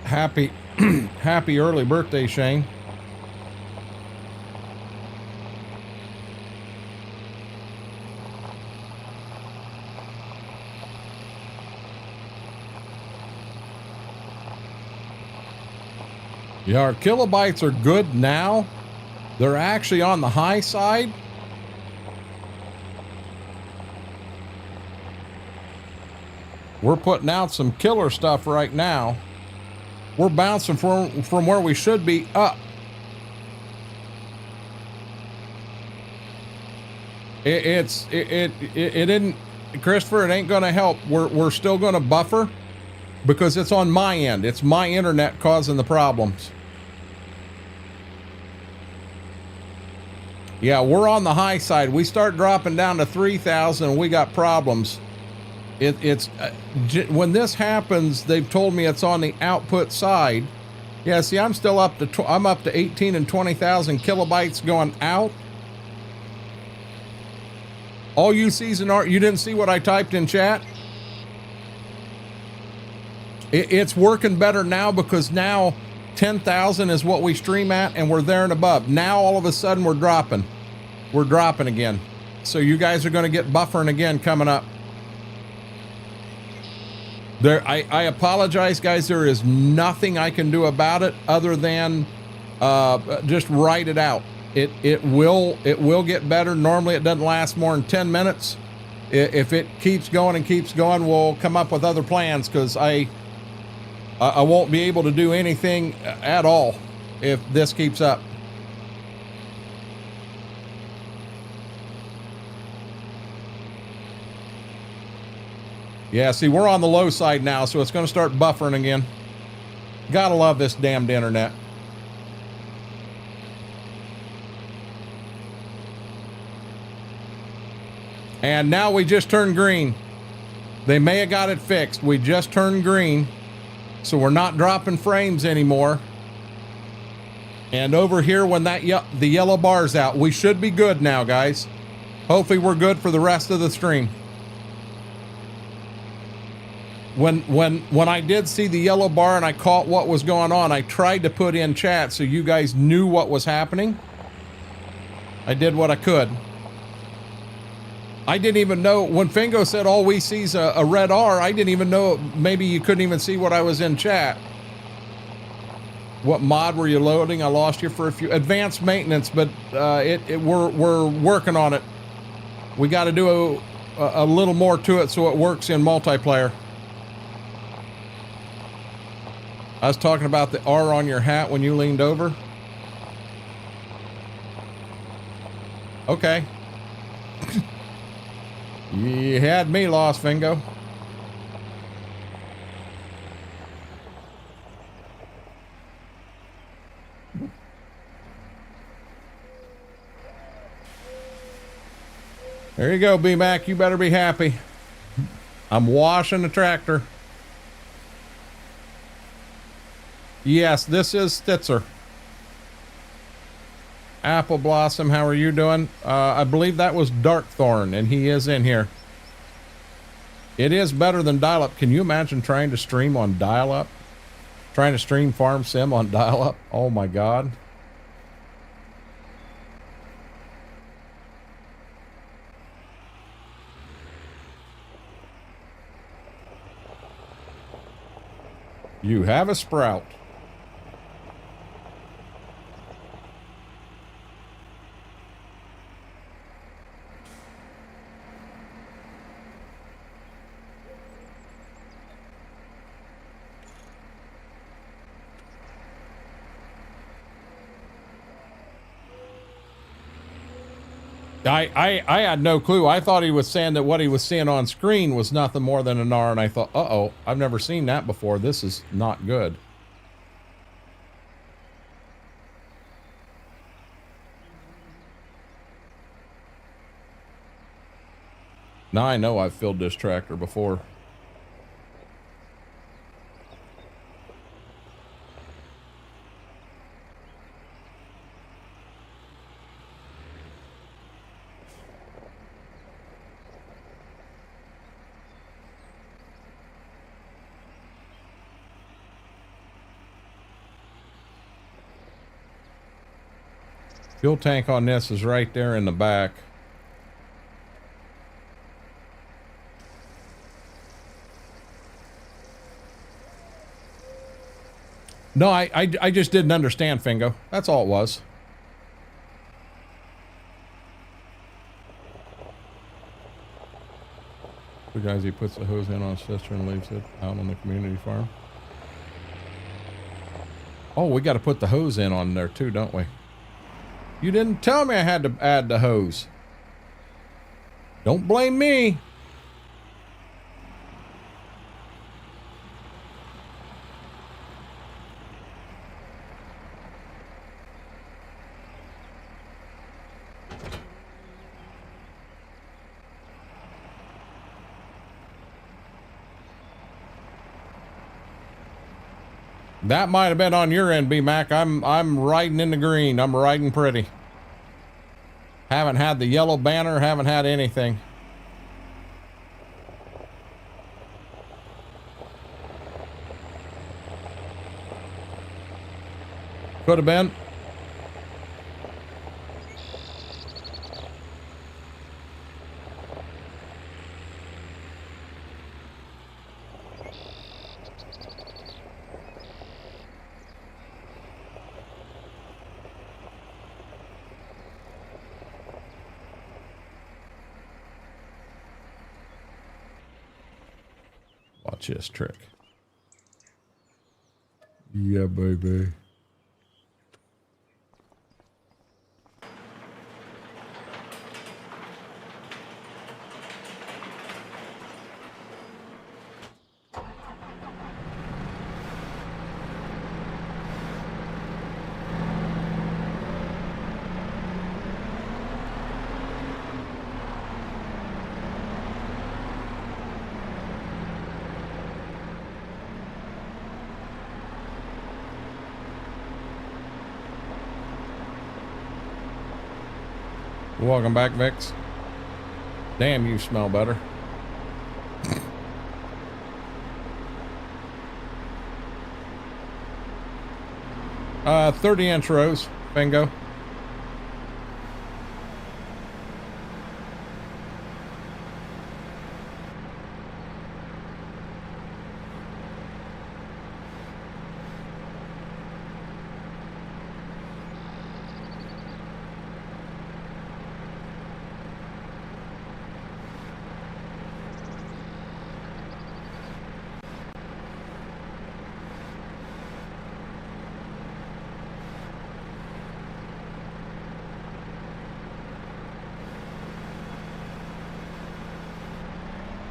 Happy, happy early birthday, Shane. Yeah, our kilobytes are good now. They're actually on the high side. We're putting out some killer stuff right now. We're bouncing from where we should be up. It didn't, Christopher, it ain't gonna help. We're still gonna buffer because it's on my end. It's my internet causing the problems. Yeah, we're on the high side. We start dropping down to 3,000, we got problems. It's when this happens, they've told me it's on the output side. Yeah, see, I'm still up to I'm up to 18 and 20,000 kilobytes going out. All you sees in art, you didn't see what I typed in chat? It's working better now because now 10,000 is what we stream at and we're there and above. Now all of a sudden we're dropping. We're dropping again. So you guys are going to get buffering again coming up. I apologize, guys. There is nothing I can do about it other than just write it out. It will get better. Normally it doesn't last more than 10 minutes. If it keeps going and keeps going, we'll come up with other plans because I won't be able to do anything at all if this keeps up. Yeah, see, we're on the low side now, so it's going to start buffering again. Gotta love this damned internet. And now we just turned green. They may have got it fixed. We just turned green, so we're not dropping frames anymore. And over here, when that the yellow bar's out, we should be good now, guys. Hopefully we're good for the rest of the stream. when I did see the yellow bar and I caught what was going on, I tried to put in chat so you guys knew what was happening. I did what I could. I didn't even know when Fingo said all we see is a red R. I didn't even know. Maybe you couldn't even see what I was in chat. What mod were you loading? I lost you for a few. Advanced maintenance, but we're working on it. We got to do a little more to it so it works in multiplayer. I was talking about the R on your hat when you leaned over. Okay. You had me lost, Fingo. There you go, B-Mac. You better be happy. I'm washing the tractor. Yes, this is Stitzer. Apple Blossom, how are you doing? I believe that was Darkthorn, and he is in here. It is better than dial-up. Can you imagine trying to stream on dial-up? Trying to stream Farm Sim on dial-up? Oh my God. You have a sprout. I had no clue. I thought he was saying that what he was seeing on screen was nothing more than an R, and I thought, uh-oh, I've never seen that before. This is not good. Now I know I've filled this tractor before. Fuel tank on this is right there in the back. No, I just didn't understand, Fingo. That's all it was. The guys, he puts the hose in on his sister and leaves it out on the community farm. Oh, we got to put the hose in on there too, don't we? You didn't tell me I had to add the hose. Don't blame me. That might have been on your end, B-Mac. I'm riding in the green. I'm riding pretty. Haven't had the yellow banner, haven't had anything. Could have been. Watch this trick. Yeah, baby. Welcome back, Vix. Damn, you smell better. 30-inch rows, bingo.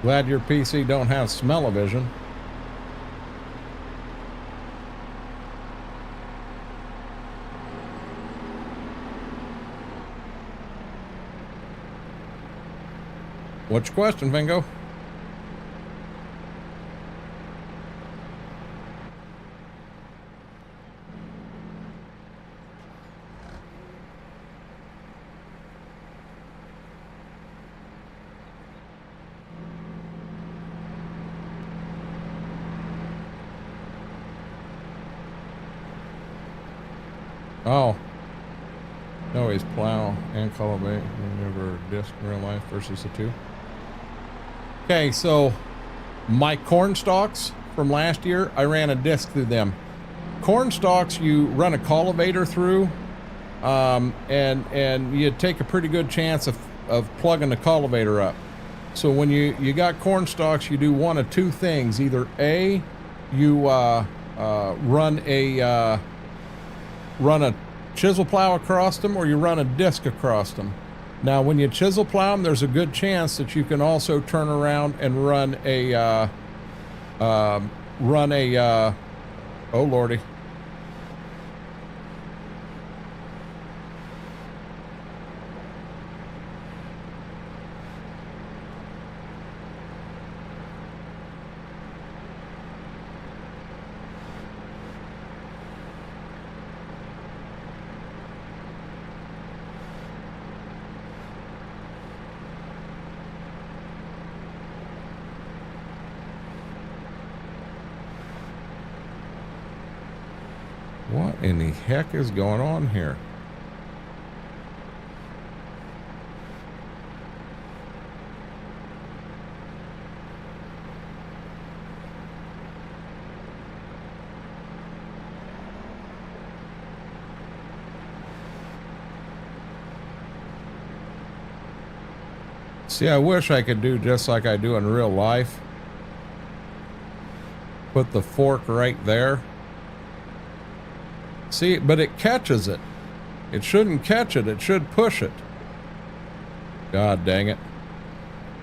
Glad your PC don't have smell-o-vision. What's your question, Vingo? Oh. No, he's plow and cultivate maneuver disc in real life versus the two. Okay, so my corn stalks from last year, I ran a disc through them. Corn stalks, you run a cultivator through, and you take a pretty good chance of plugging the cultivator up. So when you got corn stalks, you do one of two things. Either A, you run a chisel plow across them, or you run a disc across them. Now, when you chisel plow them, there's a good chance that you can also turn around and run a oh lordy. What in the heck is going on here? See, I wish I could do just like I do in real life. Put the fork right there. See, but it catches it. It shouldn't catch it. It should push it. God dang it.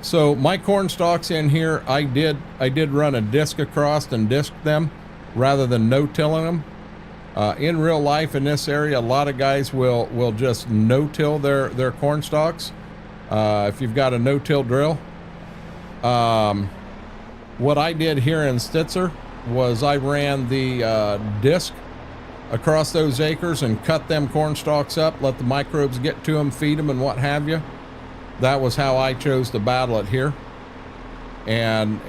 So my corn stalks in here, I did run a disc across and disced them rather than no-tilling them. In real life in this area, a lot of guys will just no-till their corn stalks. If you've got a no-till drill. What I did here in Stitzer was I ran the disc across those acres and cut them corn stalks up, let the microbes get to them, feed them and what have you. That was how I chose to battle it here. And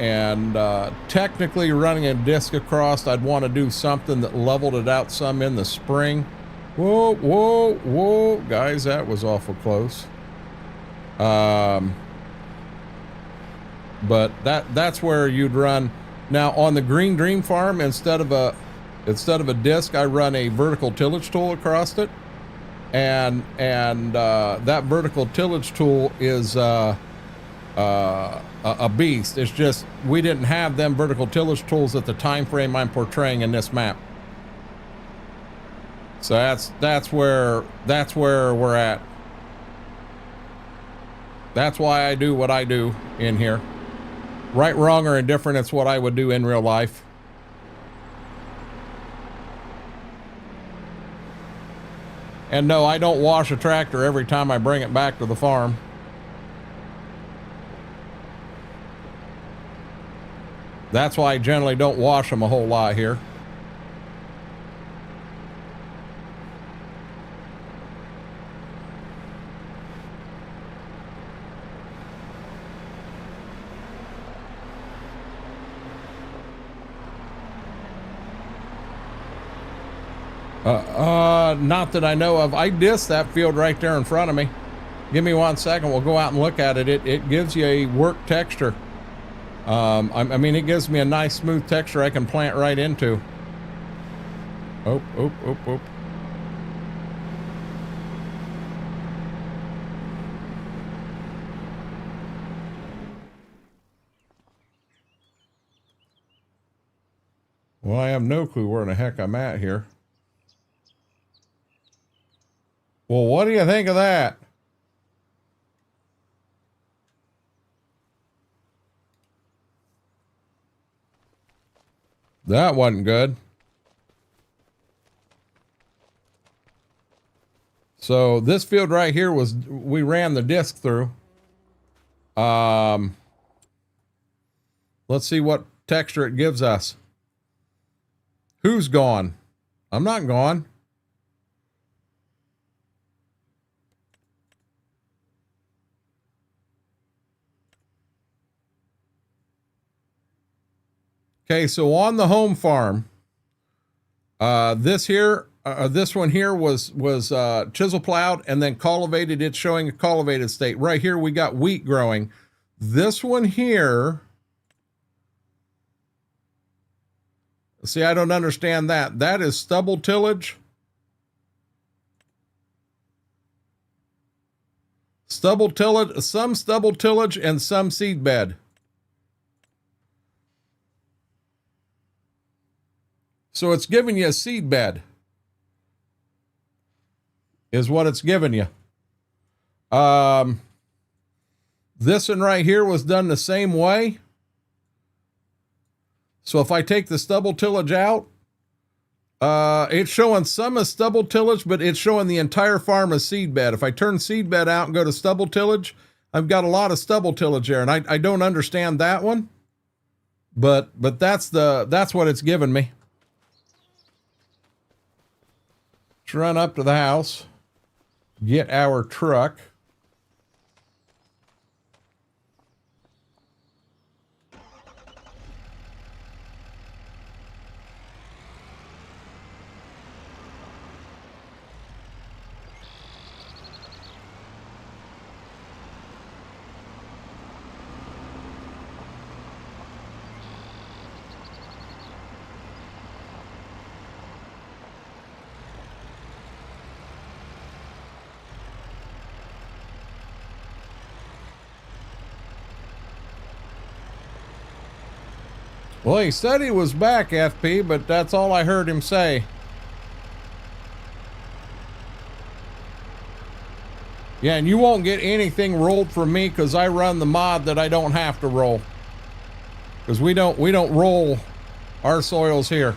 technically running a disc across, I'd want to do something that leveled it out some in the spring. Whoa, whoa, whoa, guys, that was awful close. But that's where you'd run. Now on the Green Dream Farm, instead of a disc, I run a vertical tillage tool across it, and that vertical tillage tool is a beast. It's just we didn't have them vertical tillage tools at the time frame I'm portraying in this map. So that's where we're at. That's why I do what I do in here. Right, wrong, or indifferent, it's what I would do in real life. And no, I don't wash a tractor every time I bring it back to the farm. That's why I generally don't wash them a whole lot here. Not that I know of. I dissed that field right there in front of me. Give me 1 second. We'll go out and look at it. It gives you a work texture. I mean, it gives me a nice smooth texture I can plant right into. Oh. Well, I have no clue where in the heck I'm at here. Well, what do you think of that? That wasn't good. So this field right here we ran the disc through. Let's see what texture it gives us. Who's gone? I'm not gone. Okay, so on the home farm, this one here was chisel plowed and then cultivated. It's showing a cultivated state. Right here we got wheat growing. This one here, see, I don't understand that. That is stubble tillage. Stubble tillage, some stubble tillage and some seed bed. So it's giving you a seed bed, is what it's giving you. This one right here was done the same way. So if I take the stubble tillage out, it's showing some as stubble tillage, but it's showing the entire farm as seed bed. If I turn seed bed out and go to stubble tillage, I've got a lot of stubble tillage there, and I don't understand that one, but that's what it's given me. Let's run up to the house, get our truck. Well, he said he was back, FP, but that's all I heard him say. Yeah, and you won't get anything rolled from me because I run the mod that I don't have to roll. Because we don't roll our soils here.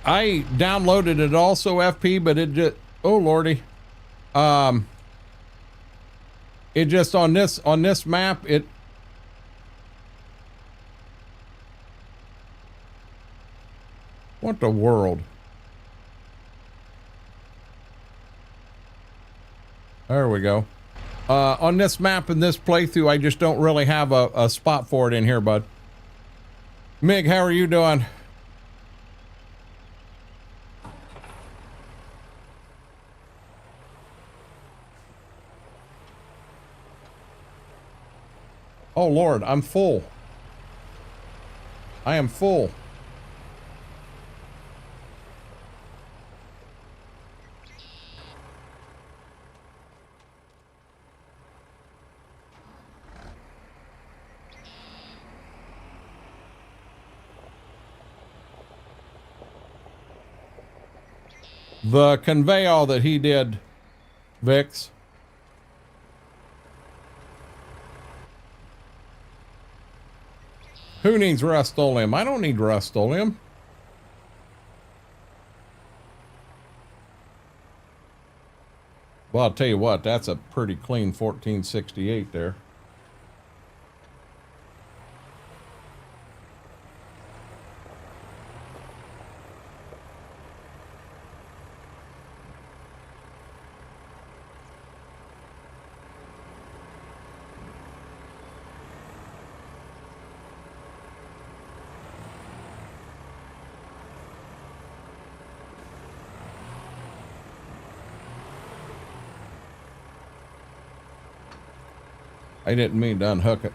I downloaded it also, FP, but it just, oh lordy, it just on this map it. What the world? There we go. On this map in this playthrough, I just don't really have a spot for it in here, bud. Mig, how are you doing? Oh Lord, I'm full. I am full. The conveyor that he did, Vix. Who needs Rust-Oleum? I don't need Rust-Oleum. Well, I'll tell you what, that's a pretty clean 1468 there. I didn't mean to unhook it.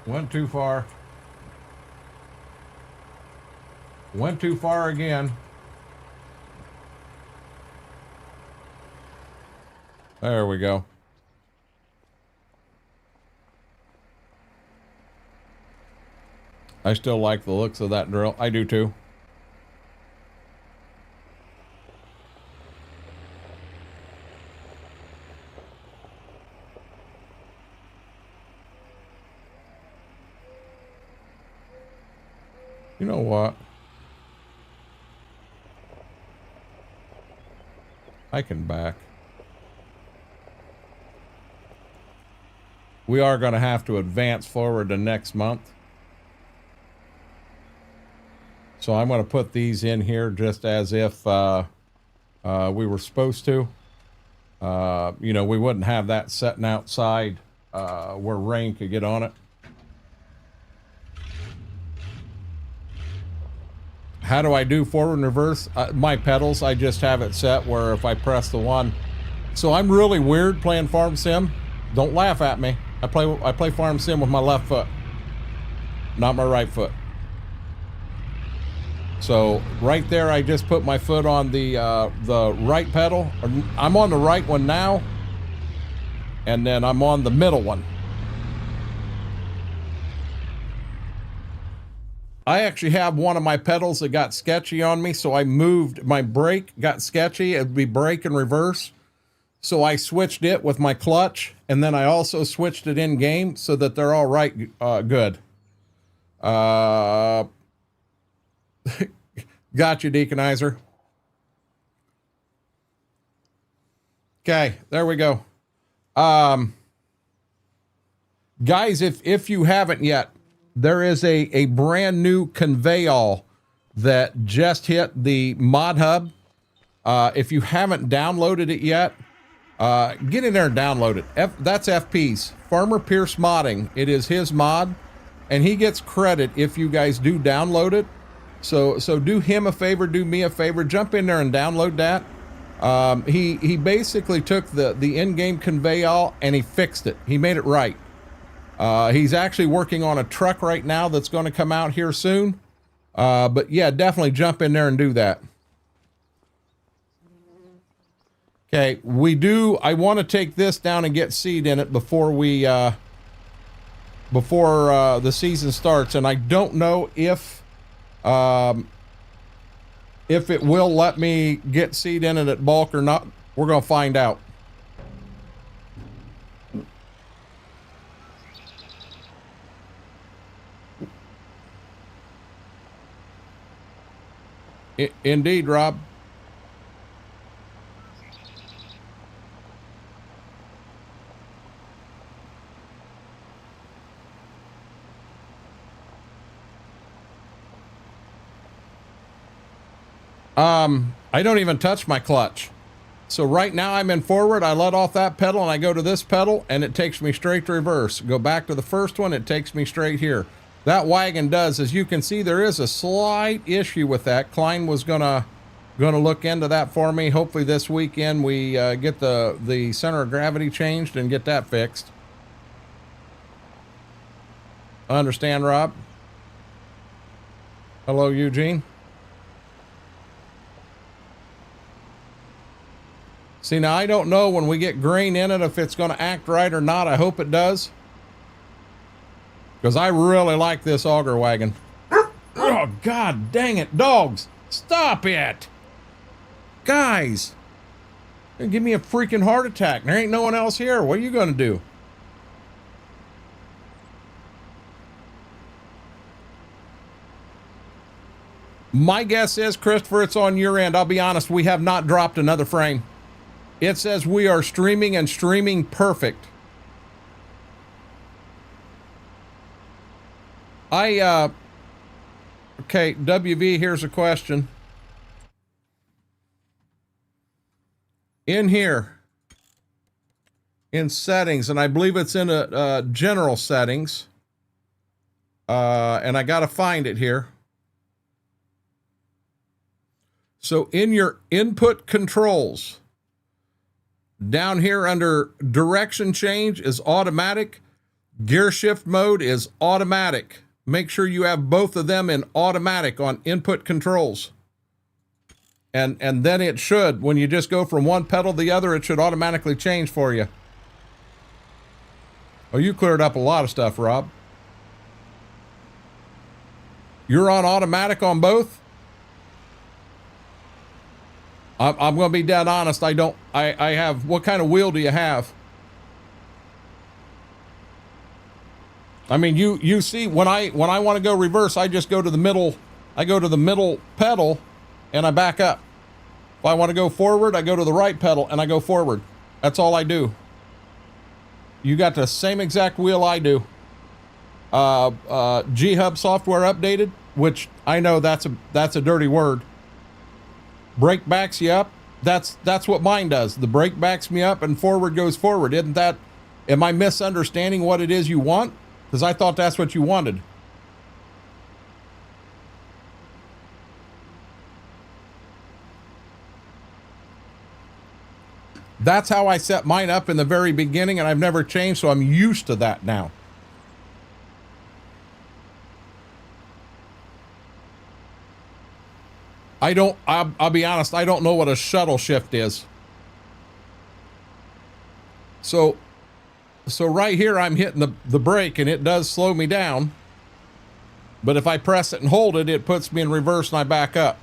Went too far. Went too far again. There we go. I still like the looks of that drill. I do too. You know what? I can back. We are going to have to advance forward to next month. So I'm going to put these in here just as if we were supposed to. You know, we wouldn't have that sitting outside where rain could get on it. How do I do forward and reverse? My pedals, I just have it set where if I press the one. So I'm really weird playing Farm Sim. Don't laugh at me. I play Farm Sim with my left foot, not my right foot. So right there, I just put my foot on the right pedal. I'm on the right one now, and then I'm on the middle one. I actually have one of my pedals that got sketchy on me, so I moved my brake, got sketchy. It'd be brake and reverse. So I switched it with my clutch, and then I also switched it in game so that they're all right, good. Got you, Deaconizer. Okay, there we go. Guys, if you haven't yet, there is a brand new conveyal that just hit the mod hub. If you haven't downloaded it yet, get in there and download it. That's FP's, Farmer Pierce Modding. It is his mod, and he gets credit if you guys do download it. So do him a favor, do me a favor, jump in there and download that. He basically took the in-game conveyal and he fixed it. He made it right. He's actually working on a truck right now that's going to come out here soon. But yeah, definitely jump in there and do that. Okay, I want to take this down and get seed in it before the season starts. And I don't know if it will let me get seed in it at bulk or not. We're going to find out. Indeed, Rob. I don't even touch my clutch. So right now I'm in forward. I let off that pedal and I go to this pedal and it takes me straight to reverse. Go back to the first one. It takes me straight here. That wagon does, as you can see, there is a slight issue with that. Klein was gonna look into that for me. Hopefully this weekend we get the center of gravity changed and get that fixed. I understand, Rob. Hello, Eugene. See, now I don't know when we get grain in it if it's going to act right or not. I hope it does. Because I really like this auger wagon. Oh, God dang it. Dogs, stop it. Guys, give me a freaking heart attack. There ain't no one else here. What are you going to do? My guess is, Christopher, it's on your end. I'll be honest, we have not dropped another frame. It says we are streaming and streaming perfect. Okay, WV, here's a question. In here, in settings, and I believe it's in a general settings, and I got to find it here. So in your input controls, down here under direction change is automatic, gear shift mode is automatic. Make sure you have both of them in automatic on input controls. And then it should, when you just go from one pedal to the other, it should automatically change for you. Oh, you cleared up a lot of stuff, Rob. You're on automatic on both? I'm going to be dead honest. I have, what kind of wheel do you have? I mean, you see, when I want to go reverse, I just go to the middle. I go to the middle pedal and I back up. If I want to go forward, I go to the right pedal and I go forward. That's all I do. You got the same exact wheel I do. G-Hub software updated, which I know that's a dirty word. Brake backs you up. That's what mine does. The brake backs me up and forward goes forward. Isn't that, am I misunderstanding what it is you want? Because I thought that's what you wanted. That's how I set mine up in the very beginning, and I've never changed, so I'm used to that now. I'll be honest, I don't know what a shuttle shift is. So right here, I'm hitting the brake, and it does slow me down. But if I press it and hold it, it puts me in reverse, and I back up.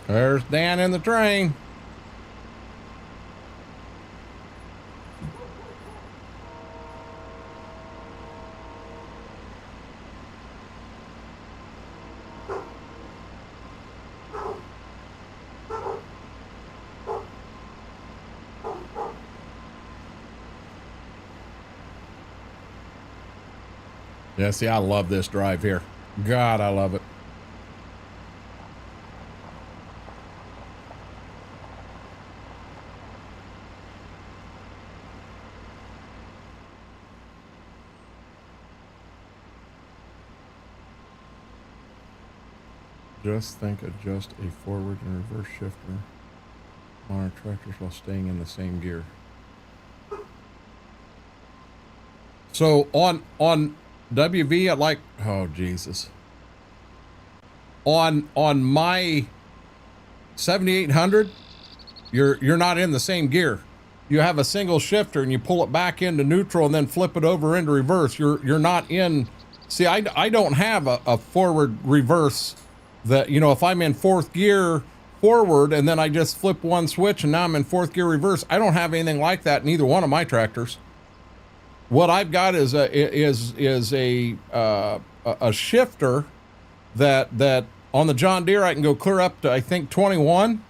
There's Dan in the train. Yeah, see, I love this drive here. God, I love it. Just think, adjust a forward and reverse shifter on our tractors while staying in the same gear. So on WV, I like, oh Jesus. On my 7800, you're not in the same gear. You have a single shifter and you pull it back into neutral and then flip it over into reverse. You're not in. See, I don't have a forward reverse. That, you know, if I'm in fourth gear forward and then I just flip one switch and now I'm in fourth gear reverse, I don't have anything like that in either one of my tractors. What I've got is a shifter that on the John Deere I can go clear up to, I think, 21,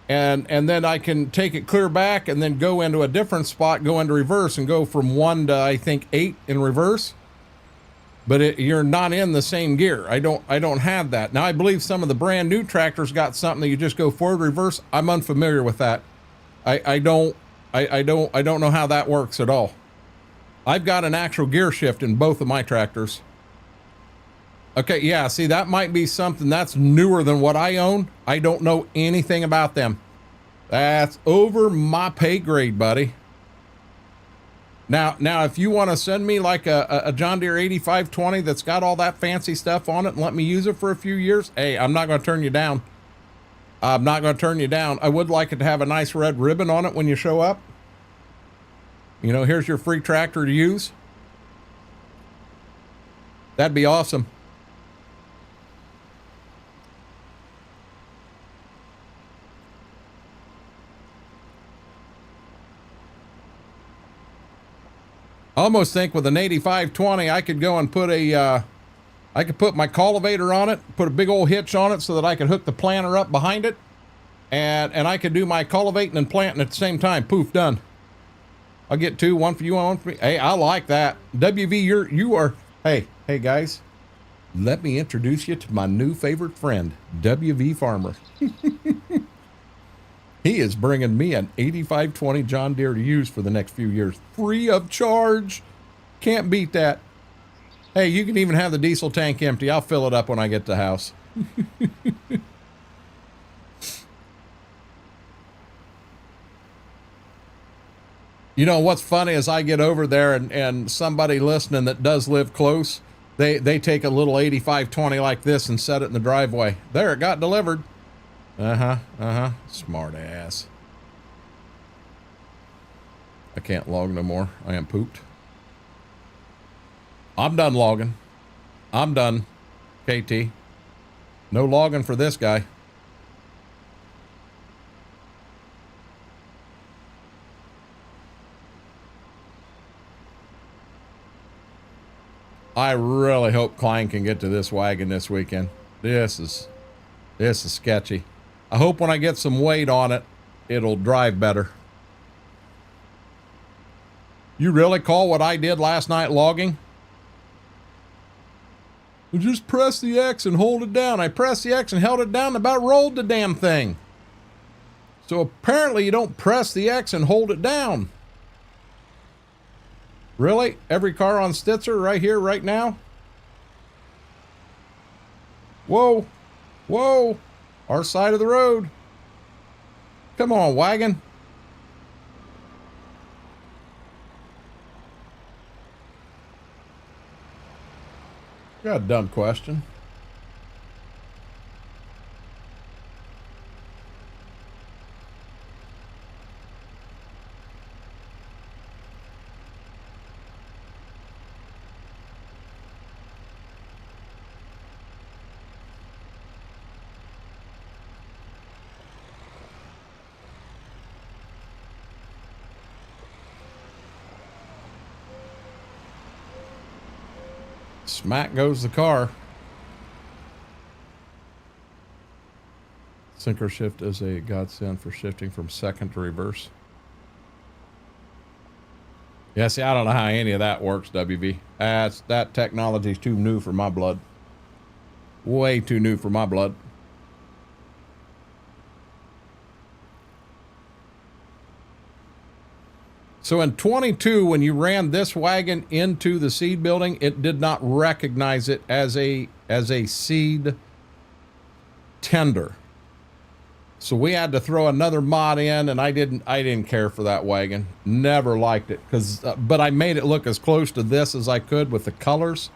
and then I can take it clear back and then go into a different spot, go into reverse and go from 1 to, I think, 8 in reverse. But you're not in the same gear. I don't have that. Now I believe some of the brand new tractors got something that you just go forward, reverse. I'm unfamiliar with that. I don't know how that works at all. I've got an actual gear shift in both of my tractors. Okay, yeah, see, that might be something that's newer than what I own. I don't know anything about them. That's over my pay grade, buddy. Now, if you want to send me like a John Deere 8520 that's got all that fancy stuff on it and let me use it for a few years, hey, I'm not going to turn you down. I'm not going to turn you down. I would like it to have a nice red ribbon on it when you show up. You know, here's your free tractor to use. That'd be awesome. I almost think with an 8520, I could go and put a, I could put my cultivator on it, put a big old hitch on it so that I could hook the planter up behind it. And I could do my cultivating and planting at the same time. Poof, done. I'll get two, one for you, one for me. Hey, I like that. WV, you are, hey guys, let me introduce you to my new favorite friend, WV Farmer. He is bringing me an 8520 John Deere to use for the next few years, free of charge. Can't beat that. Hey, you can even have the diesel tank empty. I'll fill it up when I get to the house. You know, what's funny is I get over there and somebody listening that does live close, they take a little 8520 like this and set it in the driveway. There, it got delivered. Smart ass. I can't log no more. I am pooped. I'm done logging. I'm done, KT. No logging for this guy. I really hope Klein can get to this wagon this weekend. This is sketchy. I hope when I get some weight on it, it'll drive better. You really call what I did last night logging? Just press the X and hold it down. I pressed the X and held it down and about rolled the damn thing. So apparently you don't press the X and hold it down. Really? Every car on Stitzer right here, right now? Whoa. Whoa. Our side of the road. Come on, wagon. Got a dumb question. Smack goes the car. Synchro shift is a godsend for shifting from second to reverse. Yeah, see, I don't know how any of that works, WV. That technology's too new for my blood. Way too new for my blood. So in 22, when you ran this wagon into the seed building, it did not recognize it as a seed tender. So we had to throw another mod in, and I didn't care for that wagon. Never liked it, but I made it look as close to this as I could with the colors.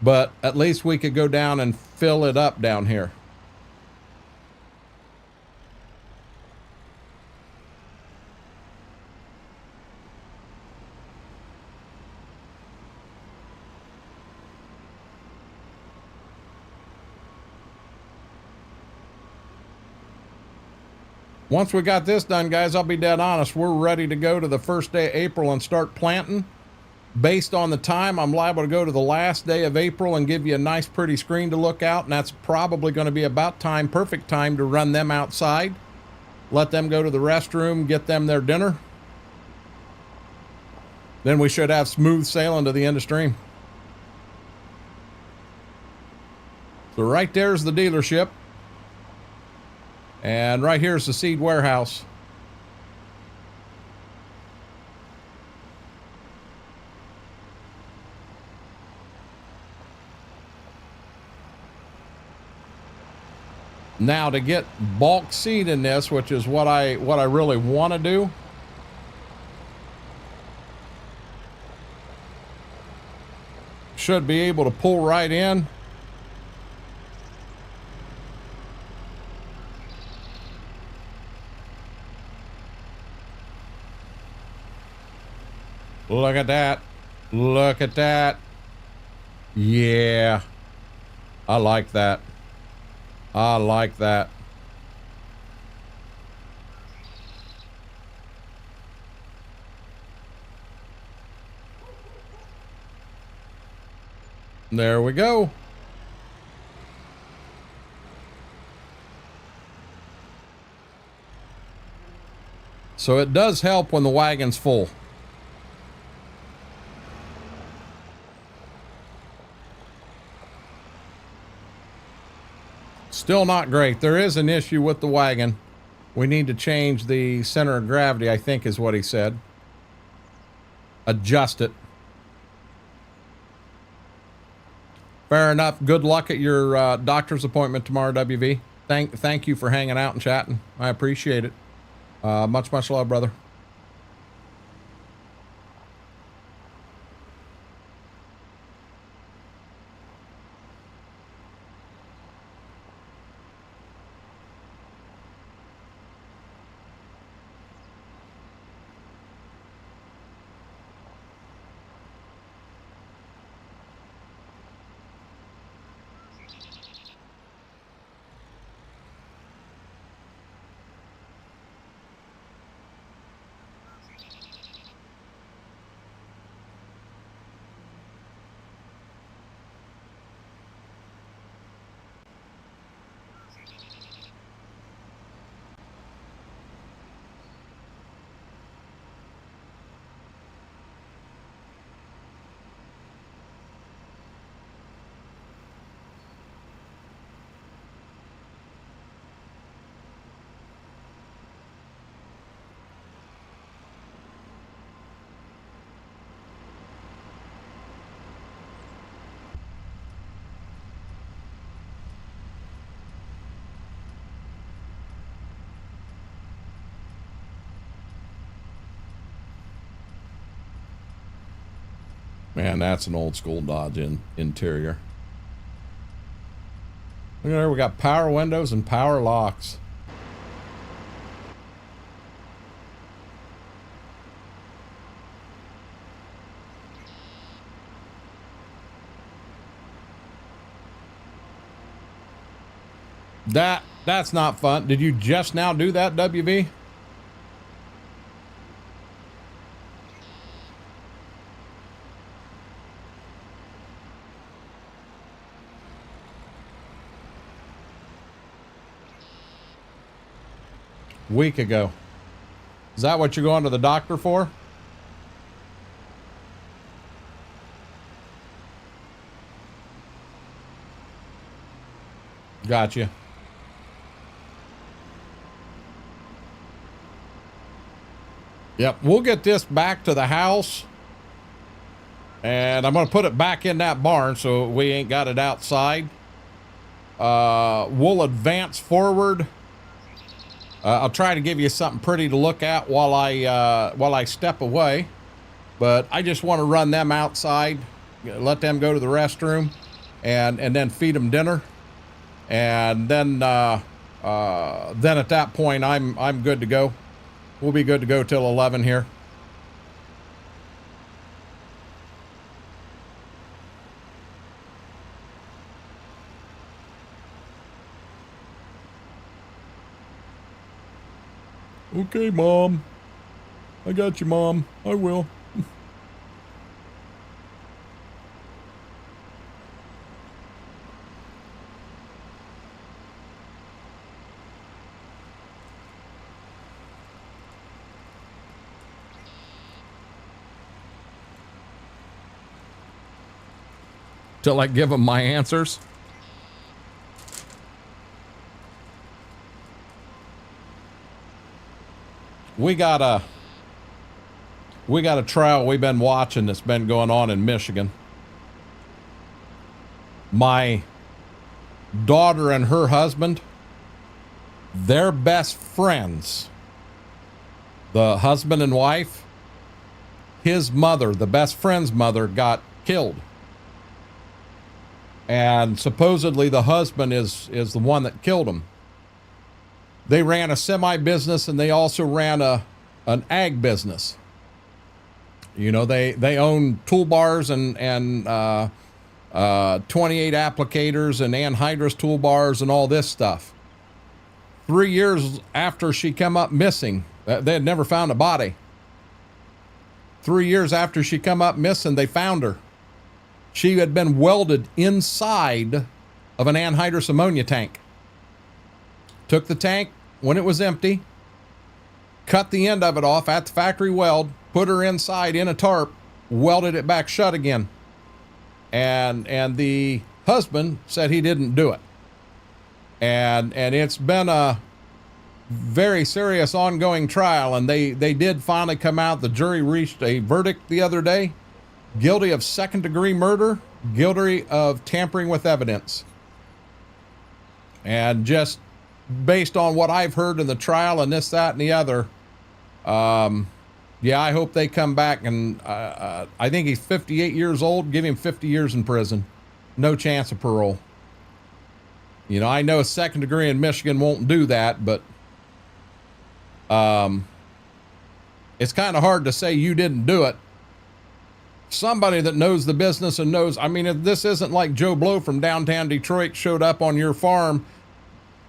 But at least we could go down and fill it up down here. Once we got this done, guys, I'll be dead honest. We're ready to go to the first day of April and start planting. Based on the time, I'm liable to go to the last day of April and give you a nice, pretty screen to look out. And that's probably going to be about time, perfect time to run them outside. Let them go to the restroom, get them their dinner. Then we should have smooth sailing to the end of stream. So right there's the dealership. And right here's the seed warehouse. Now to get bulk seed in this, which is what I really want to do. Should be able to pull right in. Look at that. Look at that. Yeah. I like that. I like that. There we go. So it does help when the wagon's full. Still not great. There is an issue with the wagon. We need to change the center of gravity, I think is what he said. Adjust it. Fair enough. Good luck at your doctor's appointment tomorrow, WV. Thank you for hanging out and chatting. I appreciate it. Much love, brother. Man, that's an old school Dodge interior. Look at there, we got power windows and power locks. That's not fun. Did you just now do that, WV? Week ago. Is that what you're going to the doctor for? Gotcha. Yep, we'll get this back to the house. And I'm going to put it back in that barn so we ain't got it outside. We'll advance forward. I'll try to give you something pretty to look at while I step away. But I just want to run them outside, let them go to the restroom, and then feed them dinner. And then at that point, I'm good to go. We'll be good to go till 11 here. Okay, Mom. I got you, Mom. I will. Till I give them my answers. We got a trial we've been watching that's been going on in Michigan. My daughter and her husband, they're best friends. The husband and wife, his mother, the best friend's mother, got killed. And supposedly the husband is the one that killed him. They ran a semi business and they also ran an ag business. You know, they own toolbars and 28 applicators and anhydrous toolbars and all this stuff. 3 years after she come up missing, they had never found a body. 3 years after she come up missing, they found her. She had been welded inside of an anhydrous ammonia tank. Took the tank when it was empty, cut the end of it off at the factory weld, put her inside in a tarp, welded it back shut again. And the husband said he didn't do it. And it's been a very serious ongoing trial, and they did finally come out. The jury reached a verdict the other day. Guilty of second-degree murder, guilty of tampering with evidence. And just based on what I've heard in the trial and this, that, and the other, yeah, I hope they come back. And I think he's 58 years old. Give him 50 years in prison. No chance of parole. You know, I know a second degree in Michigan won't do that, but it's kind of hard to say you didn't do it. Somebody that knows the business and knows, I mean, if this isn't like Joe Blow from downtown Detroit showed up on your farm,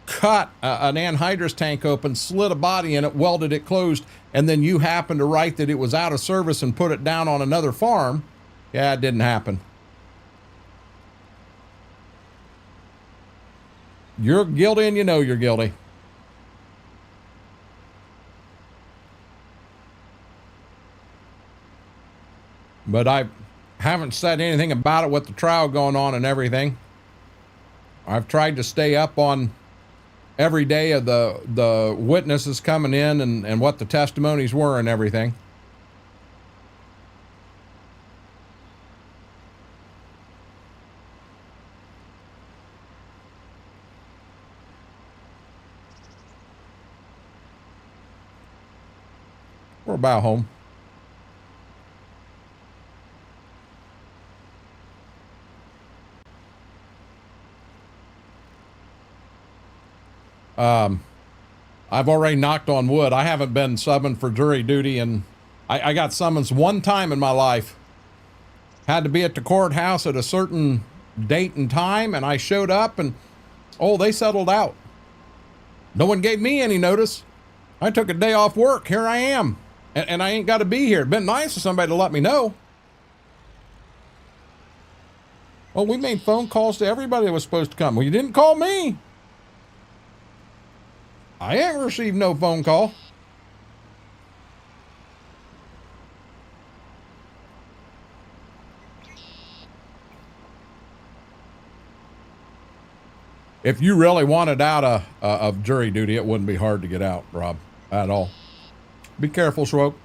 cut an anhydrous tank open, slid a body in it, welded it closed, and then you happen to write that it was out of service and put it down on another farm. Yeah, it didn't happen. You're guilty and you know you're guilty. But I haven't said anything about it with the trial going on and everything. I've tried to stay up on every day of the witnesses coming in and what the testimonies were and everything. We're about home. I've already knocked on wood. I haven't been summoned for jury duty, and I got summons one time in my life. Had to be at the courthouse at a certain date and time, and I showed up, and oh, they settled out. No one gave me any notice. I took a day off work. Here I am, and I ain't got to be here. It'd been nice for somebody to let me know. Well, we made phone calls to everybody that was supposed to come. Well, you didn't call me. I ain't received no phone call. If you really wanted out of jury duty, it wouldn't be hard to get out, Rob, at all. Be careful, Schwoke.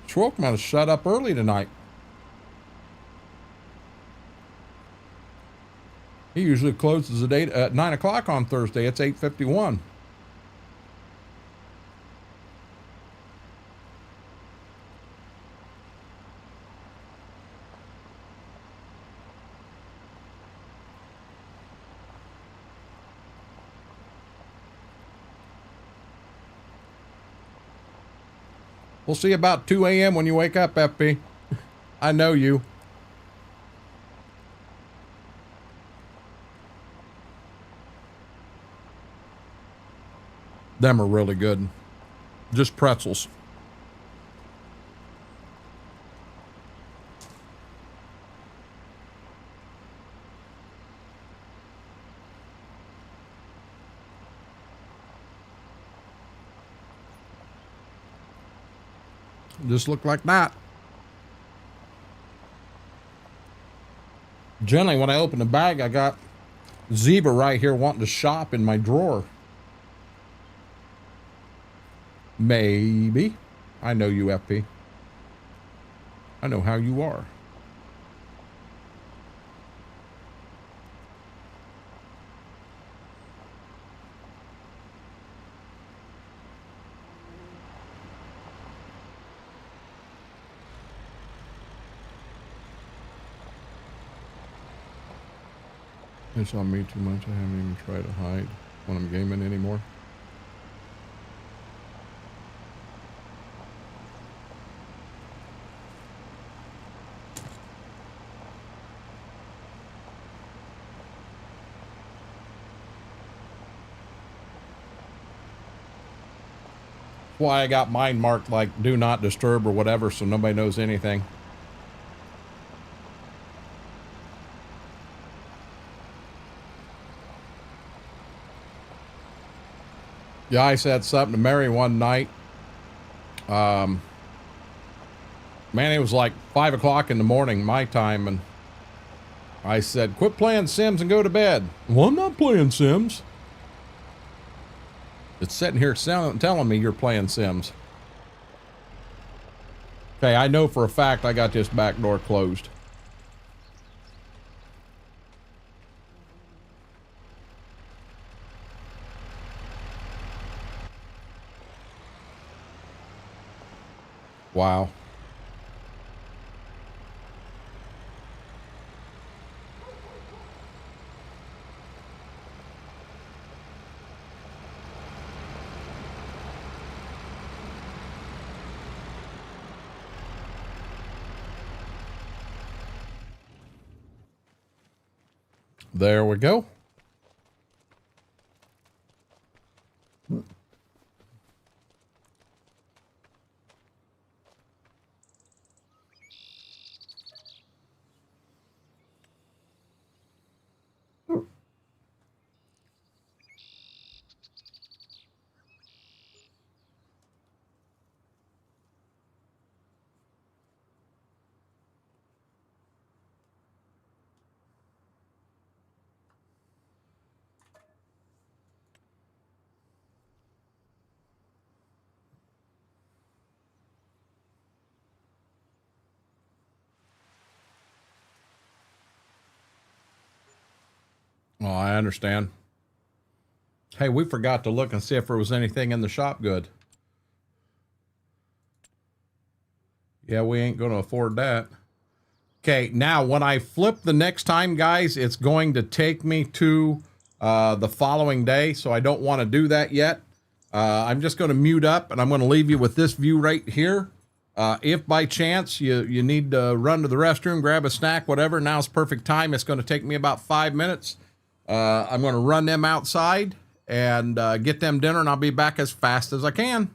Schwoke might have shut up early tonight. He usually closes at 9 o'clock on Thursday. It's 8:51. We'll see you about 2 a.m. when you wake up, FP. I know you. Them are really good. Just pretzels. Just look like that. Generally, when I open the bag, I got Zebra right here wanting to shop in my drawer. Maybe. I know you, FP. I know how you are. It's on me too much. I haven't even tried to hide when I'm gaming anymore. Why I got mine marked like do not disturb or whatever, so nobody knows anything. Yeah, I said something to Mary one night. Man, it was like 5 o'clock in the morning, my time, and I said, quit playing Sims and go to bed. Well, I'm not playing Sims. It's sitting here telling me you're playing Sims. Okay, I know for a fact I got this back door closed. Wow. There we go. Oh, I understand. Hey, we forgot to look and see if there was anything in the shop good. Yeah, we ain't going to afford that. Okay, now when I flip the next time, guys, it's going to take me to the following day, so I don't want to do that yet. I'm just going to mute up, and I'm going to leave you with this view right here. If by chance you need to run to the restroom, grab a snack, whatever, now's perfect time. It's going to take me about 5 minutes. I'm going to run them outside and get them dinner, and I'll be back as fast as I can.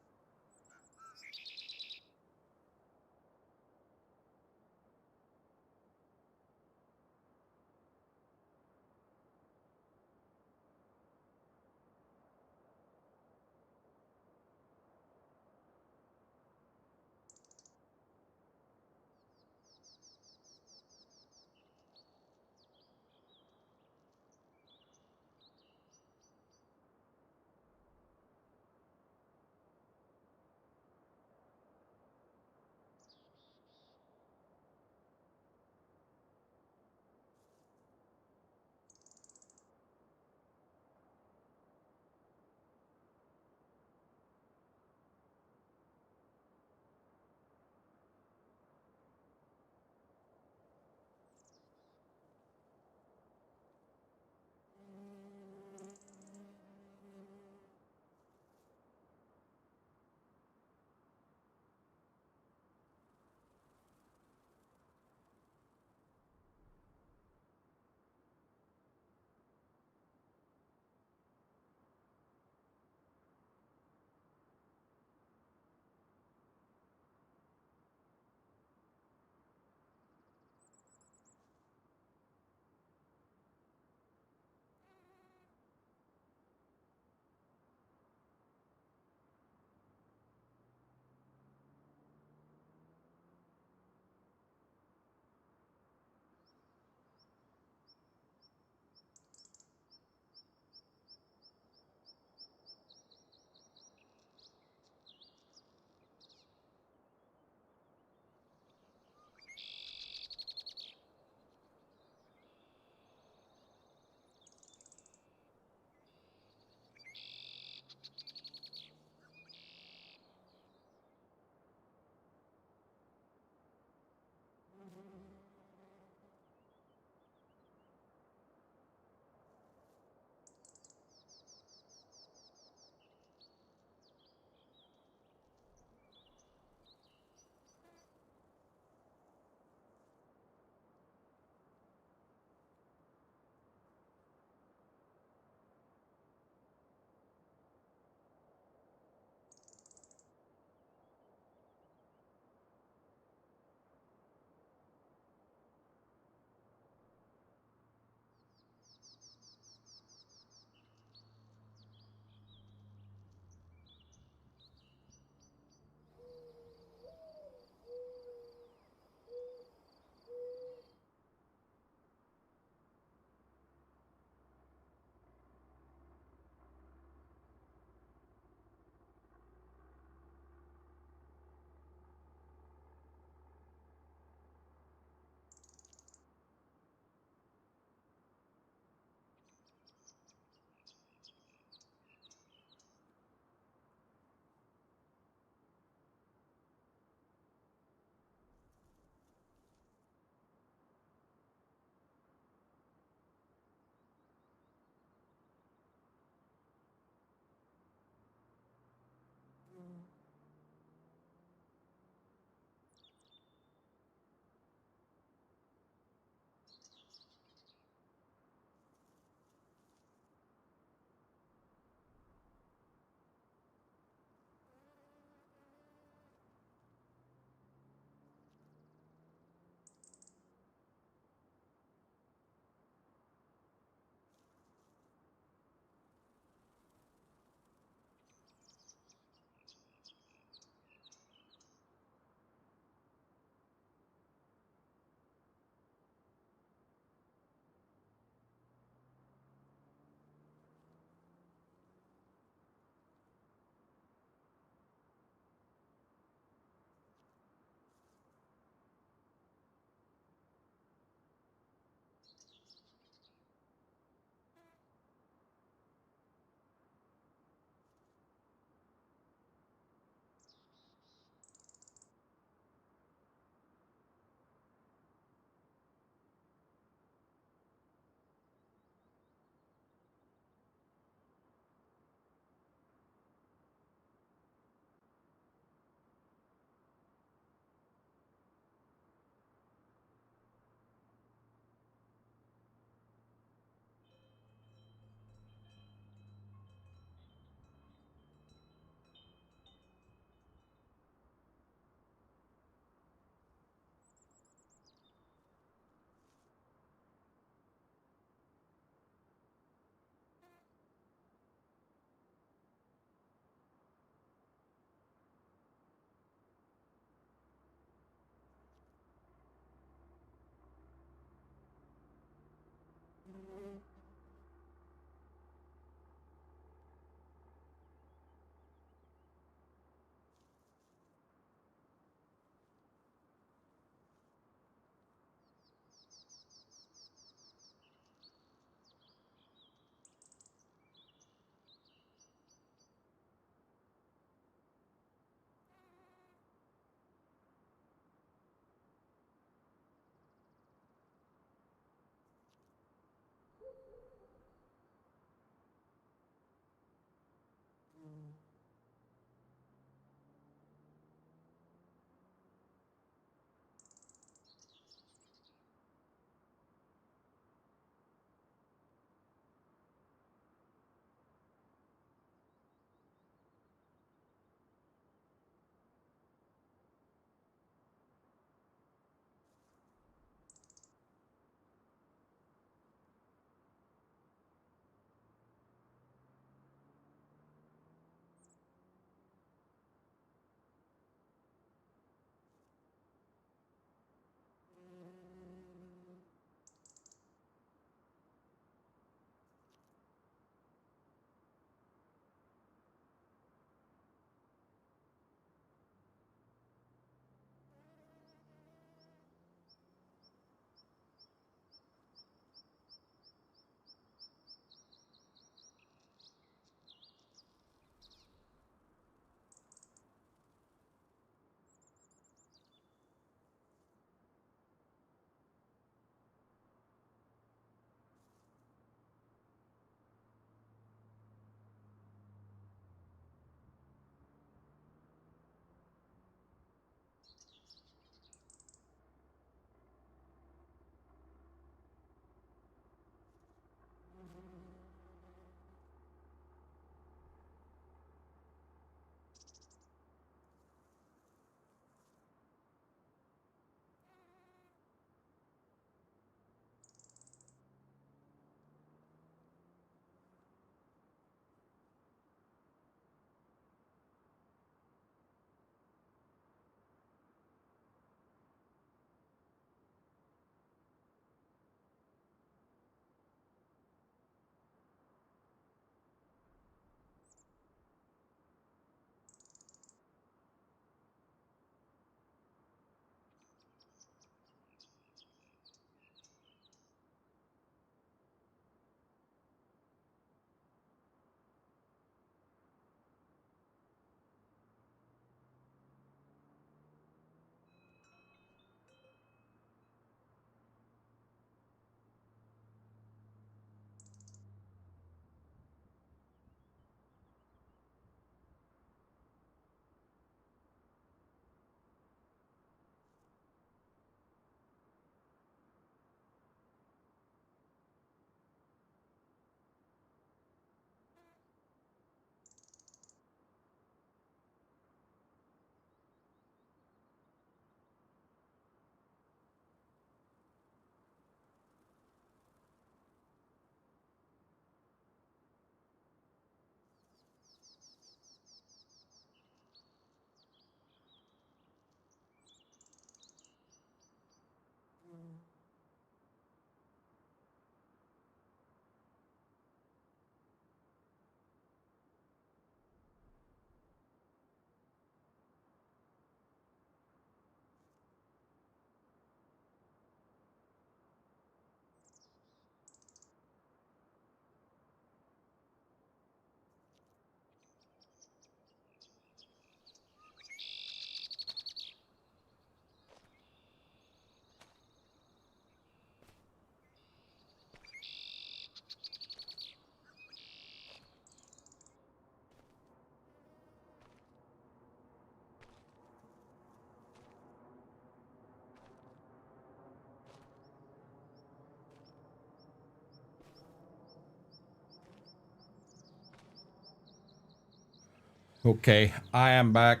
Okay, I am back.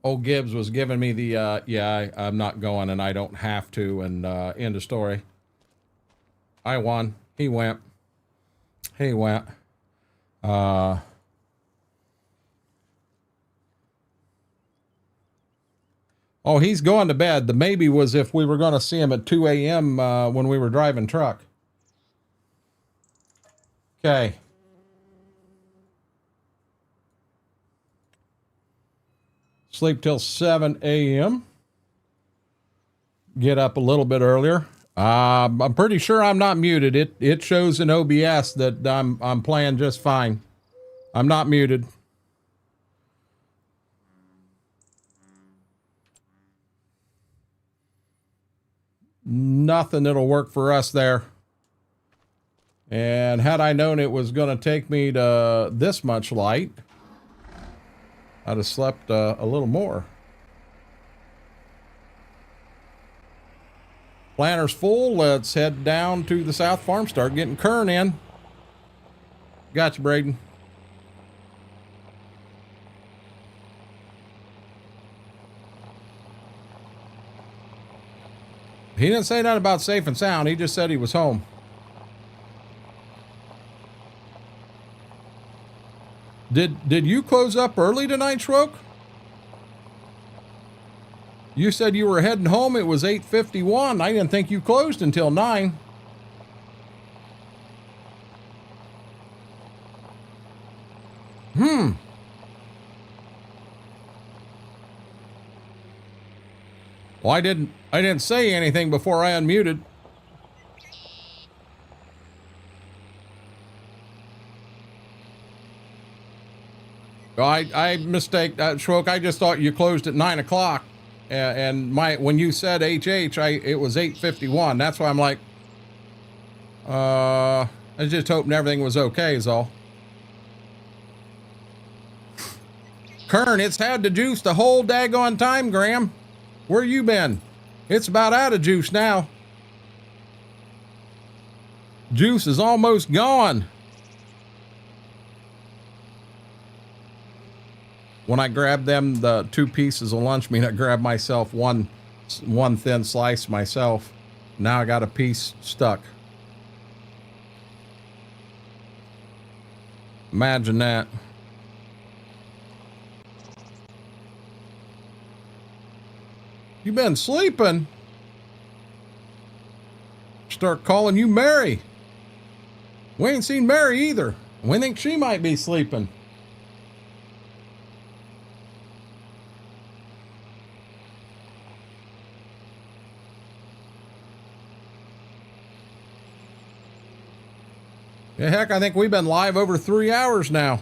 Old Gibbs was giving me the, yeah, I'm not going and I don't have to, and end of story. I won. He went. He went. Oh, he's going to bed. The maybe was if we were going to see him at 2 a.m. When we were driving truck. Okay. Sleep till 7 a.m. Get up a little bit earlier. I'm pretty sure I'm not muted. It shows in OBS that I'm playing just fine. I'm not muted. Nothing that'll work for us there. And had I known it was going to take me to this much light, I'd have slept a little more. Planter's full. Let's head down to the South Farm. Start getting KERN in. Gotcha, Braden. He didn't say nothing about safe and sound. He just said he was home. Did you close up early tonight, Schrock? You said you were heading home. It was 8:51. I didn't think you closed until 9. Well, I didn't say anything before I unmuted. I mistake that, Schrock. I just thought you closed at 9 o'clock. And when you said HH, it was 8:51. That's why I'm like, I was just hoping everything was okay is all. KERN, it's had the juice the whole daggone time, Graham. Where you been? It's about out of juice now. Juice is almost gone. When I grabbed them, the 2 pieces of lunch meat, I grabbed myself one thin slice myself. Now I got a piece stuck. Imagine that. You been sleeping? Start calling you Mary. We ain't seen Mary either. We think she might be sleeping. Yeah, heck, I think we've been live over 3 hours now.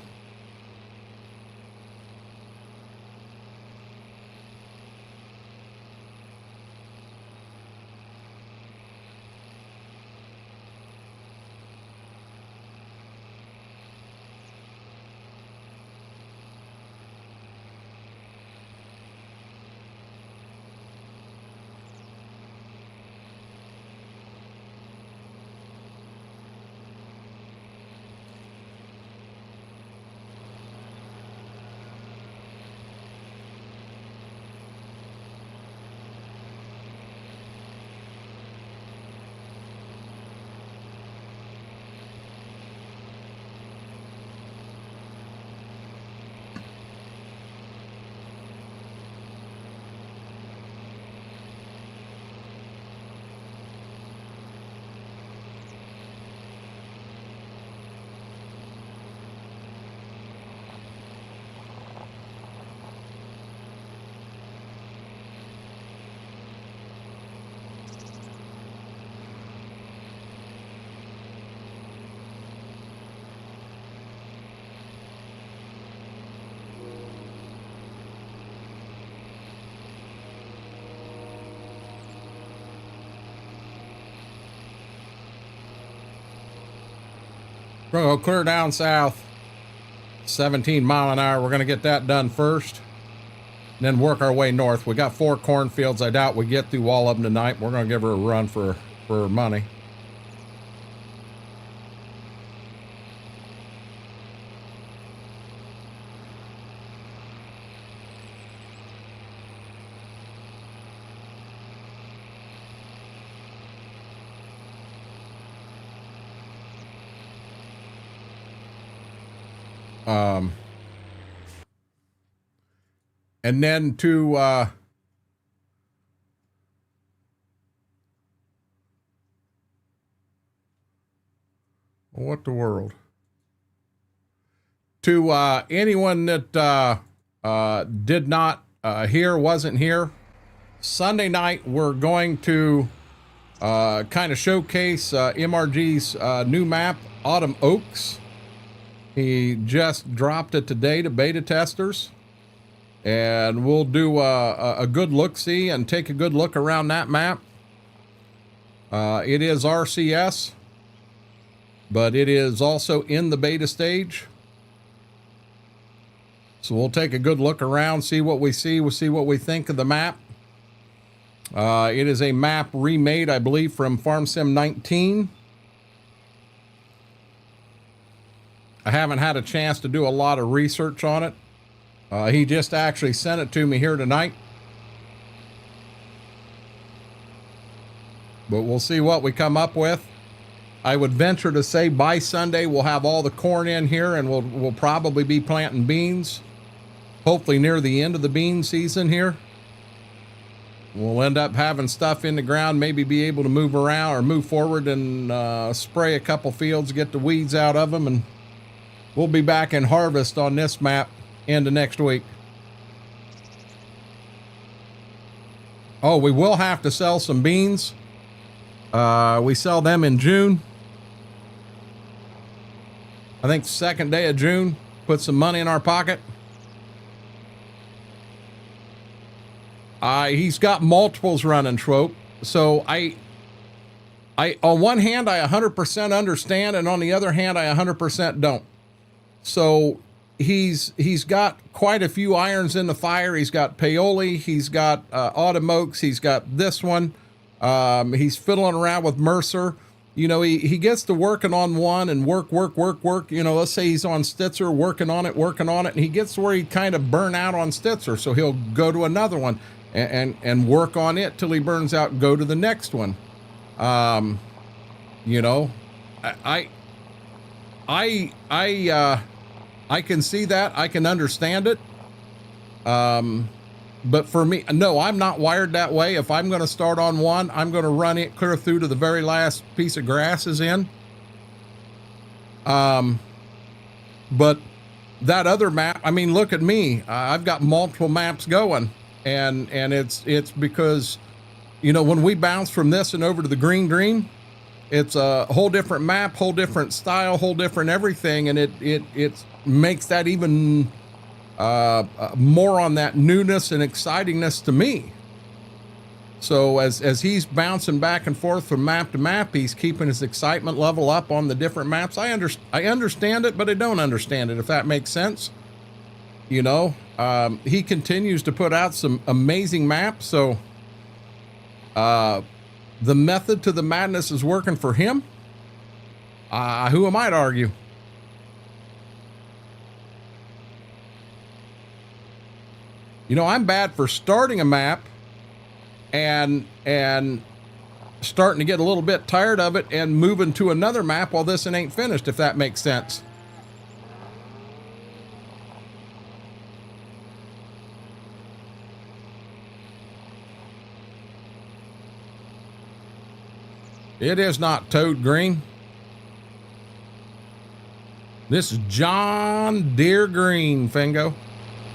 We're going to go clear down south, 17 mile an hour. We're going to get that done first, and then work our way north. We got 4 cornfields. I doubt we get through all of them tonight. We're going to give her a run for money. And then to what the world? To anyone that did not hear, wasn't here, Sunday night we're going to kind of showcase MRG's new map, Autumn Oaks. He just dropped it today to beta testers. And we'll do a good look-see and take a good look around that map. It is RCS, but it is also in the beta stage. So we'll take a good look around, see what we see. We'll see what we think of the map. It is a map remade, I believe, from Farm Sim 19. I haven't had a chance to do a lot of research on it. He just actually sent it to me here tonight. But we'll see what we come up with. I would venture to say by Sunday we'll have all the corn in here, and we'll probably be planting beans. Hopefully near the end of the bean season here. We'll end up having stuff in the ground, maybe be able to move around or move forward and spray a couple fields, get the weeds out of them, and we'll be back in harvest on this map into next week. Oh, we will have to sell some beans. We sell them in June. I think second day of June, put some money in our pocket. He's got multiples running, Schwope. So I on one hand, I 100% understand, and on the other hand, I 100% don't. So he's got quite a few irons in the fire. He's got Paoli, he's got Autumn Oaks, he's got this one. He's fiddling around with Mercer. You know, he gets to working on one and work. You know, let's say he's on Stitzer, working on it, and he gets to where he kind of burn out on Stitzer. So he'll go to another one and work on it till he burns out, go to the next one. You know, I can see that. I can understand it. But for me, no, I'm not wired that way. If I'm going to start on one, I'm going to run it clear through to the very last piece of grass is in. But that other map, I mean, look at me. I've got multiple maps going, and it's because, you know, when we bounce from this and over to the green, it's a whole different map, whole different style, whole different everything, and it makes that even more on that newness and excitingness to me. So as he's bouncing back and forth from map to map, he's keeping his excitement level up on the different maps. I understand it, but I don't understand it, if that makes sense. You know, he continues to put out some amazing maps. So the method to the madness is working for him. Who am I to argue? You know, I'm bad for starting a map and starting to get a little bit tired of it and moving to another map while this one ain't finished, if that makes sense. It is not toad green. This is John Deere green, Fingo.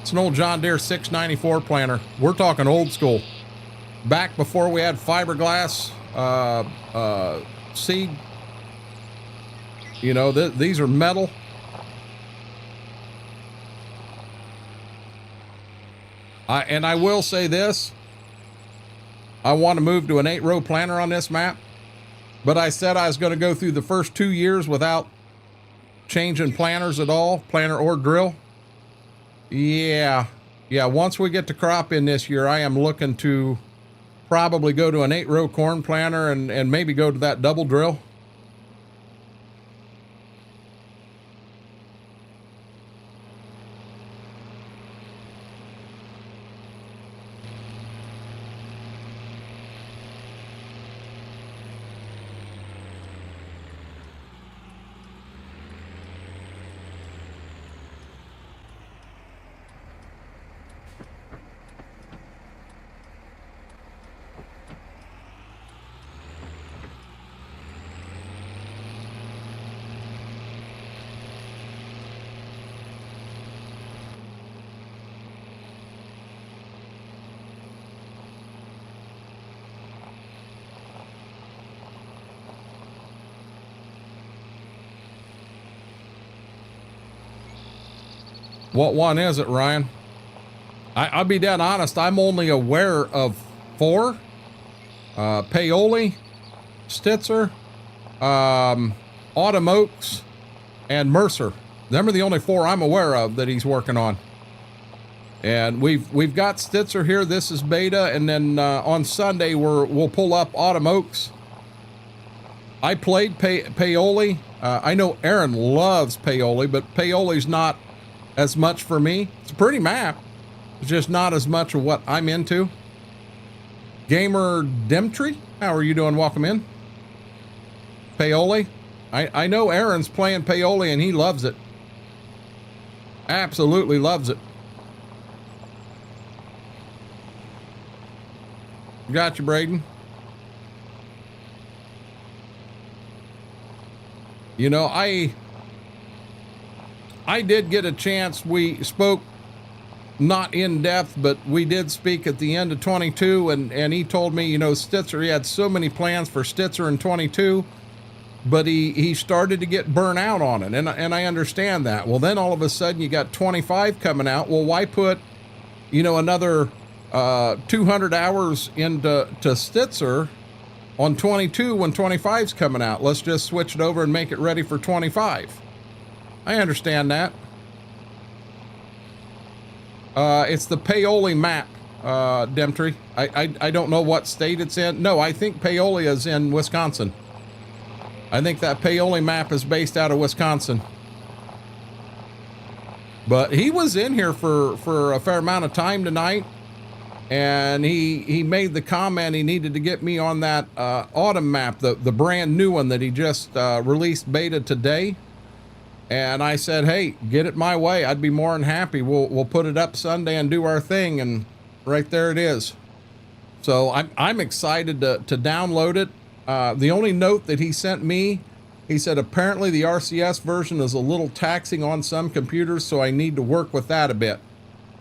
It's an old John Deere 694 planter. We're talking old school. Back before we had fiberglass seed. You know, these are metal. And I will say this. I want to move to an 8-row planter on this map. But I said I was going to go through the first 2 years without changing planters at all, planter or drill. Yeah, once we get the crop in this year, I am looking to probably go to an 8-row corn planter and maybe go to that double drill. What one is it, Ryan? I'll be dead honest. I'm only aware of 4. Paoli, Stitzer, Autumn Oaks, and Mercer. Them are the only 4 I'm aware of that he's working on. And we've got Stitzer here. This is beta, and then on Sunday we'll pull up Autumn Oaks. I played Paoli. I know Aaron loves Paoli, but Paoli's not as much for me. It's a pretty map. It's just not as much of what I'm into. Gamer Demtree, how are you doing? Welcome in. Paoli. I know Aaron's playing Paoli and he loves it. Absolutely loves it. Got you, Braden. You know, I did get a chance. We spoke not in depth, but we did speak at the end of 22, and he told me, you know, Stitzer, he had so many plans for Stitzer in 22, but he started to get burnt out on it, and I understand that. Well, then all of a sudden you got 25 coming out. Well, why put, you know, another 200 hours into Stitzer on 22 when 25's coming out? Let's just switch it over and make it ready for 25. I understand that. It's the Paoli map, Demtree. I don't know what state it's in. No, I think Paoli is in Wisconsin. I think that Paoli map is based out of Wisconsin. But he was in here for a fair amount of time tonight, and he made the comment he needed to get me on that autumn map, the brand new one that he just released beta today. And I said, hey, get it my way. I'd be more than happy. We'll put it up Sunday and do our thing, and right there it is. So I'm excited to download it. The only note that he sent me, he said apparently the RCS version is a little taxing on some computers, so I need to work with that a bit.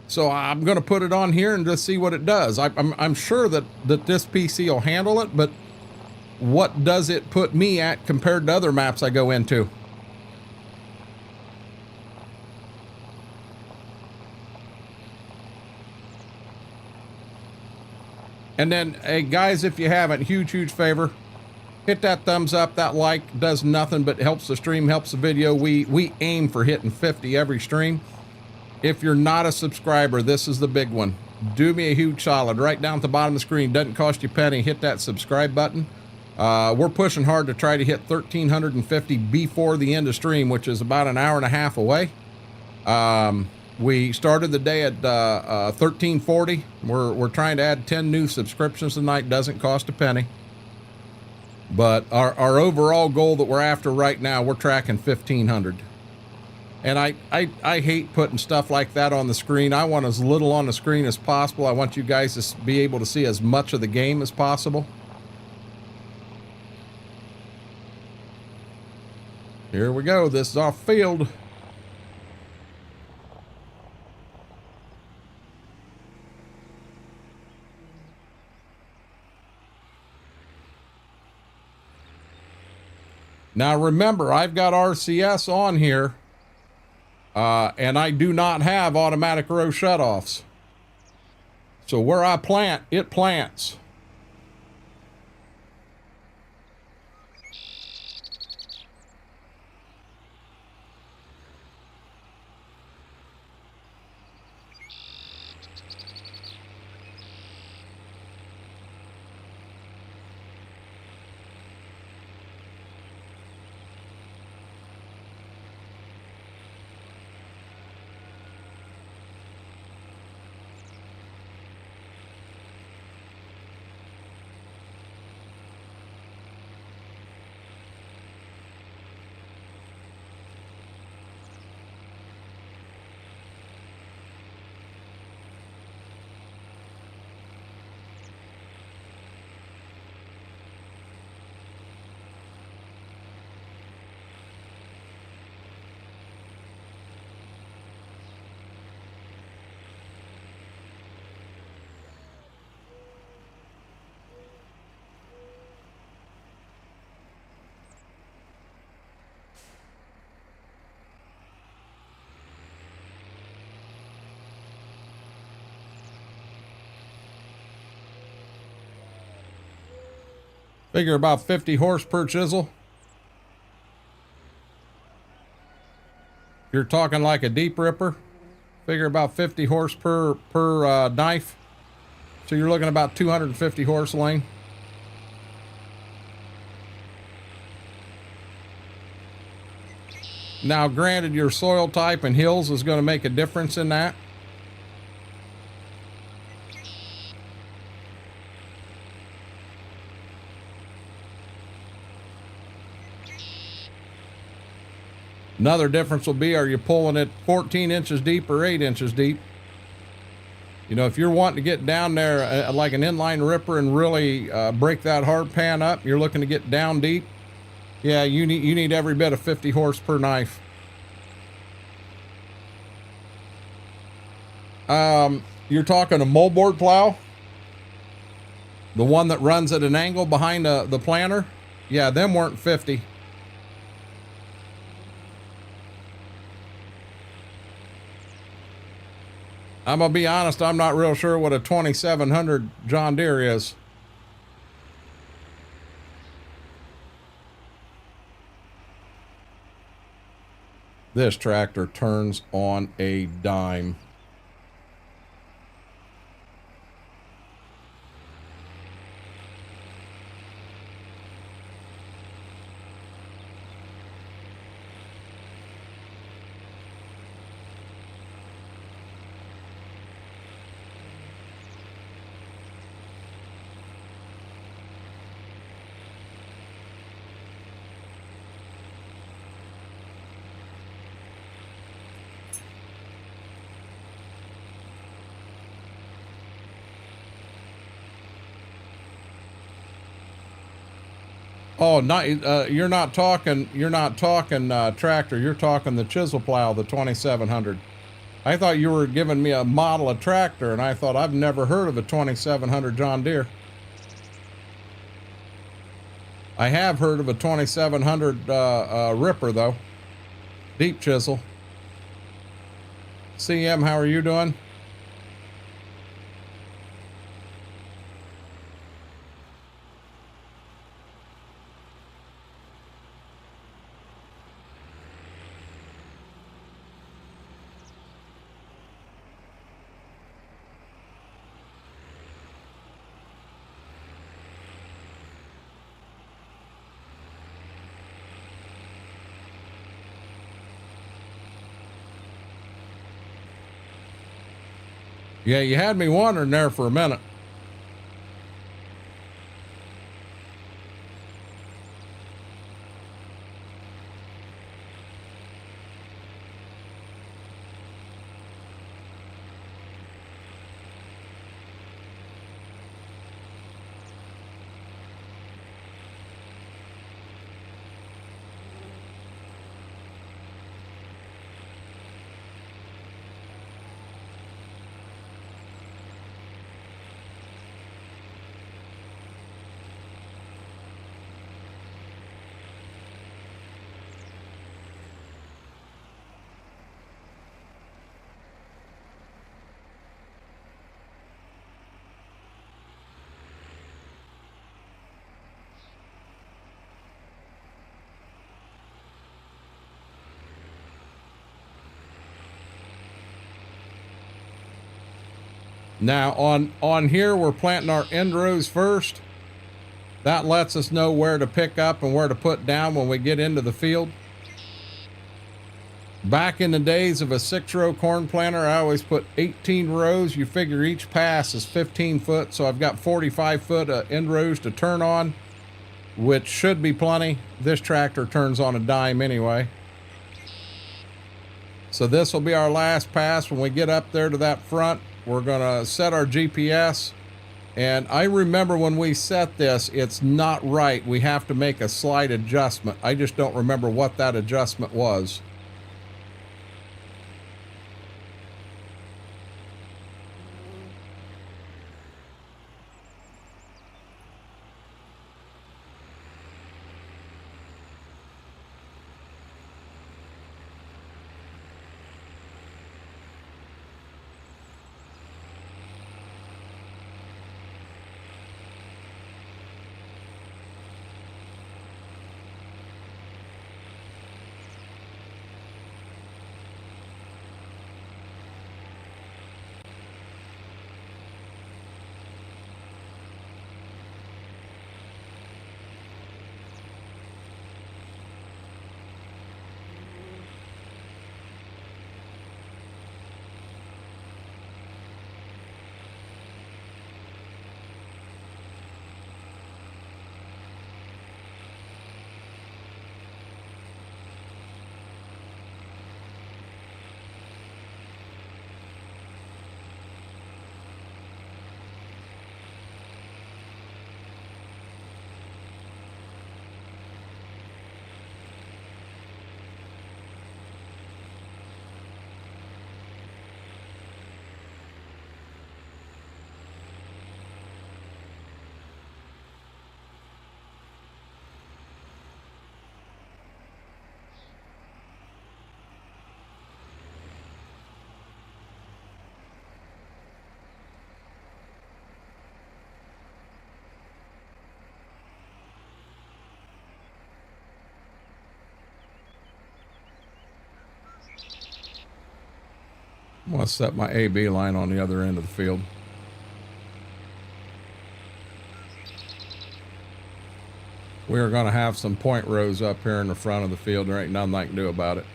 So I'm going to put it on here and just see what it does. I'm sure that this PC will handle it, but what does it put me at compared to other maps I go into? And then, hey guys, if you haven't, huge favor, hit that thumbs up. That like does nothing but helps the stream, helps the video. We aim for hitting 50 every stream. If you're not a subscriber, this is the big one. Do me a huge solid. Right down at the bottom of the screen, doesn't cost you a penny. Hit that subscribe button. We're pushing hard to try to hit 1,350 before the end of stream, which is about an hour and a half away. We started the day at 1340. We're trying to add 10 new subscriptions tonight. Doesn't cost a penny. But our overall goal that we're after right now, we're tracking 1,500. And I hate putting stuff like that on the screen. I want as little on the screen as possible. I want you guys to be able to see as much of the game as possible. Here we go. This is our field. Now remember, I've got RCS on here, and I do not have automatic row shutoffs. So where I plant, it plants. Figure about 50 horse per chisel. If you're talking like a deep ripper, figure about 50 horse per knife. So you're looking about 250 horse lane. Now, granted, your soil type and hills is going to make a difference in that. Another difference will be, are you pulling it 14 inches deep or 8 inches deep? You know, if you're wanting to get down there like an inline ripper and really break that hard pan up, you're looking to get down deep. Yeah, you need every bit of 50 horse per knife. You're talking a moldboard plow, the one that runs at an angle behind the planter. Yeah, them weren't 50. I'm gonna be honest, I'm not real sure what a 2700 John Deere is. This tractor turns on a dime. Oh, not you're not talking tractor. You're talking the chisel plow, the 2700. I thought you were giving me a model of tractor, and I thought I've never heard of a 2700 John Deere. I have heard of a 2700 ripper though, deep chisel. CM, how are you doing? Yeah, you had me wondering there for a minute. Now on here, we're planting our end rows first. That lets us know where to pick up and where to put down when we get into the field. Back in the days of a 6-row corn planter, I always put 18 rows. You figure each pass is 15 foot. So I've got 45 foot end rows to turn on, which should be plenty. This tractor turns on a dime anyway. So this will be our last pass. When we get up there to that front, we're gonna set our GPS. And I remember when we set this, it's not right. We have to make a slight adjustment. I just don't remember what that adjustment was. I'm going to set my AB line on the other end of the field. We are going to have some point rows up here in the front of the field. There ain't nothing I can do about it.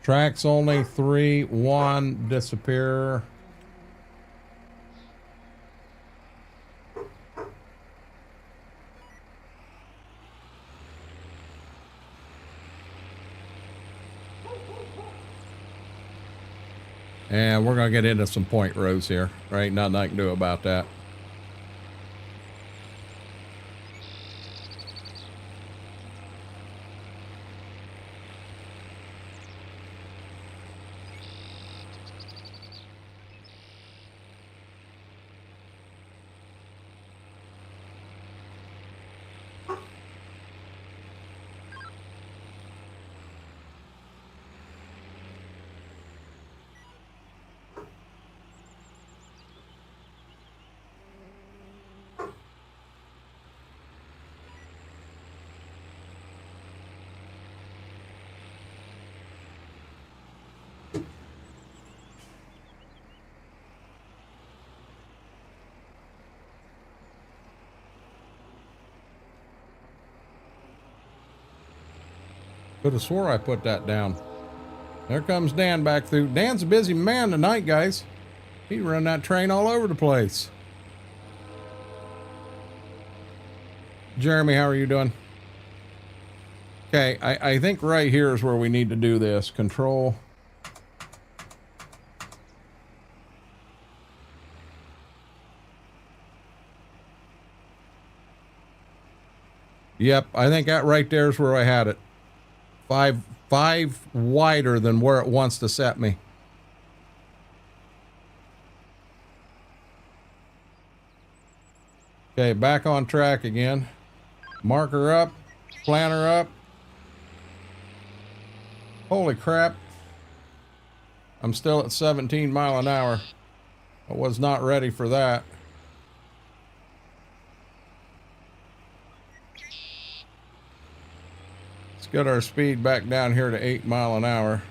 Tracks only 3, 1, disappear. And we're going to get into some point rows here. There ain't nothing I can do about that. Could have swore I put that down. There comes Dan back through. Dan's a busy man tonight, guys. He run that train all over the place. Jeremy, how are you doing? Okay, I think right here is where we need to do this. Control. Yep, I think that right there is where I had it. Five wider than where it wants to set me. Okay, back on track again. Marker up, planter up. Holy crap. I'm still at 17 mile an hour. I was not ready for that. Get our speed back down here to 8 mile an hour.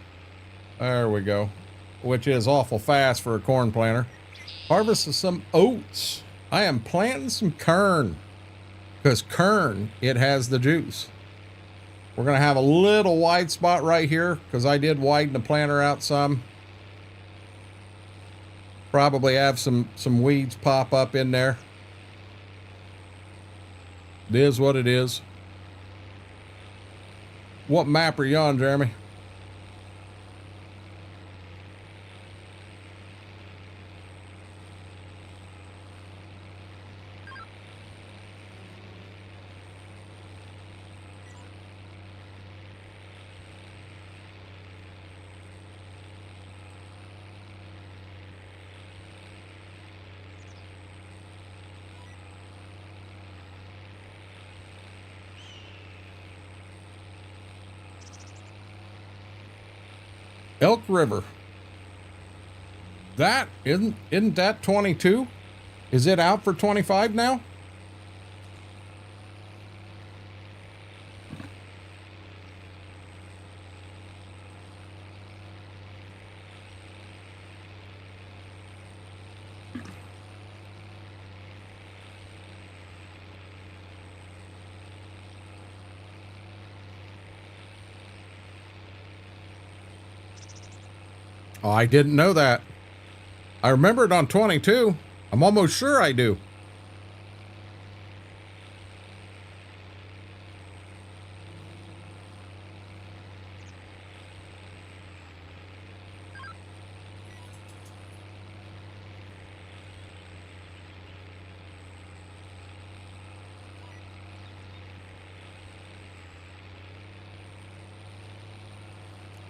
There we go. Which is awful fast for a corn planter. Harvest some oats. I am planting some KERN. Because KERN, it has the juice. We're going to have a little wide spot right here. Because I did widen the planter out some. Probably have some weeds pop up in there. It is what it is. What map are you on, Jeremy? Elk River. That isn't that 22? Is it out for 25 now? Oh, I didn't know that. I remember it on 22. I'm almost sure I do.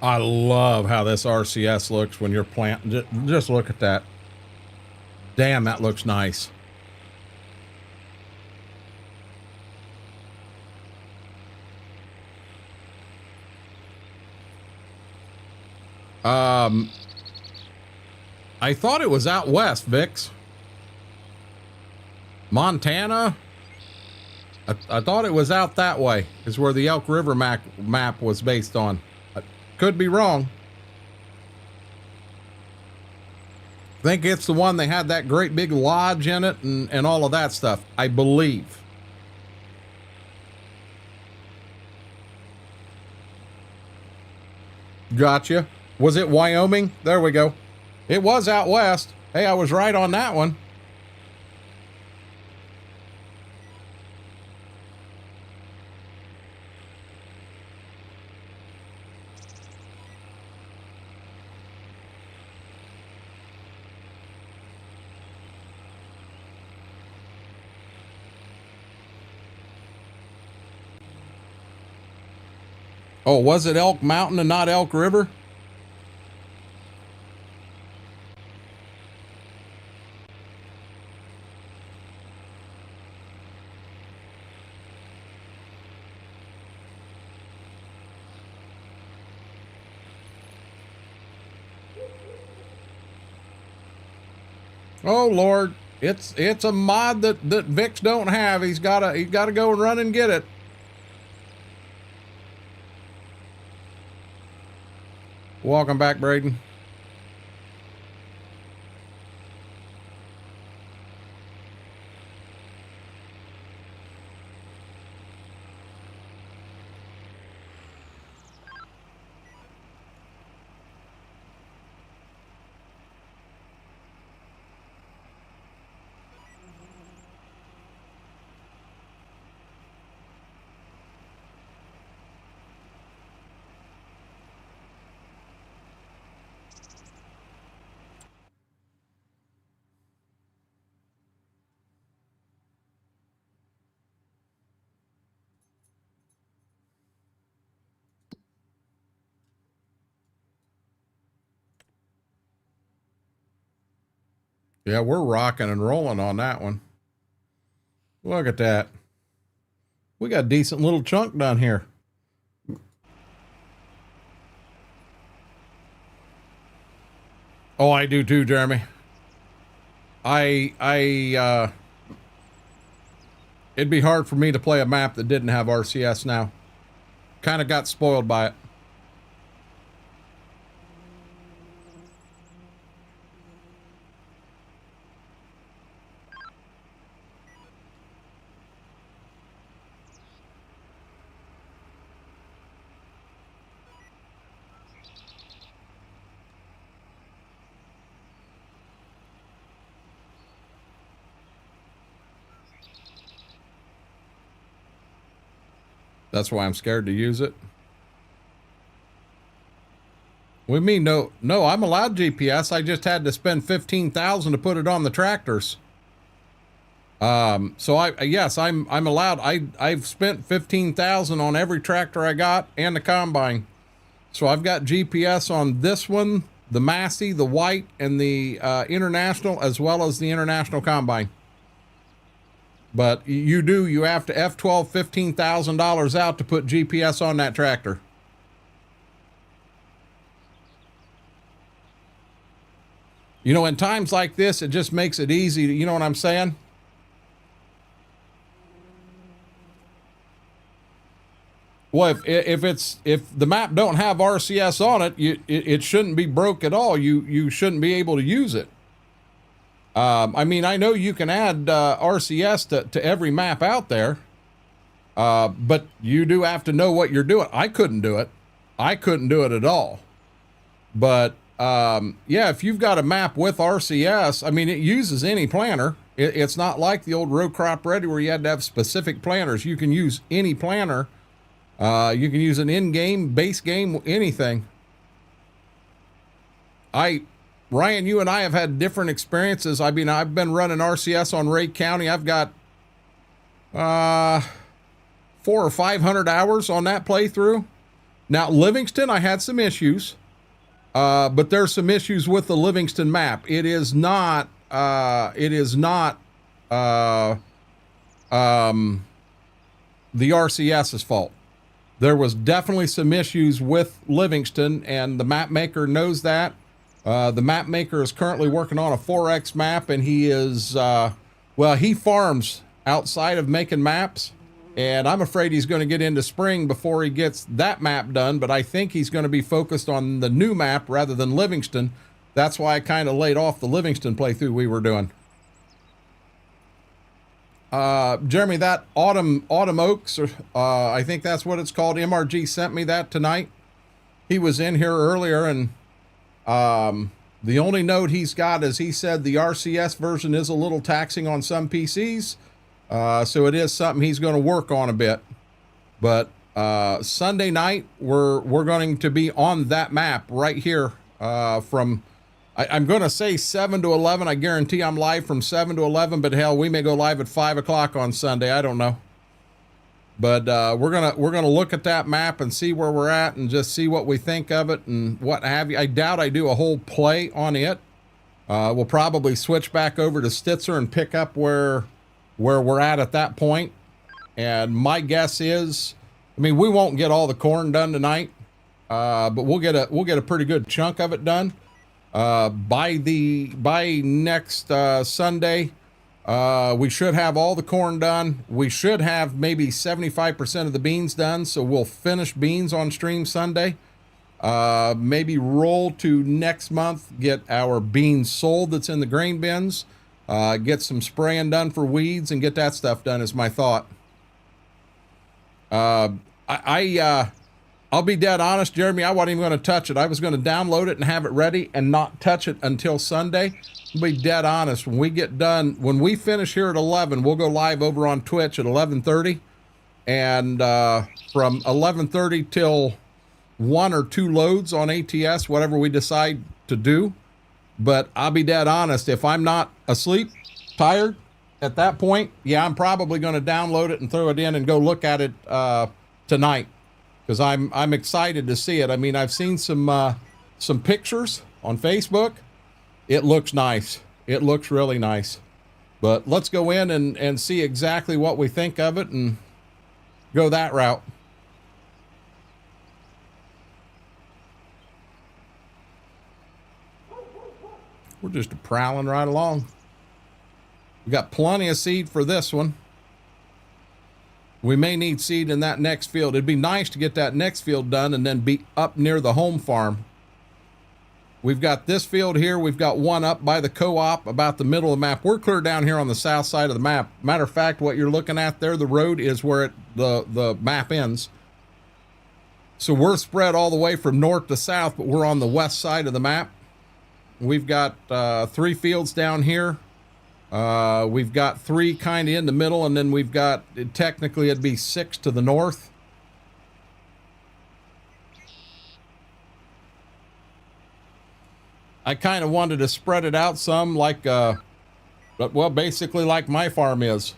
I love how this RCS looks when you're planting. Just look at that. Damn, that looks nice. I thought it was out west, Vix. Montana. I thought it was out that way, is where the Elk River map was based on. I could be wrong. I think it's the one they had that great big lodge in it and all of that stuff, I believe. Gotcha. Was it Wyoming? There we go. It was out west. Hey, I was right on that one. Oh, was it Elk Mountain and not Elk River? Oh Lord, it's a mod that Vix don't have. He's gotta go and run and get it. Welcome back, Braden. Yeah, we're rocking and rolling on that one. Look at that. We got a decent little chunk done here. Oh, I do too, Jeremy. It'd be hard for me to play a map that didn't have RCS now. Kind of got spoiled by it. That's why I'm scared to use it. We mean no, I'm allowed GPS. I just had to spend 15,000 to put it on the tractors. So yes, I'm allowed. I've spent 15,000 on every tractor I got and the combine. So I've got GPS on this one, the Massey, the White, and the International, as well as the International combine. But you have to F12 $15,000 out to put GPS on that tractor. You know, in times like this, it just makes it easy. You know what I'm saying? Well, if the map don't have RCS on it, it shouldn't be broke at all. You shouldn't be able to use it. I mean, I know you can add RCS to every map out there, but you do have to know what you're doing. I couldn't do it. I couldn't do it at all. But yeah, if you've got a map with RCS, I mean, it uses any planter. It's not like the old row crop ready where you had to have specific planters. You can use any planter. You can use an in-game, base game, anything. Ryan, you and I have had different experiences. I mean, I've been running RCS on Ray County. I've got 400 or 500 hours on that playthrough. Now, Livingston, I had some issues, but there's some issues with the Livingston map. It is not the RCS's fault. There was definitely some issues with Livingston, and the map maker knows that. The map maker is currently working on a 4X map, and he is, well, he farms outside of making maps, and I'm afraid he's going to get into spring before he gets that map done, but I think he's going to be focused on the new map rather than Livingston. That's why I kind of laid off the Livingston playthrough we were doing. Jeremy, that Autumn Oaks, I think that's what it's called. MRG sent me that tonight. He was in here earlier, and the only note he's got is he said the RCS version is a little taxing on some PCs. So it is something he's going to work on a bit. But Sunday night, we're going to be on that map right here from, I'm going to say 7 to 11. I guarantee I'm live from 7 to 11, but hell, we may go live at 5 o'clock on Sunday. I don't know. But we're gonna look at that map and see where we're at and just see what we think of it and what have you. I doubt I do a whole play on it. We'll probably switch back over to Stitzer and pick up where we're at that point. And my guess is, I mean, we won't get all the corn done tonight, but we'll get a pretty good chunk of it done by next Sunday. We should have all the corn done. We should have maybe 75% of the beans done. So we'll finish beans on stream Sunday. Maybe roll to next month, get our beans sold that's in the grain bins, get some spraying done for weeds and get that stuff done is my thought. I'll be dead honest, Jeremy. I wasn't even going to touch it. I was going to download it and have it ready and not touch it until Sunday. I'll be dead honest. When we get done, when we finish here at 11, we'll go live over on Twitch at 11:30, and from 11:30 till 1 or 2 loads on ATS, whatever we decide to do. But I'll be dead honest. If I'm not asleep, tired at that point, yeah, I'm probably going to download it and throw it in and go look at it tonight. Because I'm excited to see it. I mean, I've seen some pictures on Facebook. It looks nice. It looks really nice. But let's go in and see exactly what we think of it and go that route. We're just prowling right along. We got plenty of seed for this one. We may need seed in that next field. It'd be nice to get that next field done and then be up near the home farm. We've got this field here. We've got one up by the co-op about the middle of the map. We're clear down here on the south side of the map. Matter of fact, what you're looking at there, the road is where the map ends. So we're spread all the way from north to south, but we're on the west side of the map. We've got 3 fields down here. We've got 3 kind of in the middle, and then we've got, technically it'd be 6 to the north. I kind of wanted to spread it out some like, well, basically like my farm is.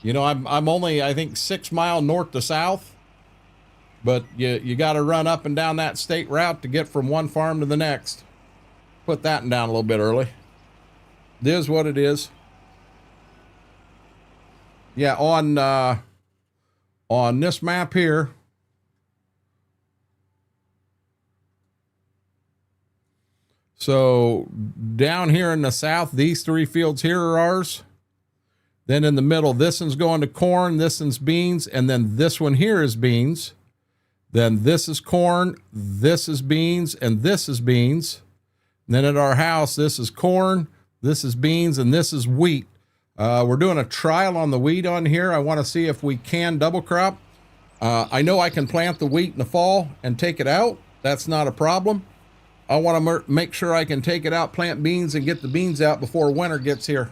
You know, I'm only, I think, 6 miles north to south, but you got to run up and down that state route to get from one farm to the next. Put that down a little bit early. It is what it is. Yeah, on this map here, so down here in the south, these 3 fields here are ours. Then in the middle, this one's going to corn, this one's beans, and then this one here is beans. Then this is corn, this is beans, and this is beans. And then at our house, this is corn, this is beans, and this is wheat. We're doing a trial on the wheat on here. I want to see if we can double crop. I know I can plant the wheat in the fall and take it out. That's not a problem. I want to make sure I can take it out, plant beans, and get the beans out before winter gets here.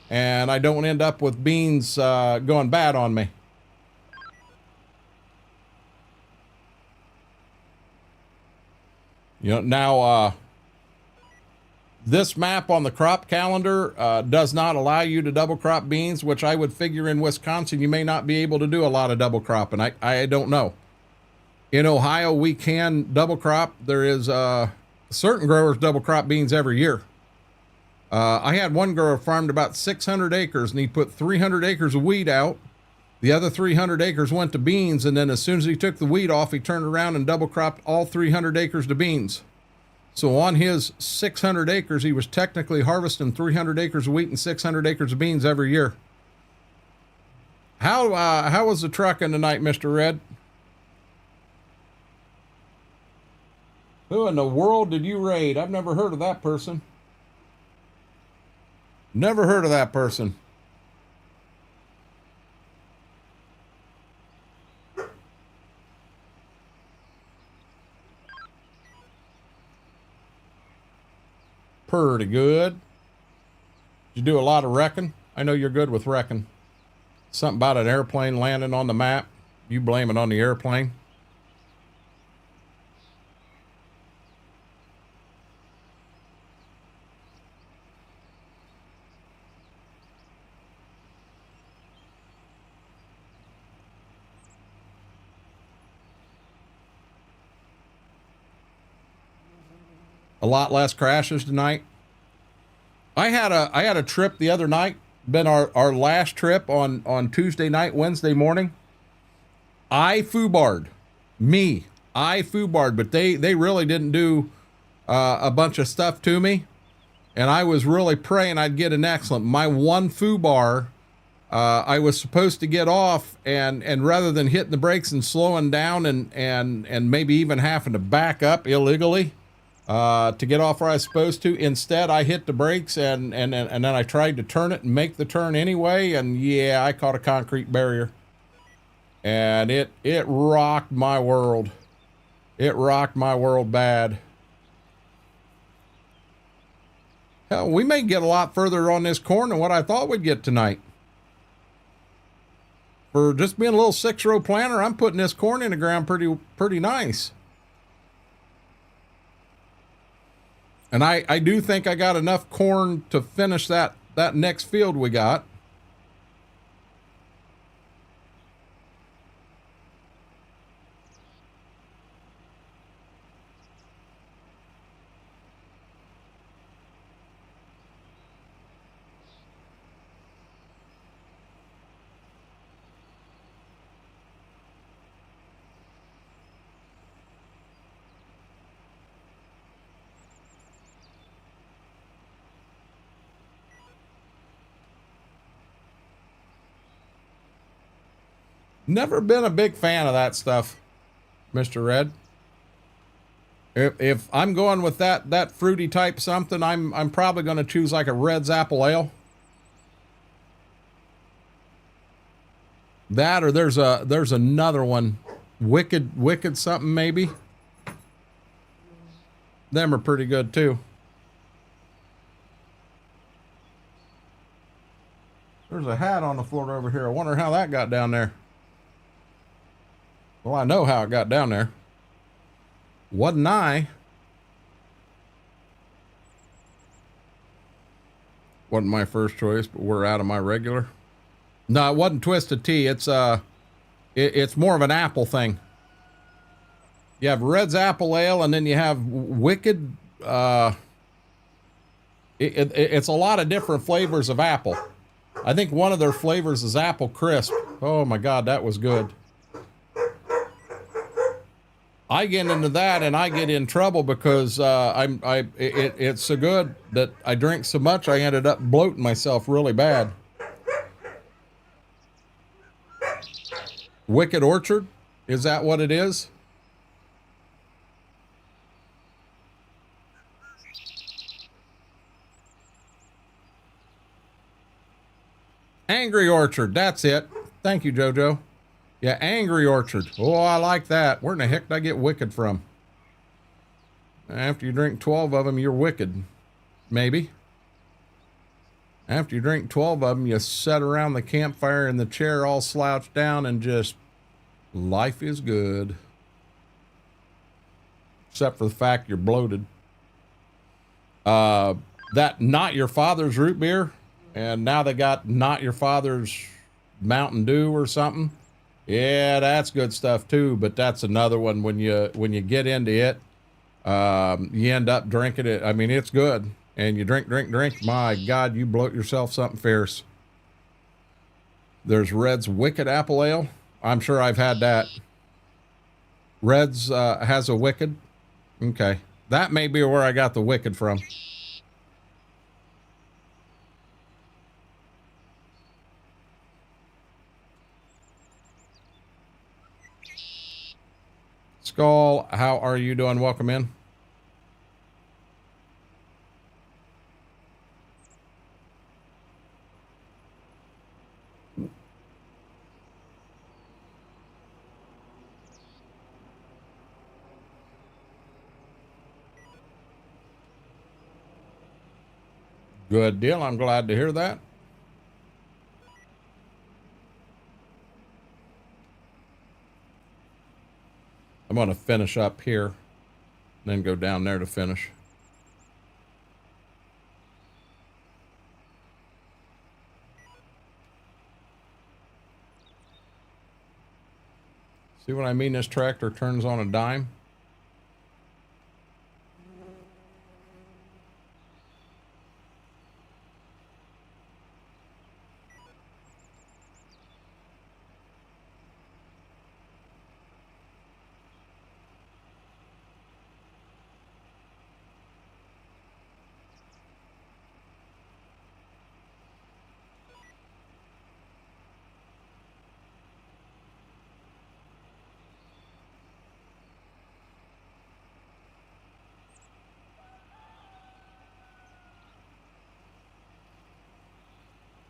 And I don't end up with beans going bad on me. You know, now this map on the crop calendar does not allow you to double crop beans, which I would figure in Wisconsin you may not be able to do a lot of double crop, and I don't know. In Ohio, we can double crop. There is certain growers double crop beans every year. I had one grower farmed about 600 acres, and he put 300 acres of wheat out. The other 300 acres went to beans, and then as soon as he took the wheat off, he turned around and double cropped all 300 acres to beans. So on his 600 acres, he was technically harvesting 300 acres of wheat and 600 acres of beans every year. How was the trucking tonight, Mr. Red? Who in the world did you raid? I've never heard of that person. Never heard of that person. Pretty good. Did you do a lot of wrecking? I know you're good with wrecking. Something about an airplane landing on the map. You blame it on the airplane. A lot less crashes tonight. I had a trip the other night, been our last trip on Tuesday night, Wednesday morning. I foobarred, but they really didn't do a bunch of stuff to me, and I was really praying I'd get an excellent. My one foobar, I was supposed to get off, and rather than hitting the brakes and slowing down and maybe even having to back up illegally to get off where I was supposed to, instead I hit the brakes and then I tried to turn it and make the turn anyway, and yeah, I caught a concrete barrier, and it rocked my world. It rocked my world bad. Hell, we may get a lot further on this corn than what I thought we'd get tonight. For just being a little 6-row planter, I'm putting this corn in the ground pretty nice. And I do think I got enough corn to finish that next field we got. Never been a big fan of that stuff, Mr. Red. If I'm going with that fruity type something, I'm probably going to choose like a Red's Apple Ale. That, or there's another one, Wicked something maybe. Them are pretty good too. There's a hat on the floor over here. I wonder how that got down there. Well, I know how it got down there. Wasn't I? Wasn't my first choice, but we're out of my regular. No, it wasn't Twisted Tea. It's more of an apple thing. You have Red's Apple Ale, and then you have Wicked. It's a lot of different flavors of apple. I think one of their flavors is apple crisp. Oh my God, that was good. I get into that and I get in trouble because it's so good that I drink so much I ended up bloating myself really bad. Wicked Orchard, is that what it is? Angry Orchard, that's it. Thank you, Jojo. Yeah, Angry Orchard. Oh, I like that. Where in the heck did I get Wicked from? After you drink 12 of them, you're wicked. Maybe. After you drink 12 of them, you sit around the campfire in the chair all slouched down and just, life is good. Except for the fact you're bloated. That Not Your Father's root beer, and now they got Not Your Father's Mountain Dew or something. Yeah, that's good stuff too, but that's another one when you get into it, you end up drinking it. I mean, it's good. And you drink. My God, you bloat yourself something fierce. There's Red's Wicked Apple Ale. I'm sure I've had that. Red's has a Wicked. Okay. That may be where I got the Wicked from. Skull, how are you doing? Welcome in. Good deal. I'm glad to hear that. I'm going to finish up here, then go down there to finish. See what I mean? This tractor turns on a dime.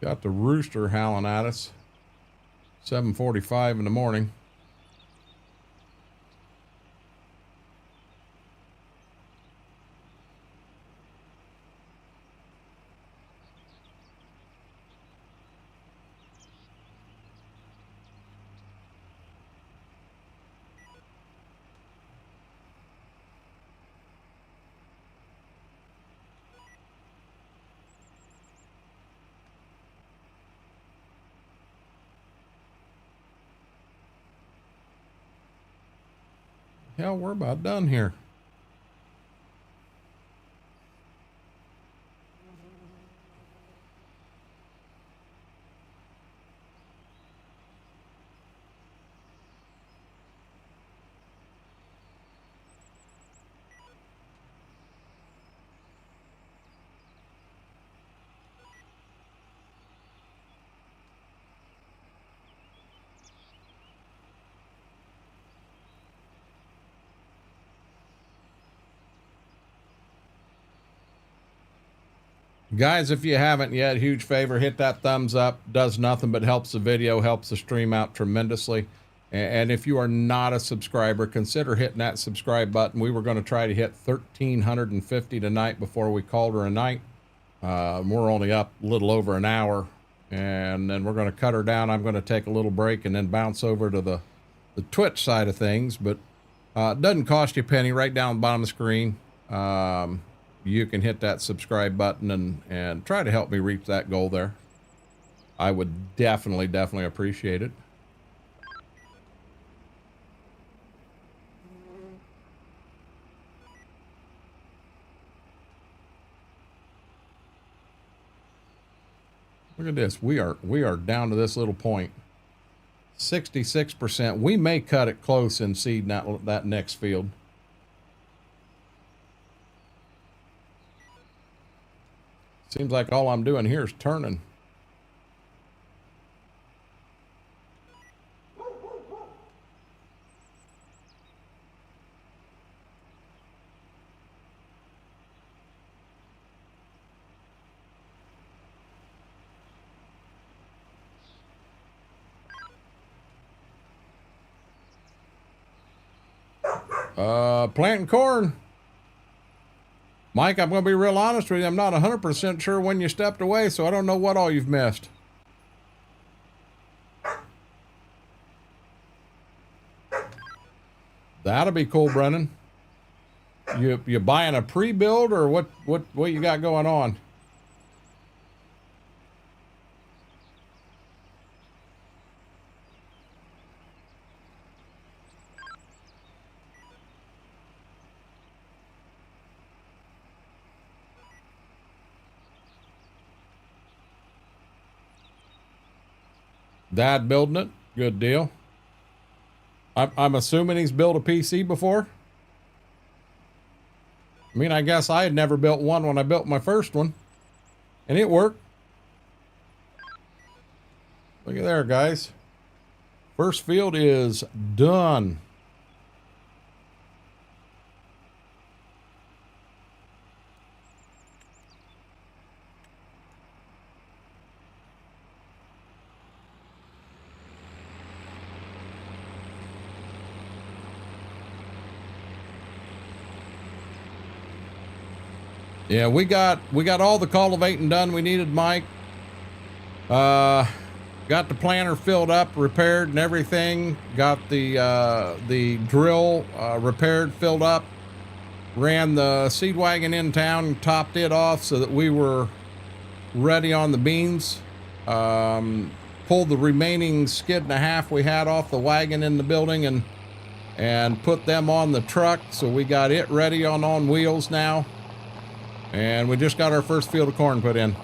Got the rooster howling at us. 7:45 in the morning. Hell, we're about done here. Guys, if you haven't yet, huge favor, hit that thumbs up. Does nothing but helps the video, helps the stream out tremendously. And if you are not a subscriber, consider hitting that subscribe button. We were going to try to hit 1,350 tonight before we called her a night. We're only up a little over an hour, and then we're going to cut her down. I'm going to take a little break and then bounce over to the Twitch side of things, but it doesn't cost you a penny. Right down the bottom of the screen. You can hit that subscribe button and try to help me reach that goal there. I would definitely appreciate it. Look at this. We are down to this little point. 66%. We may cut it close and seed that next field. Seems like all I'm doing here is turning. Planting corn. Mike, I'm going to be real honest with you. I'm not 100% sure when you stepped away, so I don't know what all you've missed. That'll be cool, Brennan. You buying a pre-build or what you got going on? Dad building it. Good deal. I'm assuming he's built a PC before. I mean, I guess I had never built one when I built my first one, and it worked. Look at there, guys. First field is done. Yeah, we got all the cultivating done we needed, Mike. Got the planter filled up, repaired and everything. Got the drill repaired, filled up. Ran the seed wagon in town, topped it off so that we were ready on the beans. Pulled the remaining skid and a half we had off the wagon in the building and put them on the truck. So we got it ready on wheels now. And we just got our first field of corn put in.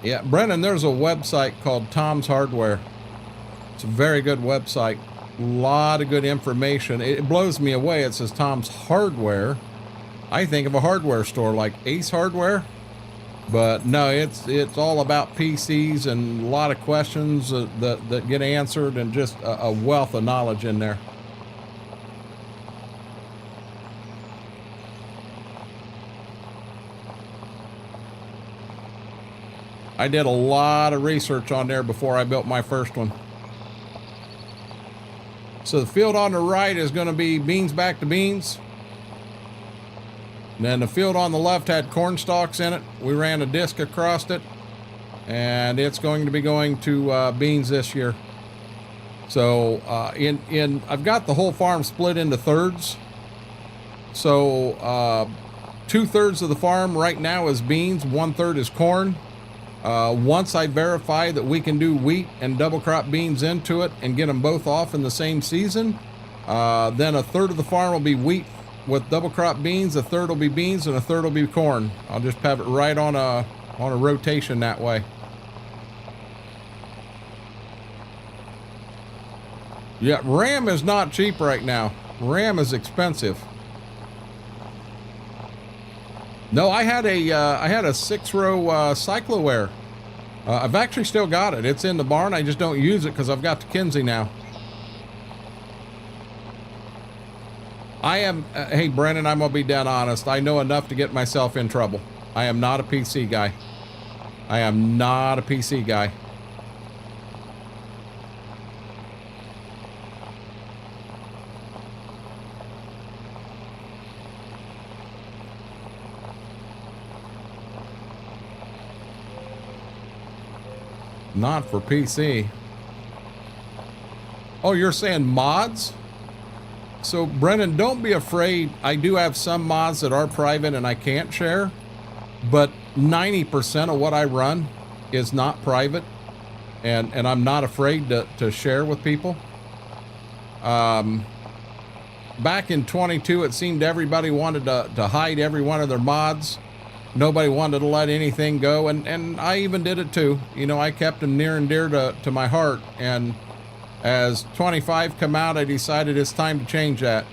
Yeah, Brennan, there's a website called Tom's Hardware. It's a very good website. A lot of good information. It blows me away. It says Tom's Hardware. I think of a hardware store like Ace Hardware. But no, it's all about PCs and a lot of questions that get answered and just a wealth of knowledge in there. I did a lot of research on there before I built my first one. So the field on the right is going to be beans back to beans. And then the field on the left had corn stalks in it. We ran a disc across it, and it's going to be going to beans this year. So I've got the whole farm split into thirds. So 2/3 of the farm right now is beans, 1/3 is corn. Once I verify that we can do wheat and double crop beans into it and get them both off in the same season, then 1/3 of the farm will be wheat with double crop beans, 1/3 will be beans, and 1/3 will be corn. I'll just have it right on a rotation that way. Yeah, RAM is not cheap right now. RAM is expensive. No, I had a 6-row cycloware. I've actually still got it. It's in the barn. I just don't use it because I've got the Kinsey now. I am, hey Brennan, I'm gonna be dead honest. I know enough to get myself in trouble. I am not a PC guy. I am not a PC guy. Not for PC. Oh, you're saying mods? So Brennan, don't be afraid. I do have some mods that are private and I can't share, but 90% of what I run is not private, and I'm not afraid to share with people. Back in 22, it seemed everybody wanted to hide every one of their mods. Nobody wanted to let anything go, and I even did it too. You know, I kept them near and dear to my heart, and as 25 come out, I decided it's time to change that.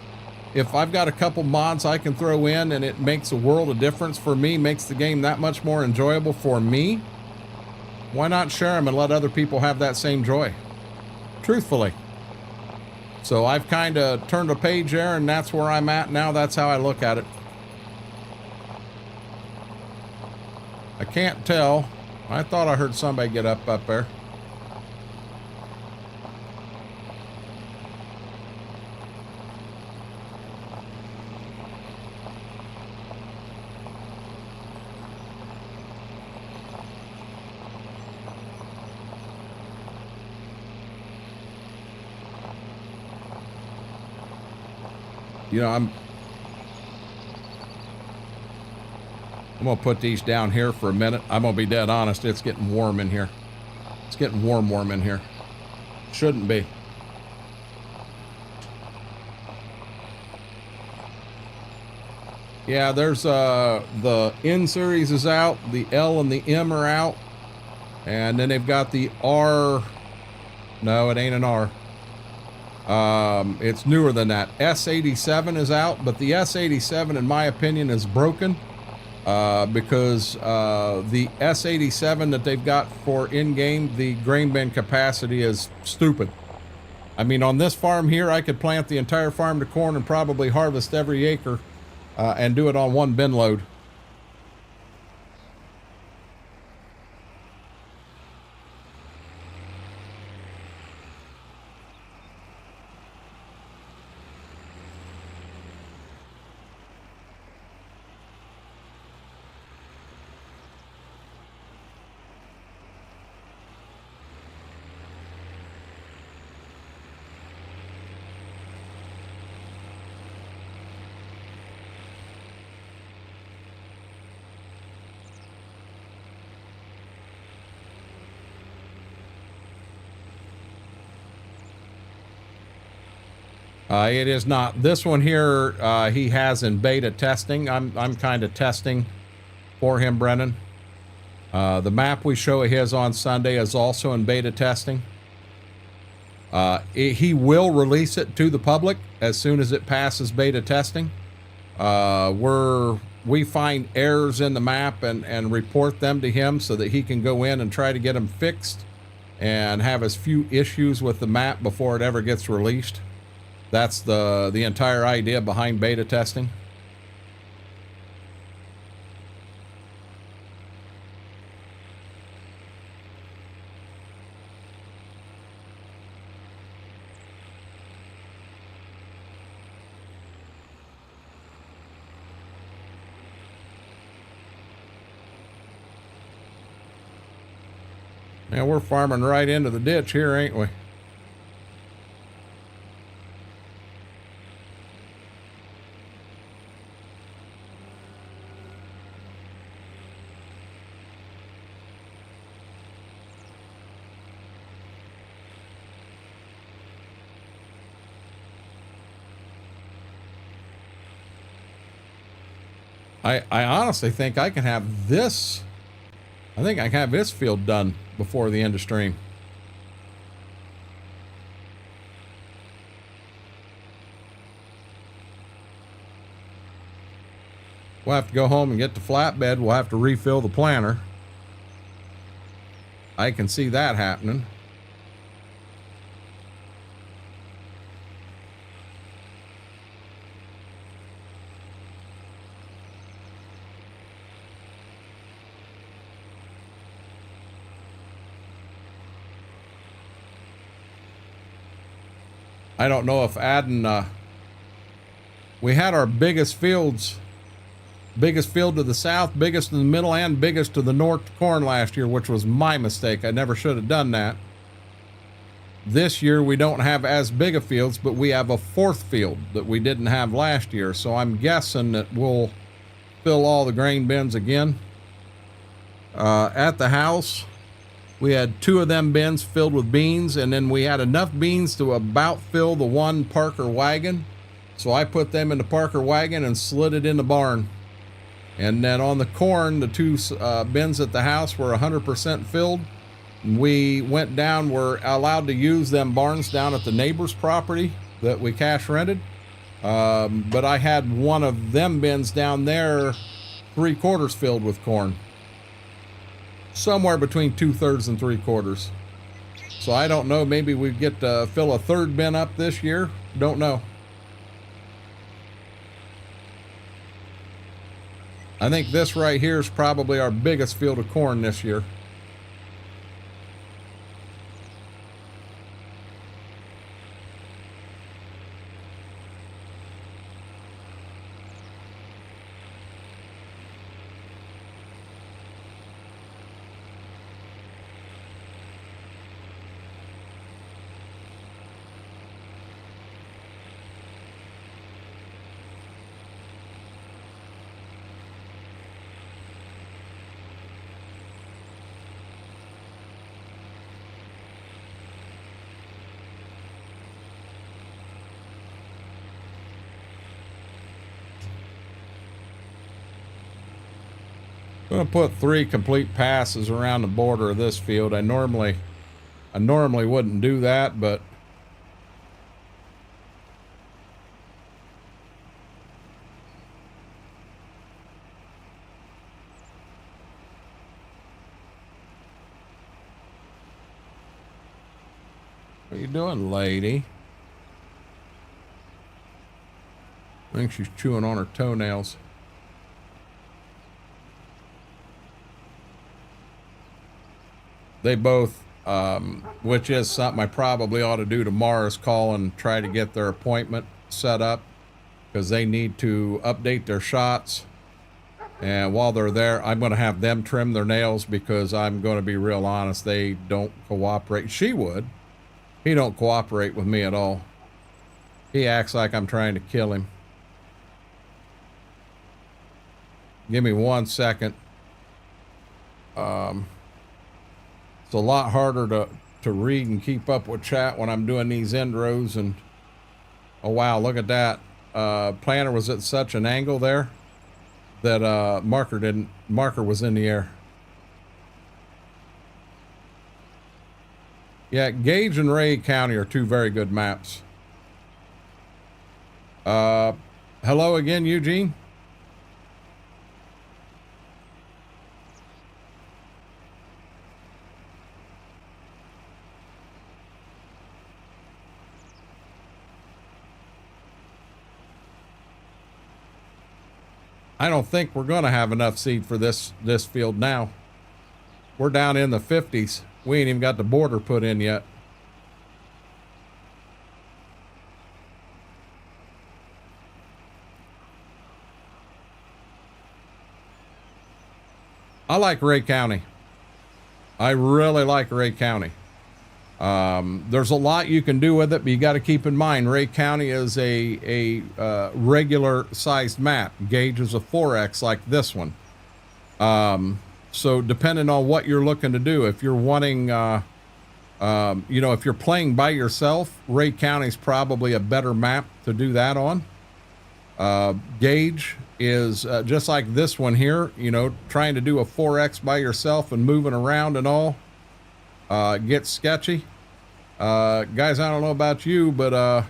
If I've got a couple mods I can throw in and it makes a world of difference for me, makes the game that much more enjoyable for me, why not share them and let other people have that same joy? Truthfully. So I've kind of turned a page there, and that's where I'm at now. That's how I look at it. I can't tell. I thought I heard somebody get up there. You know, I'm going to put these down here for a minute. I'm going to be dead honest. It's getting warm in here. It's getting warm in here. Shouldn't be. Yeah, there's the N series is out. The L and the M are out. And then they've got the R. No, it ain't an R. It's newer than that. S87 is out, but the S87, in my opinion, is broken. Because the S87 that they've got for in-game, the grain bin capacity is stupid. I mean, on this farm here, I could plant the entire farm to corn and probably harvest every acre and do it on one bin load. It is not. This one here, he has in beta testing. I'm kind of testing for him, Brennan. The map we show of his on Sunday is also in beta testing. He will release it to the public as soon as it passes beta testing. We find errors in the map and report them to him so that he can go in and try to get them fixed and have as few issues with the map before it ever gets released. That's the entire idea behind beta testing. Now we're farming right into the ditch here, ain't we? I honestly think I can have this. I think I can have this field done before the end of stream. We'll have to go home and get the flatbed. We'll have to refill the planter. I can see that happening. I don't know if adding, we had our biggest field to the south, biggest in the middle, and biggest to the north corn last year, which was my mistake. I never should have done that. This year we don't have as big a fields, but we have a fourth field that we didn't have last year. So I'm guessing that we'll fill all the grain bins again. At the house, we had 2 of them bins filled with beans, and then we had enough beans to about fill the one Parker wagon. So I put them in the Parker wagon and slid it in the barn. And then on the corn, the 2 bins at the house were 100% filled. We went down, we're allowed to use them barns down at the neighbor's property that we cash rented. But I had one of them bins down there 3/4 filled with corn. Somewhere between 2/3 and 3/4. So I don't know, maybe we get to fill a 3rd bin up this year. Don't know. I think this right here is probably our biggest field of corn this year. I'm gonna put 3 complete passes around the border of this field. I normally wouldn't do that, but what are you doing, lady? I think she's chewing on her toenails. They both, which is something I probably ought to do tomorrow, is call and try to get their appointment set up, because they need to update their shots. And while they're there, I'm going to have them trim their nails, because I'm going to be real honest, they don't cooperate. She would. He don't cooperate with me at all. He acts like I'm trying to kill him. Give me 1 second. It's a lot harder to read and keep up with chat when I'm doing these end rows. And oh wow, look at that. Planter was at such an angle there that marker was in the air. Yeah, Gage and Renegade County are 2 very good maps. Hello again, Eugene. I don't think we're going to have enough seed for this field now. We're down in the 50s. We ain't even got the border put in yet. I like Renegade County. I really like Renegade County. There's a lot you can do with it, but you got to keep in mind, Renegade County is a regular sized map. Gage is a 4X like this one. So depending on what you're looking to do, if you're wanting, if you're playing by yourself, Renegade County is probably a better map to do that on. Gage is just like this one here, trying to do a 4X by yourself and moving around and all, gets sketchy. Guys, I don't know about you, but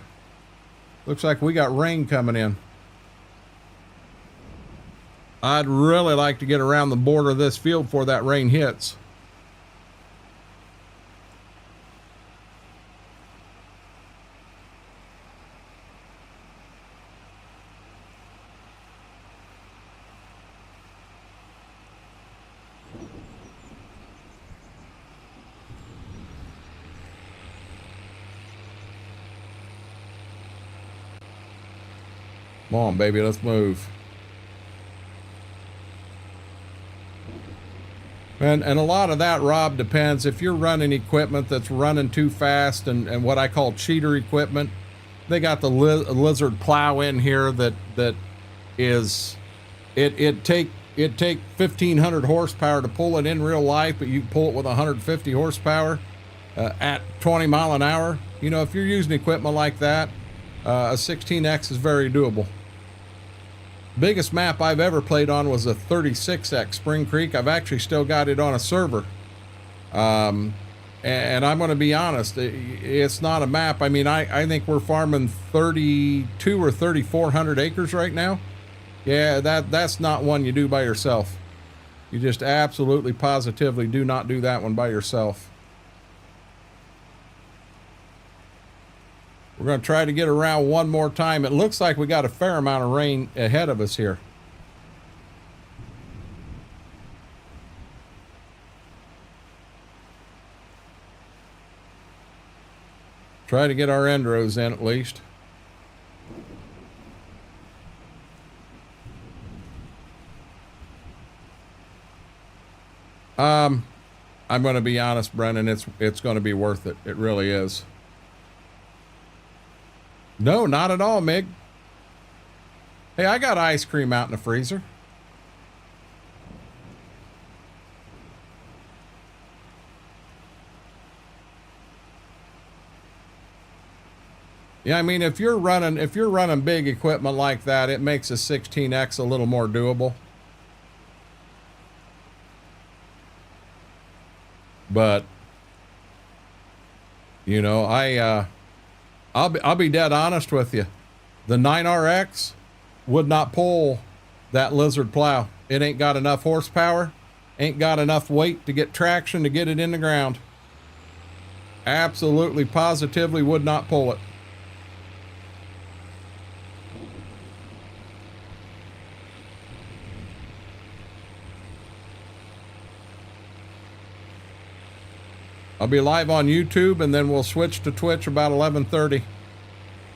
looks like we got rain coming in. I'd really like to get around the border of this field before that rain hits. Come on, baby, let's move. And a lot of that, Rob, depends. If you're running equipment that's running too fast and what I call cheater equipment, they got the lizard plow in here that is, it take 1,500 horsepower to pull it in real life, but you pull it with 150 horsepower at 20 mile an hour. If you're using equipment like that, a 16X is very doable. Biggest map I've ever played on was a 36X Spring Creek. I've actually still got it on a server. And I'm going to be honest, it's not a map. I mean, I think we're farming 32 or 3,400 acres right now. Yeah, that's not one you do by yourself. You just absolutely positively do not do that one by yourself. We're going to try to get around one more time. It looks like we got a fair amount of rain ahead of us here. Try to get our end rows in at least. I'm going to be honest, Brennan, it's going to be worth it. It really is. No, not at all, Mig. Hey, I got ice cream out in the freezer. Yeah, I mean, if you're running big equipment like that, it makes a 16X a little more doable. But you know, I'll be dead honest with you. The 9RX would not pull that lizard plow. It ain't got enough horsepower, ain't got enough weight to get traction to get it in the ground. Absolutely, positively would not pull it. I'll be live on YouTube, and then we'll switch to Twitch about 11:30.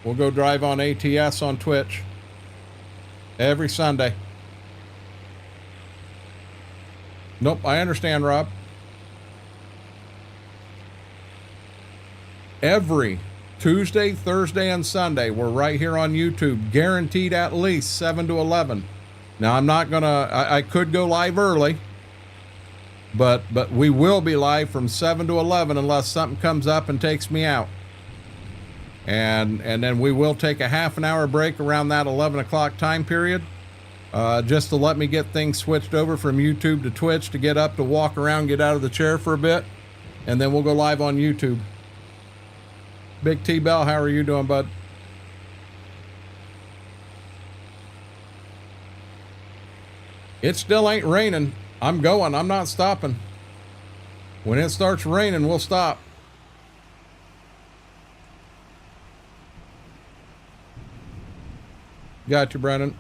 We'll go drive on ATS on Twitch every Sunday. Nope, I understand, Rob. Every Tuesday, Thursday, and Sunday, we're right here on YouTube, guaranteed at least 7 to 11. Now, I'm not gonna, I could go live early, but we will be live from 7 to 11 unless something comes up and takes me out. And then we will take a half an hour break around that 11 o'clock time period, just to let me get things switched over from YouTube to Twitch, to get up, to walk around, get out of the chair for a bit, and then we'll go live on YouTube. Big T Bell, how are you doing, bud? It still ain't raining. I'm going. I'm not stopping. When it starts raining, we'll stop. Got you, Brennan.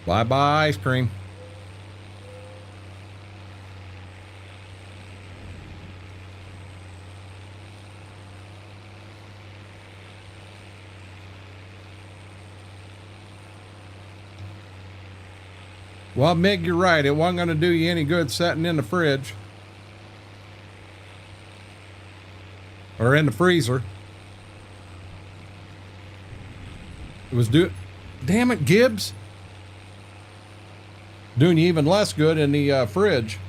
Bye-bye, ice cream. Well, Mig, you're right. It wasn't going to do you any good sitting in the fridge. Or in the freezer. It was damn it, Gibbs. Doing you even less good in the fridge.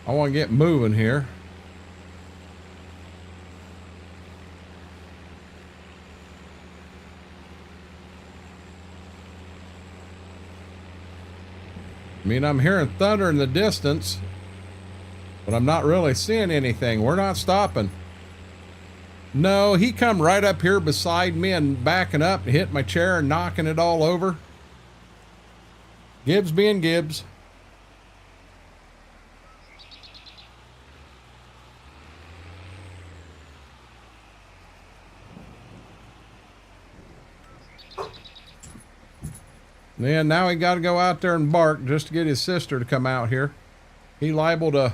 I want to get moving here. I mean, I'm hearing thunder in the distance, but I'm not really seeing anything. We're not stopping. No, he come right up here beside me and backing up and hit my chair and knocking it all over. Gibbs being Gibbs. Man, now he got to go out there and bark just to get his sister to come out here. He's liable to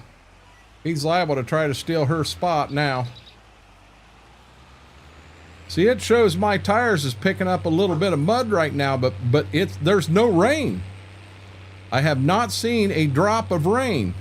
try to steal her spot now. See, it shows my tires is picking up a little bit of mud right now, but there's no rain. I have not seen a drop of rain.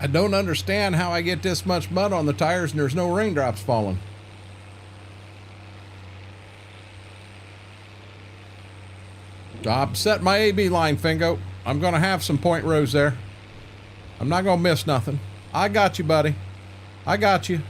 I don't understand how I get this much mud on the tires and there's no raindrops falling. I'm setting my AB line, Fingo. I'm going to have some point rows there. I'm not going to miss nothing. I got you, buddy. I got you.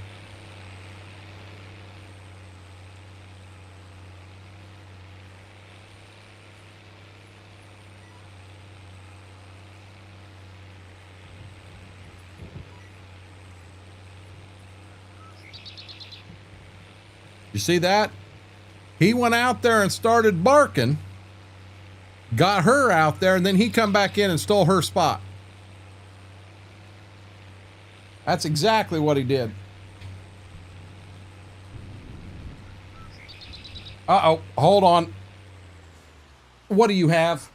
You see that? He went out there and started barking, got her out there, and then he come back in and stole her spot. That's exactly what he did. Uh-oh, hold on. What do you have?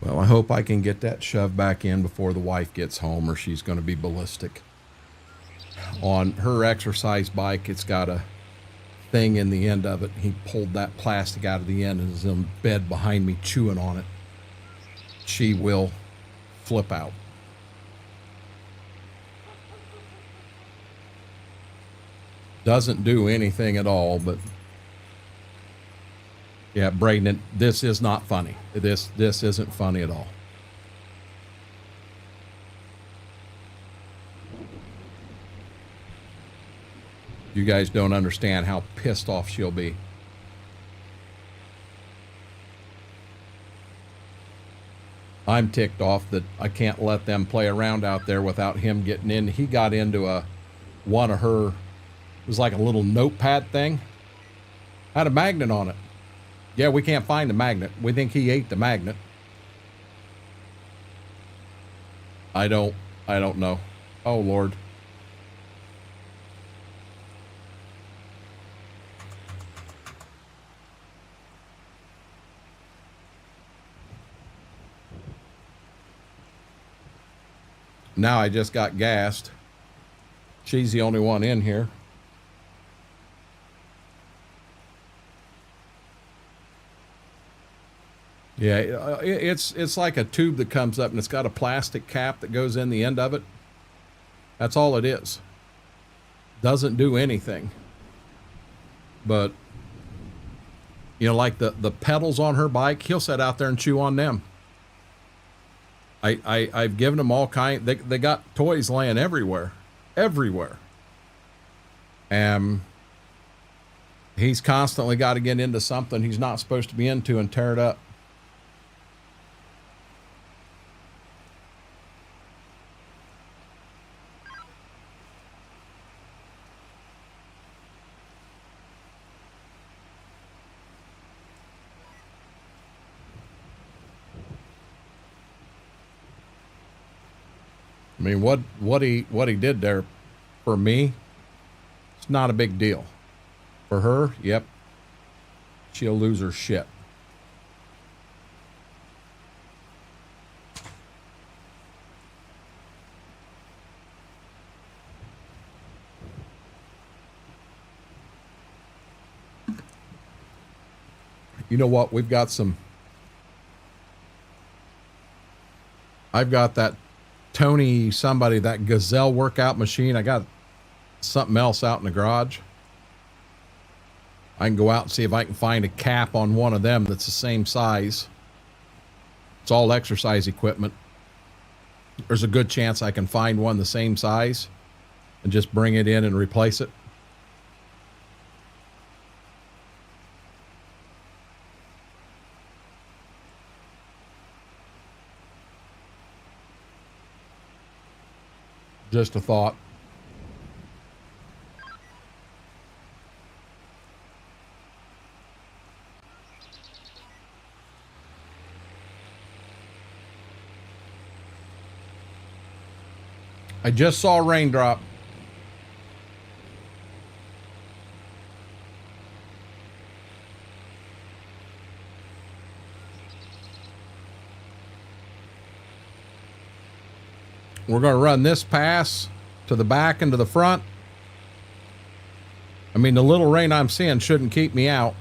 Well, I hope I can get that shoved back in before the wife gets home, or she's going to be ballistic. On her exercise bike, it's got a thing in the end of it. He pulled that plastic out of the end and is in bed behind me chewing on it. She will flip out. Doesn't do anything at all, but yeah, Braden, this is not funny. This isn't funny at all. You guys don't understand how pissed off she'll be. I'm ticked off that I can't let them play around out there without him getting in. He got into one of her, it was like a little notepad thing. Had a magnet on it. Yeah, we can't find the magnet. We think he ate the magnet. I don't know. Oh, Lord. Now I just got gassed. She's the only one in here. Yeah, it's like a tube that comes up and it's got a plastic cap that goes in the end of it. That's all it is. Doesn't do anything. But, you know, like the pedals on her bike, he'll sit out there and chew on them. I've given them all kind. They got toys laying everywhere. Everywhere. He's constantly got to get into something he's not supposed to be into and tear it up. I mean, what he did there for me, it's not a big deal. For her, yep, she'll lose her shit. You know what? We've got some I've got that Tony somebody, that Gazelle workout machine. I got something else out in the garage. I can go out and see if I can find a cap on one of them that's the same size. It's all exercise equipment. There's a good chance I can find one the same size and just bring it in and replace it. Just a thought. I just saw a raindrop. We're going to run this pass to the back and to the front. I mean, the little rain I'm seeing shouldn't keep me out,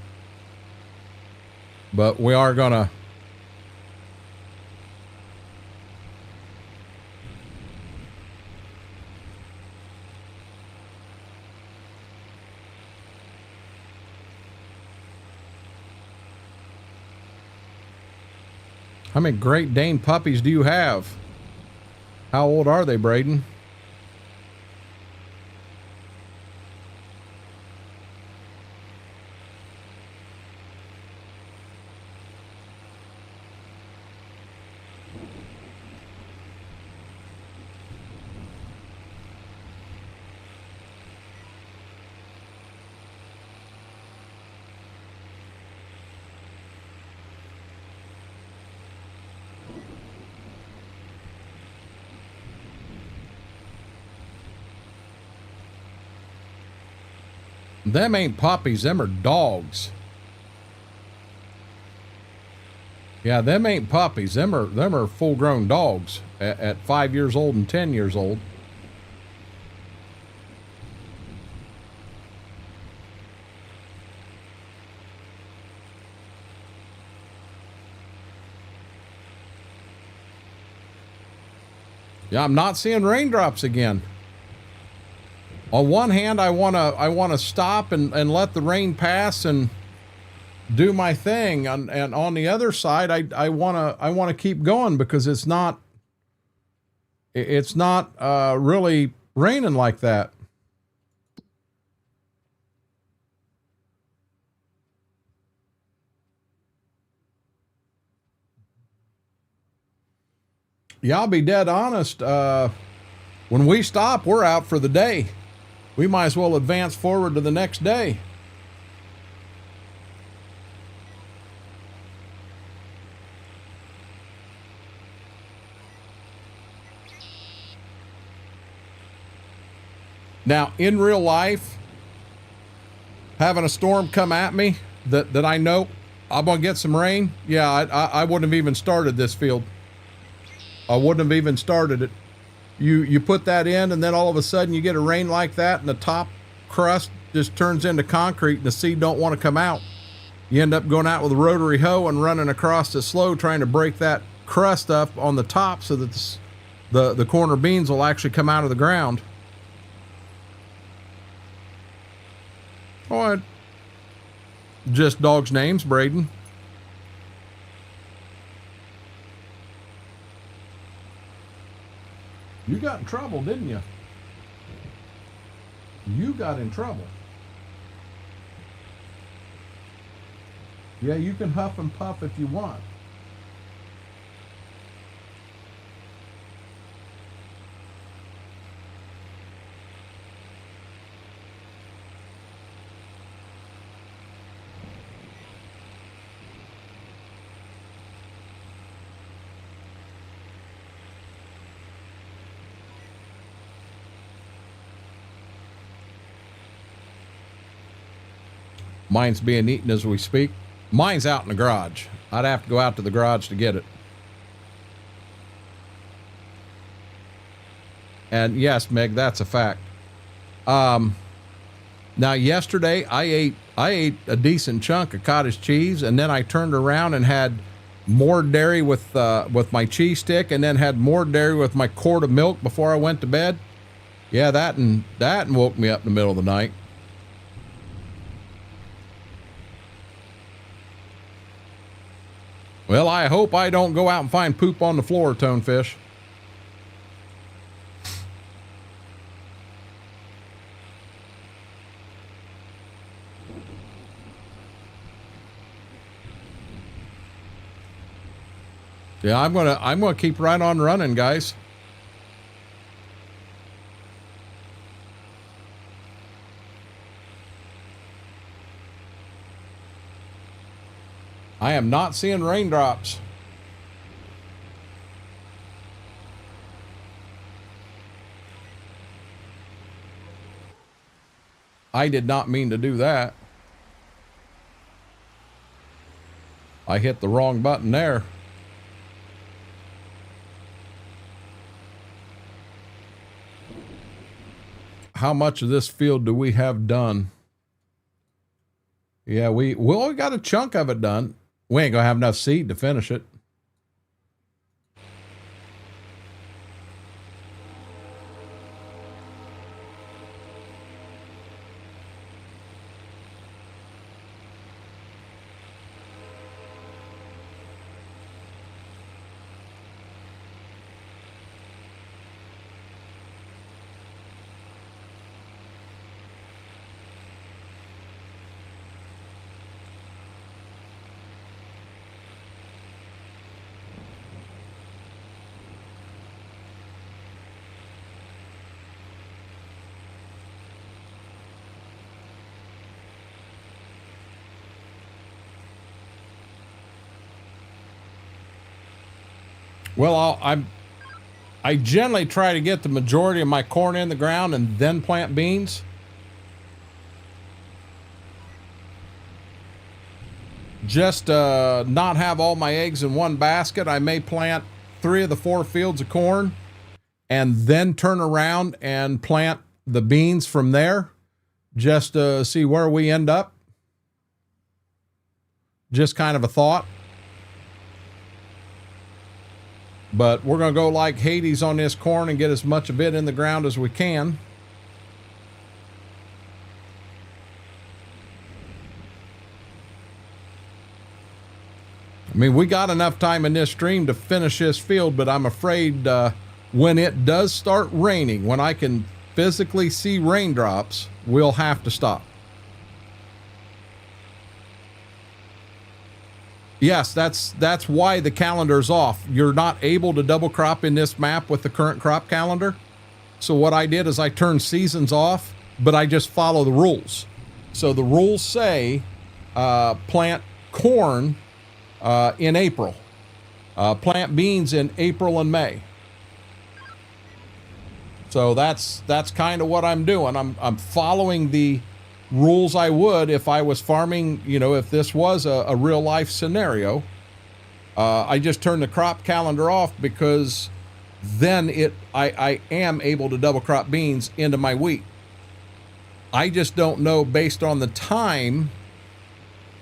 but we are going to How many Great Dane puppies do you have? How old are they, Braden? Them ain't puppies, them are dogs. Yeah, them ain't puppies, them are full-grown dogs at 5 years old and 10 years old. Yeah, I'm not seeing raindrops again. On one hand, I wanna stop and let the rain pass and do my thing, and on the other side, I wanna keep going because it's not really raining like that. Yeah, I'll be dead honest. When we stop, we're out for the day. We might as well advance forward to the next day. Now, in real life, having a storm come at me that I know I'm going to get some rain, yeah, I wouldn't have even started this field. I wouldn't have even started it. You put that in, and then all of a sudden you get a rain like that, and the top crust just turns into concrete, and the seed don't want to come out. You end up going out with a rotary hoe and running across the slow trying to break that crust up on the top so that the corner beans will actually come out of the ground. Oh, just dogs' names, Braden. You got in trouble, didn't you? You got in trouble. Yeah, you can huff and puff if you want. Mine's being eaten as we speak. Mine's out in the garage. I'd have to go out to the garage to get it. And yes, Meg, that's a fact. Now yesterday I ate a decent chunk of cottage cheese, and then I turned around and had more dairy with my cheese stick, and then had more dairy with my quart of milk before I went to bed. Yeah, that woke me up in the middle of the night. Well, I hope I don't go out and find poop on the floor, Tonefish. Yeah, I'm gonna keep right on running, guys. I am not seeing raindrops. I did not mean to do that. I hit the wrong button there. How much of this field do we have done? Yeah, we got a chunk of it done. We ain't gonna have enough seed to finish it. Well, I generally try to get the majority of my corn in the ground and then plant beans. Just not have all my eggs in one basket. I may plant 3 of the 4 fields of corn and then turn around and plant the beans from there, just to see where we end up. Just kind of a thought. But we're going to go like Hades on this corn and get as much of it in the ground as we can. I mean, we got enough time in this stream to finish this field, but I'm afraid when it does start raining, when I can physically see raindrops, we'll have to stop. Yes, that's why the calendar's off. You're not able to double crop in this map with the current crop calendar. So what I did is I turned seasons off, but I just follow the rules. So the rules say plant corn in April, plant beans in April and May. So that's kind of what I'm doing. I'm following the rules I would if I was farming, you know, if this was a real life scenario. I just turned the crop calendar off because then I am able to double crop beans into my wheat. I just don't know based on the time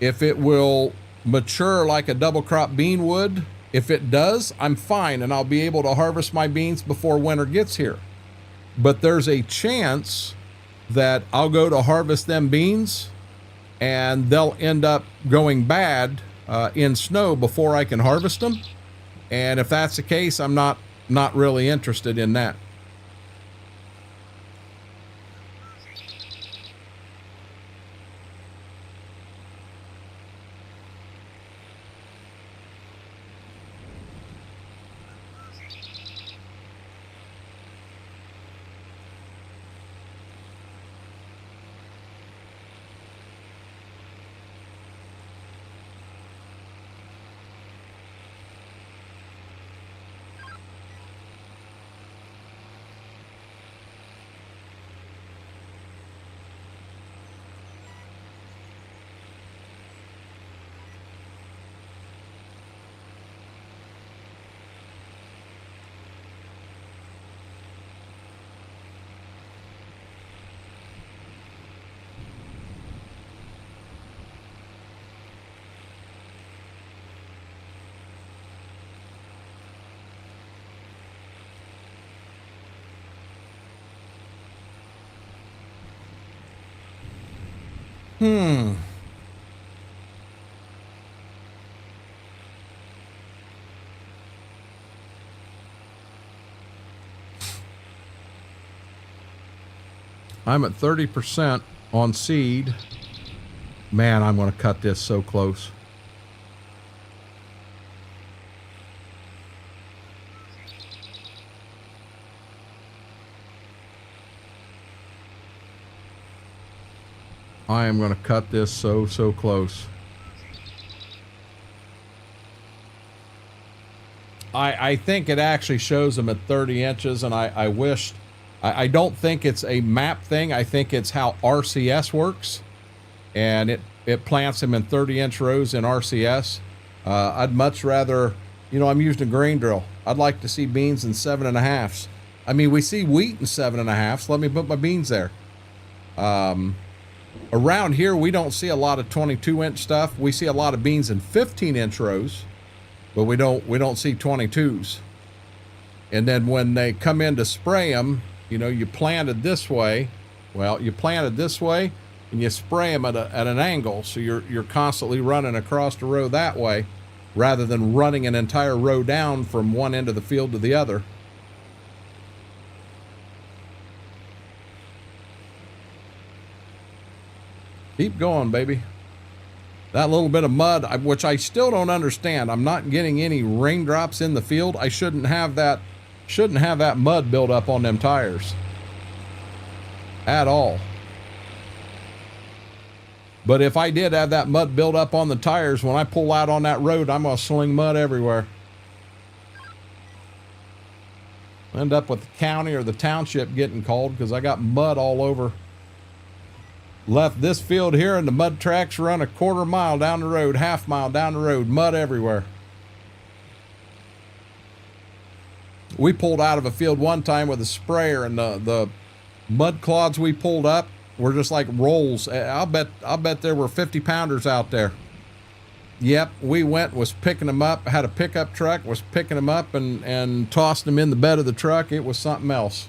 if it will mature like a double crop bean would. If it does, I'm fine and I'll be able to harvest my beans before winter gets here. But there's a chance that I'll go to harvest them beans and they'll end up going bad in snow before I can harvest them. And if that's the case, I'm not really interested in that. I'm at 30% on seed. Man, I'm going to cut this so close. I am going to cut this so close. I think it actually shows them at 30 inches, and I wished, I don't think it's a map thing. I think it's how RCS works, and it plants them in 30-inch rows in RCS. I'd much rather, you know, I'm using a grain drill. I'd like to see beans in 7.5s. I mean, we see wheat in 7.5s. Let me put my beans there. Around here, we don't see a lot of 22-inch stuff. We see a lot of beans in 15-inch rows, but we don't see 22s. And then when they come in to spray them, you know, you planted this way. Well, you planted this way, and you spray them at an angle, so you're constantly running across the row that way, rather than running an entire row down from one end of the field to the other. Keep going, baby. That little bit of mud, which I still don't understand. I'm not getting any raindrops in the field. I shouldn't have that mud build up on them tires at all. But if I did have that mud build up on the tires, when I pull out on that road, I'm going to sling mud everywhere. End up with the county or the township getting called because I got mud all over. Left this field here and the mud tracks run a quarter mile down the road, half mile down the road, mud everywhere. We pulled out of a field one time with a sprayer, and the mud clods we pulled up were just like rolls. I'll bet there were 50-pounders out there. Yep, we was picking them up, had a pickup truck, was picking them up and tossed them in the bed of the truck. It was something else.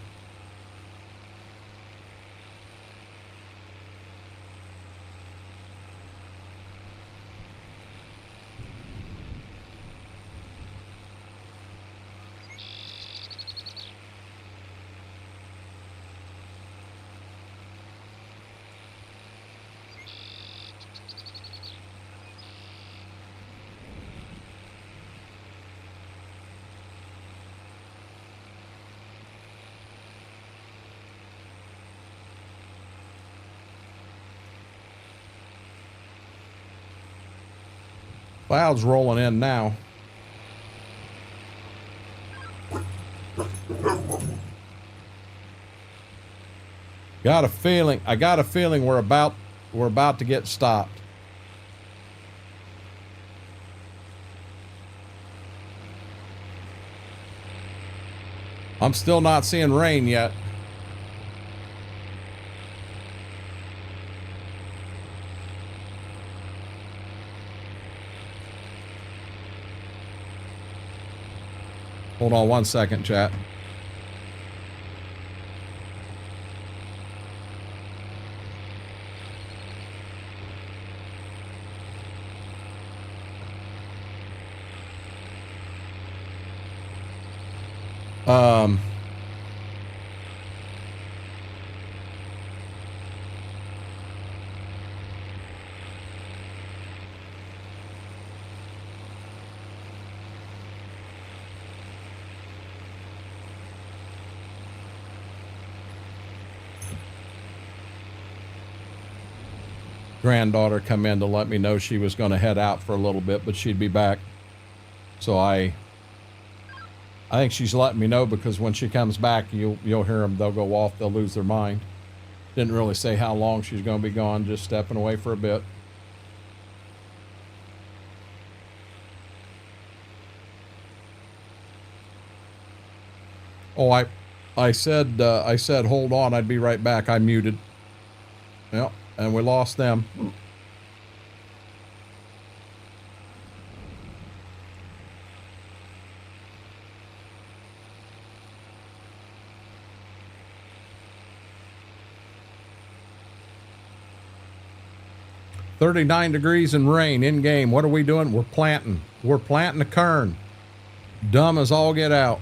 Clouds rolling in now. I got a feeling we're about to get stopped. I'm still not seeing rain yet. Hold on one second, chat. Granddaughter come in to let me know she was going to head out for a little bit, but she'd be back. So I think she's letting me know, because when she comes back, you'll hear them. They'll go off. They'll lose their mind. Didn't really say how long she's going to be gone, just stepping away for a bit. Oh, I said, hold on. I'd be right back. I muted. Yep. And we lost them. 39 degrees and rain in game. What are we doing? We're planting. We're planting a kern. Dumb as all get out.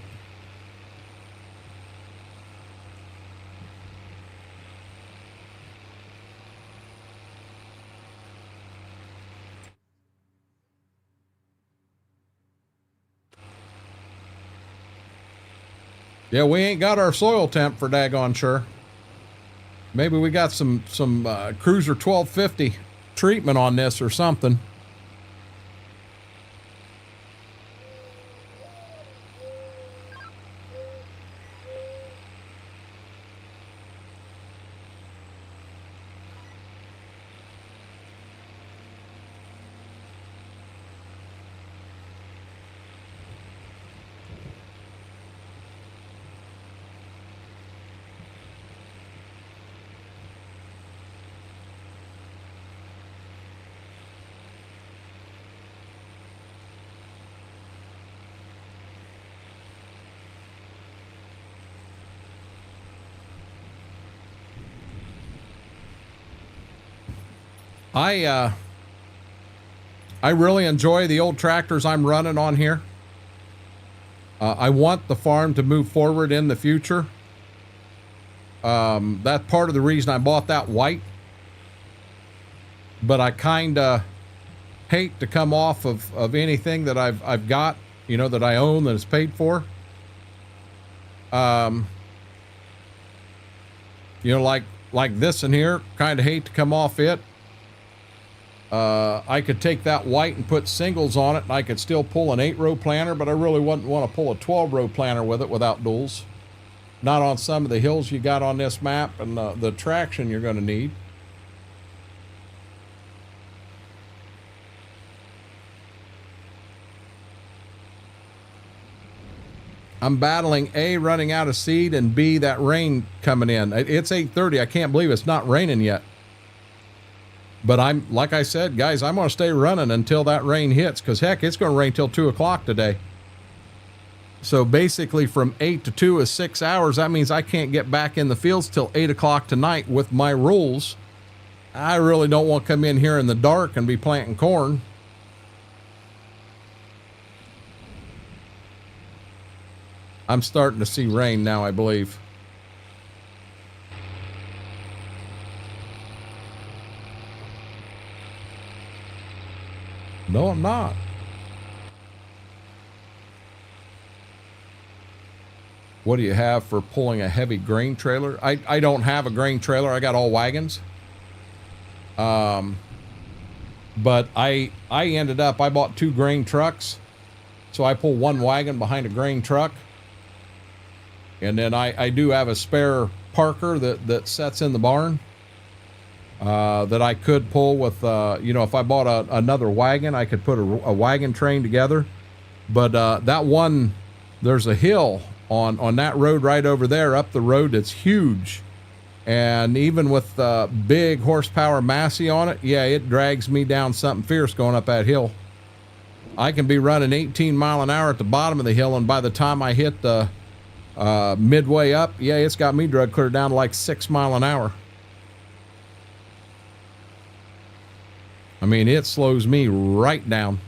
Yeah, we ain't got our soil temp for daggone sure. Maybe we got some Cruiser 1250 treatment on this or something. I really enjoy the old tractors I'm running on here. I want the farm to move forward in the future. That's part of the reason I bought that white. But I kind of hate to come off of anything that I've got, you know, that I own, that is paid for. You know, like this in here, kind of hate to come off it. I could take that white and put singles on it, and I could still pull an 8-row planter, but I really wouldn't want to pull a 12-row planter with it without duals. Not on some of the hills you got on this map and the traction you're going to need. I'm battling A, running out of seed, and B, that rain coming in. It's 8:30. I can't believe it's not raining yet. But I'm, like I said, guys, I'm going to stay running until that rain hits, because heck, it's going to rain till 2 o'clock today. So basically from 8 to 2 is 6 hours. That means I can't get back in the fields till 8 o'clock tonight with my rules. I really don't want to come in here in the dark and be planting corn. I'm starting to see rain now, I believe. No, I'm not. What do you have for pulling a heavy grain trailer? I don't have a grain trailer. I got all wagons. But I ended up, I bought 2 grain trucks. So I pull 1 wagon behind a grain truck. And then I do have a spare Parker that sets in the barn. That I could pull with, you know, if I bought another wagon, I could put a wagon train together. But that one, there's a hill on that road right over there, up the road, that's huge. And even with big horsepower Massey on it, yeah, it drags me down something fierce going up that hill. I can be running 18 mile an hour at the bottom of the hill, and by the time I hit the midway up, yeah, it's got me drug clear down to like 6 mile an hour. I mean, it slows me right down.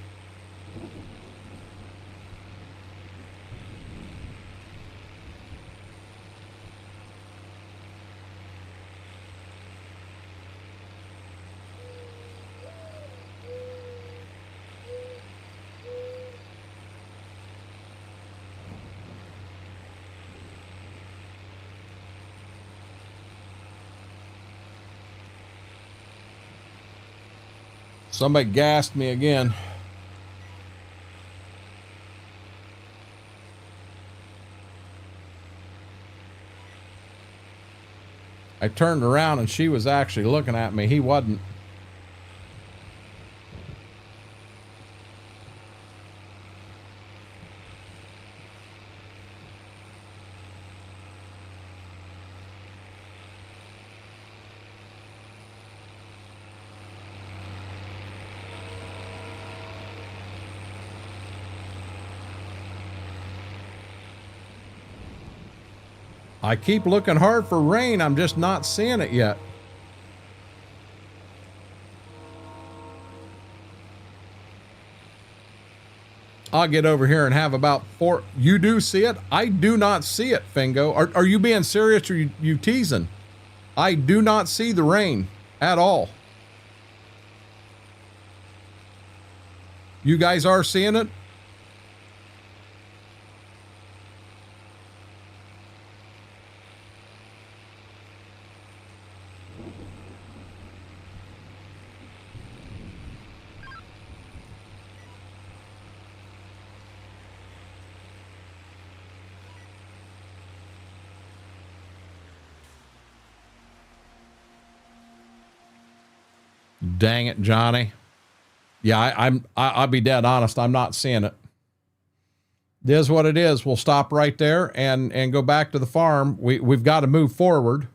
Somebody gassed me again. I turned around and she was actually looking at me. He wasn't. I keep looking hard for rain. I'm just not seeing it yet. I'll get over here and have about 4. You do see it? I do not see it, Fingo. Are you being serious or you teasing? I do not see the rain at all. You guys are seeing it? Dang it, Johnny. Yeah, I'll be dead honest. I'm not seeing it. It is what it is. We'll stop right there and go back to the farm. We've got to move forward.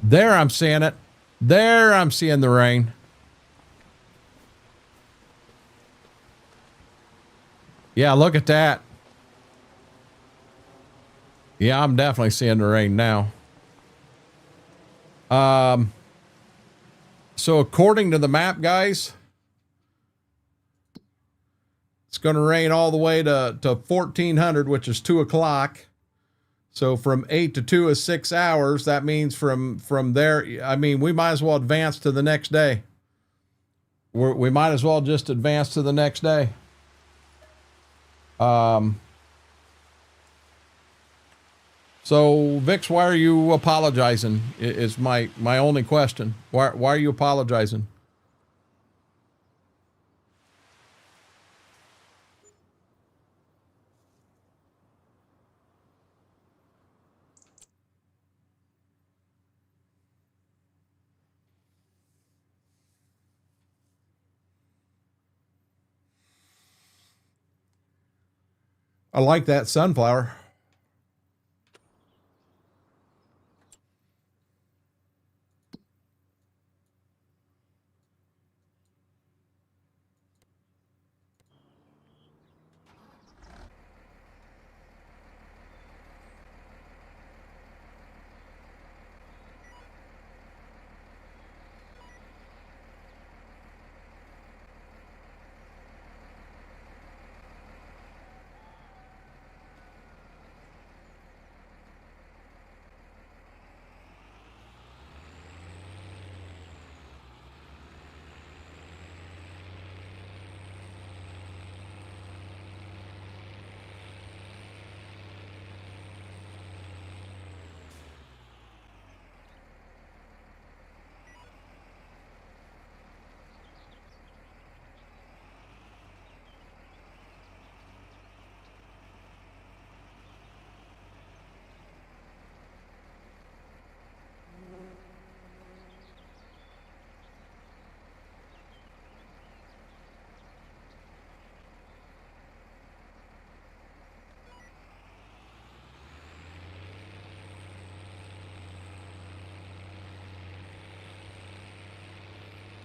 There, I'm seeing it. There, I'm seeing the rain. Yeah, look at that. Yeah, I'm definitely seeing the rain now. So according to the map, guys, it's going to rain all the way to 1400, which is 2 o'clock. So from 8 to 2 is 6 hours. That means from there, I mean, we might as well advance to the next day. We might as well just advance to the next day. So Vix, why are you apologizing? Is my only question. Why are you apologizing? I like that sunflower.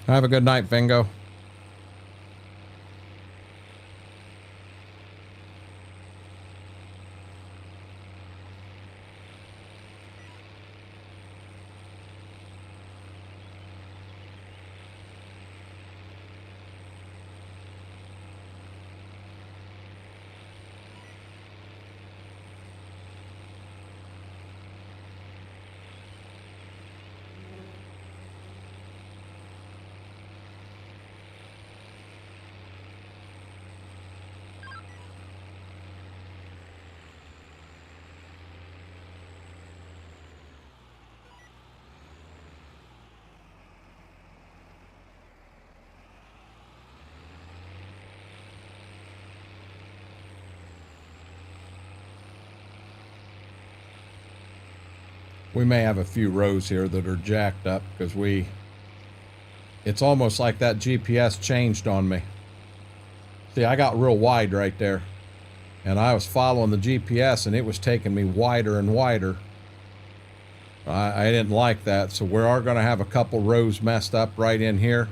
Have a good night, Fingo. We may have a few rows here that are jacked up because it's almost like that GPS changed on me. See, I got real wide right there. and I was following the GPS and it was taking me wider and wider. I didn't like that, so we are going to have a couple rows messed up right in here.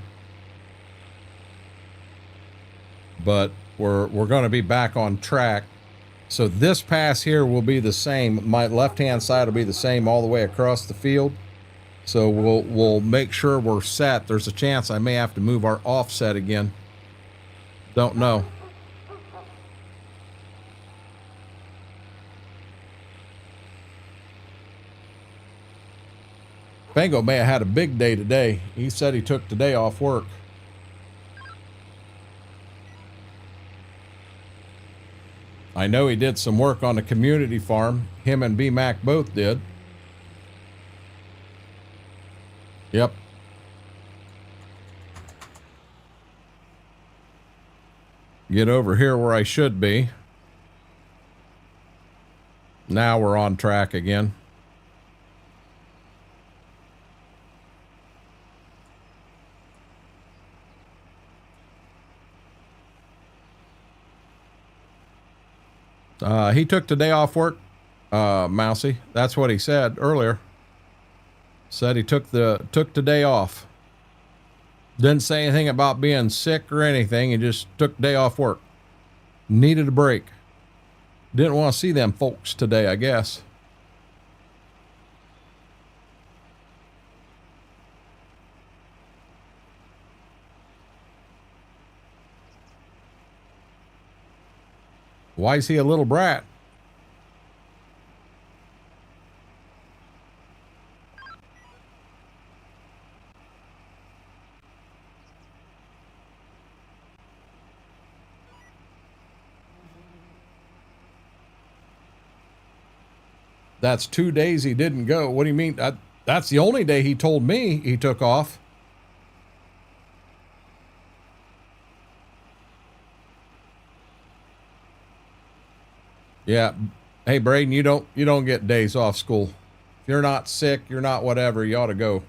But we're going to be back on track. So this pass here will be the same. My left-hand side will be the same all the way across the field. So we'll make sure we're set. There's a chance I may have to move our offset again. Don't know. Fango may have had a big day today. He said he took today off work. I know he did some work on the community farm. Him and B-Mac both did. Yep. Get over here where I should be. Now we're on track again. He took the day off work, Mousy. That's what he said earlier. Said he took the day off. Didn't say anything about being sick or anything. He just took the day off work. Needed a break. Didn't want to see them folks today, I guess. Why is he a little brat? That's 2 days he didn't go. What do you mean? That's the only day he told me he took off. Yeah. Hey, Braden, you don't get days off school. If you're not sick, you're not whatever, you ought to go.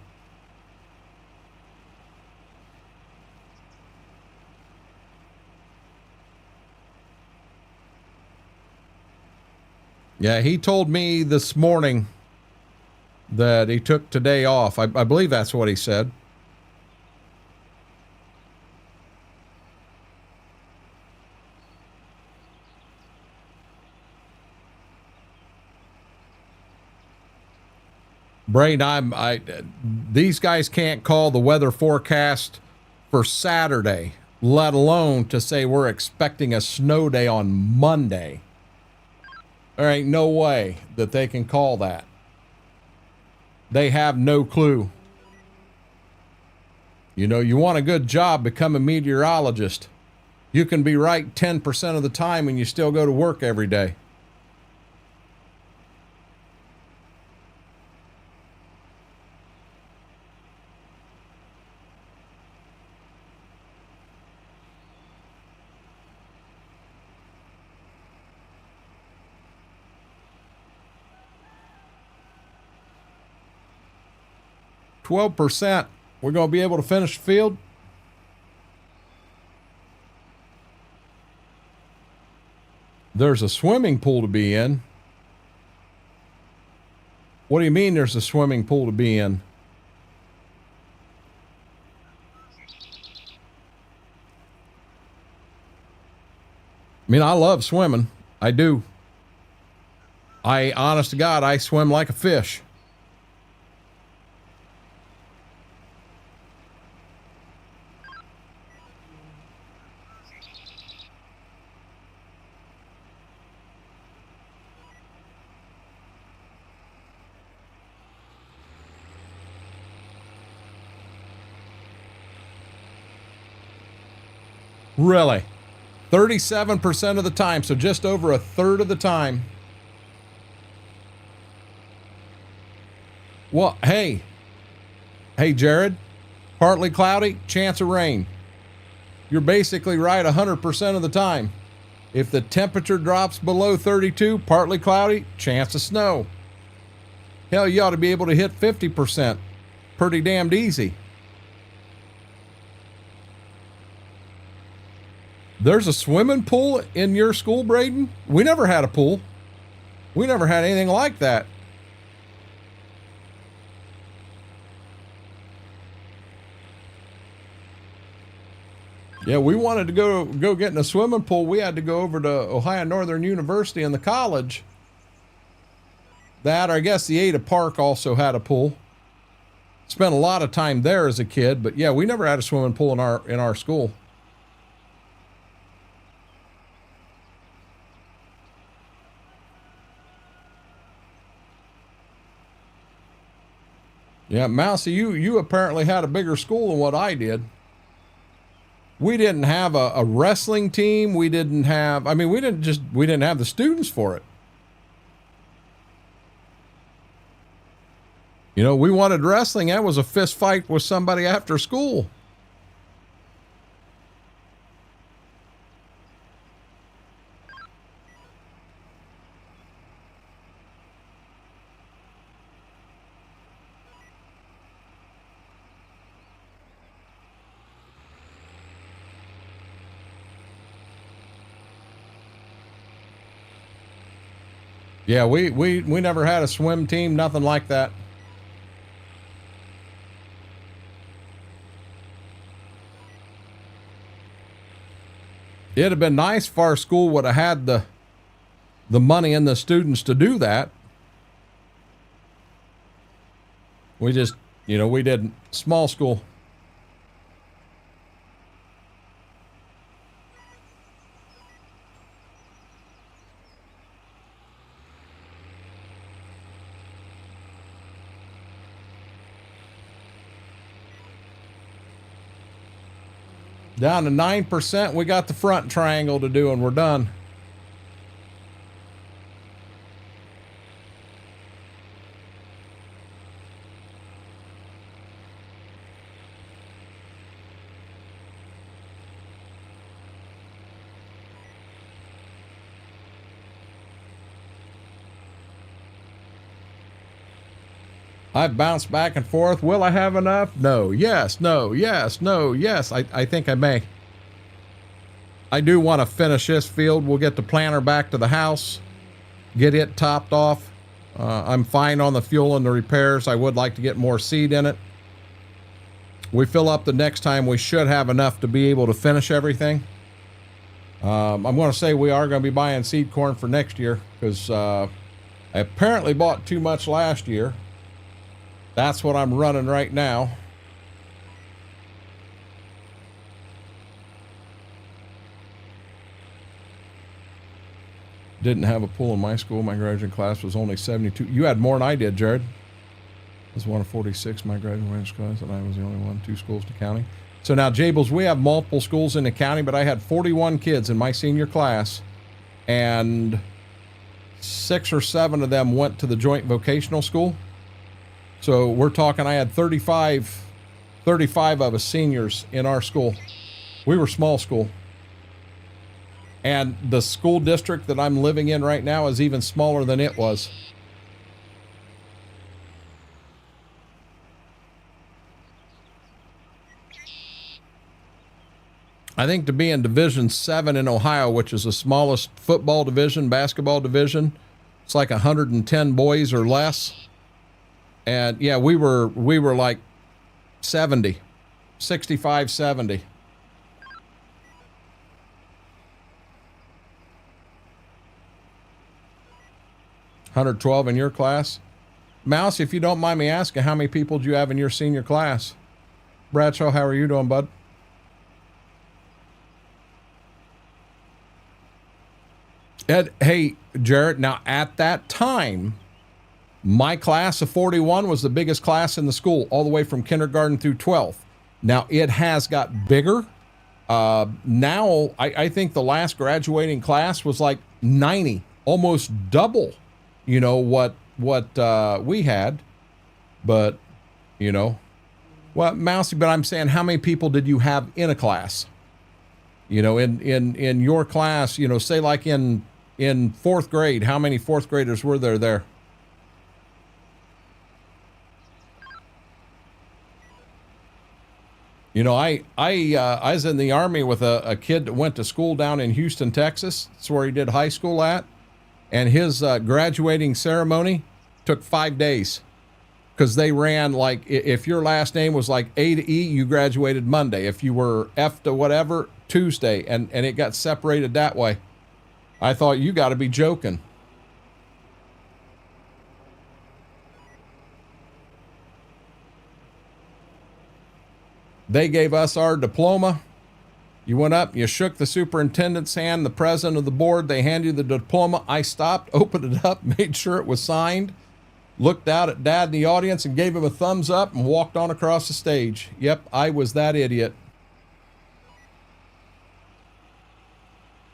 Yeah, he told me this morning that he took today off. I believe that's what he said. Braden, these guys can't call the weather forecast for Saturday, let alone to say we're expecting a snow day on Monday. There ain't no way that they can call that. They have no clue. You know, you want a good job, become a meteorologist. You can be right 10% of the time and you still go to work every day. %. We're going to be able to finish the field. There's a swimming pool to be in. What do you mean there's a swimming pool to be in? I mean, I love swimming. I do. Honest to God, I swim like a fish. Really? 37% of the time, so just over a third of the time. Well, hey, Jared, partly cloudy, chance of rain. You're basically right 100% of the time. If the temperature drops below 32, partly cloudy, chance of snow. Hell, you ought to be able to hit 50%. Pretty damned easy. There's a swimming pool in your school, Braden? We never had a pool. We never had anything like that. Yeah, we wanted to go get in a swimming pool. We had to go over to Ohio Northern University and the college. That, or I guess the Ada Park also had a pool. Spent a lot of time there as a kid, but yeah, we never had a swimming pool in our school. Yeah, Mousy, you apparently had a bigger school than what I did. We didn't have a wrestling team. We didn't have, I mean, we didn't have the students for it. You know, we wanted wrestling. That was a fist fight with somebody after school. Yeah, we never had a swim team, nothing like that. It'd have been nice if our school would have had the money and the students to do that. We just, you know, we didn't. Small school. Down to 9%. We got the front triangle to do and we're done. I've bounced back and forth. Will I have enough? No. Yes. No. Yes. No. Yes. I think I may. I do want to finish this field. We'll get the planter back to the house, get it topped off. I'm fine on the fuel and the repairs. I would like to get more seed in it. We fill up the next time. We should have enough to be able to finish everything. I'm going to say we are going to be buying seed corn for next year because I apparently bought too much last year. That's what I'm running right now. Didn't have a pool in my school. My graduating class was only 72. You had more than I did, Jared. I was one of 46. My graduating class, and I was the only one. 2 schools to county. So now, Jables, we have multiple schools in the county, but I had 41 kids in my senior class, and 6 or 7 of them went to the joint vocational school. So we're talking, I had 35 of us seniors in our school. We were small school. And the school district that I'm living in right now is even smaller than it was. I think to be in Division 7 in Ohio, which is the smallest football division, basketball division, it's like 110 boys or less. And yeah, we were like 70, 65, 70. 112 in your class. Mouse, if you don't mind me asking, how many people do you have in your senior class? Bradshaw, how are you doing, bud? Ed, hey, Jarrett, now at that time, my class of 41 was the biggest class in the school, all the way from kindergarten through 12th. Now, it has got bigger. Now, I think the last graduating class was like 90, almost double, you know, what we had. But, you know, well, Mousy, but I'm saying, how many people did you have in a class? You know, in your class, you know, say like in 4th grade, how many 4th graders were there? You know, I was in the Army with a kid that went to school down in Houston, Texas. That's where he did high school at. And his graduating ceremony took 5 days because they ran like, if your last name was like A to E, you graduated Monday. If you were F to whatever, Tuesday. And it got separated that way. I thought, you got to be joking. They gave us our diploma. You went up, you shook the superintendent's hand, the president of the board. They handed you the diploma. I stopped, opened it up, made sure it was signed, looked out at Dad in the audience and gave him a thumbs up and walked on across the stage. Yep, I was that idiot.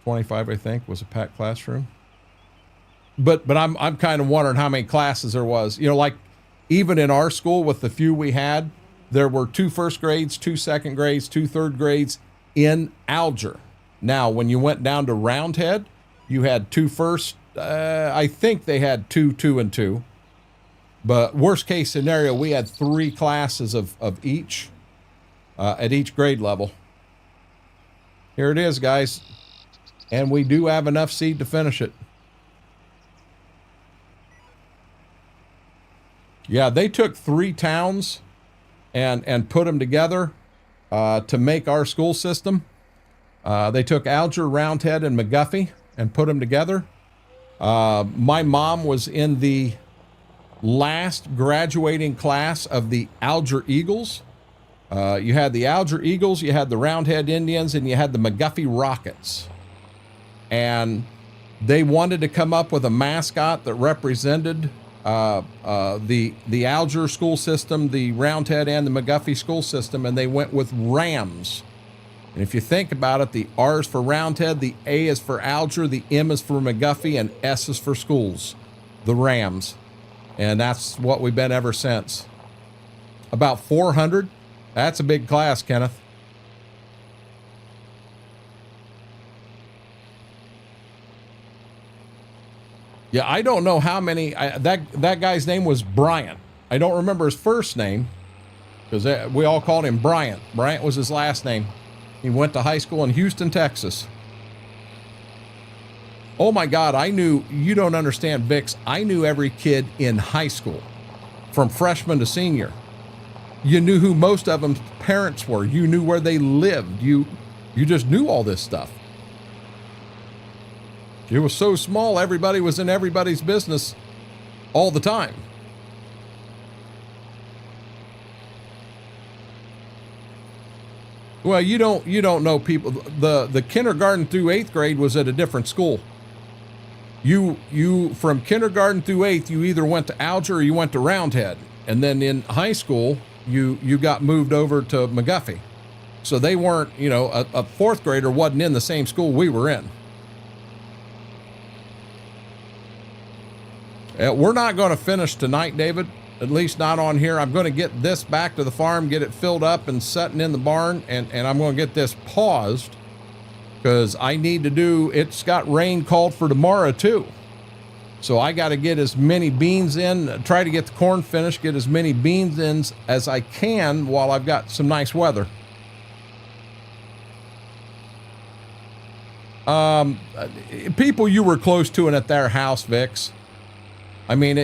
25, I think, was a packed classroom. But I'm kind of wondering how many classes there was. You know, like even in our school with the few we had, there were 2 first grades, 2 second grades, 2 third grades in algebra. Now, when you went down to Roundhead, you had 2 first. I think they had 2, 2, and 2. But worst case scenario, we had 3 classes of each at each grade level. Here it is, guys. And we do have enough seed to finish it. Yeah, they took 3 towns and put them together to make our school system. They took Alger, Roundhead, and McGuffey and put them together. My mom was in the last graduating class of the Alger Eagles. You had the Alger Eagles, you had the Roundhead Indians, and you had the McGuffey Rockets. And they wanted to come up with a mascot that represented the Alger school system, the Roundhead, and the McGuffey school system, and they went with Rams. And if you think about it, the R is for Roundhead, the A is for Alger, the M is for McGuffey, and S is for schools, the Rams. And that's what we've been ever since. About 400. That's a big class, Kenneth. Yeah, I don't know how many. That guy's name was Bryant. I don't remember his first name because we all called him Bryant. Bryant was his last name. He went to high school in Houston, Texas. Oh my God, I knew, you don't understand, Vix. I knew every kid in high school from freshman to senior. You knew who most of them's parents were. You knew where they lived. You just knew all this stuff. It was so small, everybody was in everybody's business all the time. Well, you don't know people. The kindergarten through 8th grade was at a different school. You from kindergarten through 8th, you either went to Alger or you went to Roundhead. And then in high school, you got moved over to McGuffey. So they weren't, a 4th grader wasn't in the same school we were in. We're not going to finish tonight, David, at least not on here. I'm going to get this back to the farm, get it filled up and setting in the barn, and I'm going to get this paused because I need to do, it's got rain called for tomorrow too. So I got to get as many beans in, try to get the corn finished, get as many beans in as I can while I've got some nice weather. People you were close to and at their house, Vix. I mean,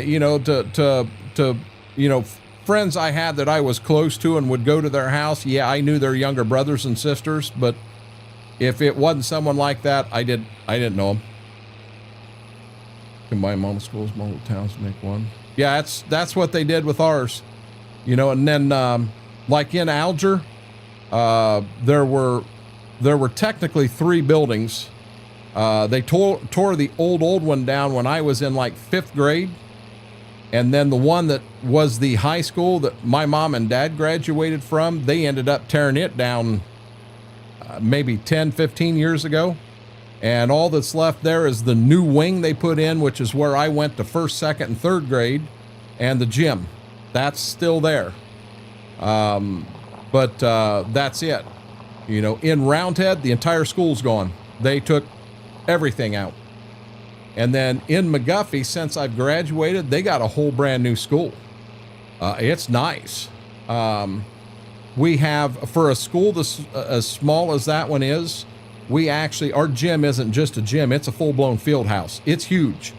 friends I had that I was close to and would go to their house. Yeah, I knew their younger brothers and sisters, but if it wasn't someone like that, I didn't know them. Combine model schools, model towns to make one. Yeah, that's what they did with ours, and then, like in Alger, there were technically 3 buildings. They tore the old one down when I was in like 5th grade. And then the one that was the high school that my mom and dad graduated from, they ended up tearing it down maybe 10, 15 years ago. And all that's left there is the new wing they put in, which is where I went to 1st, 2nd, and 3rd grade, and the gym. That's still there. But that's it. In Roundhead, the entire school's gone. They took everything out. And then in McGuffey, since I've graduated, they got a whole brand new school. It's nice. We have, for a school this, as small as that one is, we actually, our gym isn't just a gym, it's a full-blown field house. It's huge.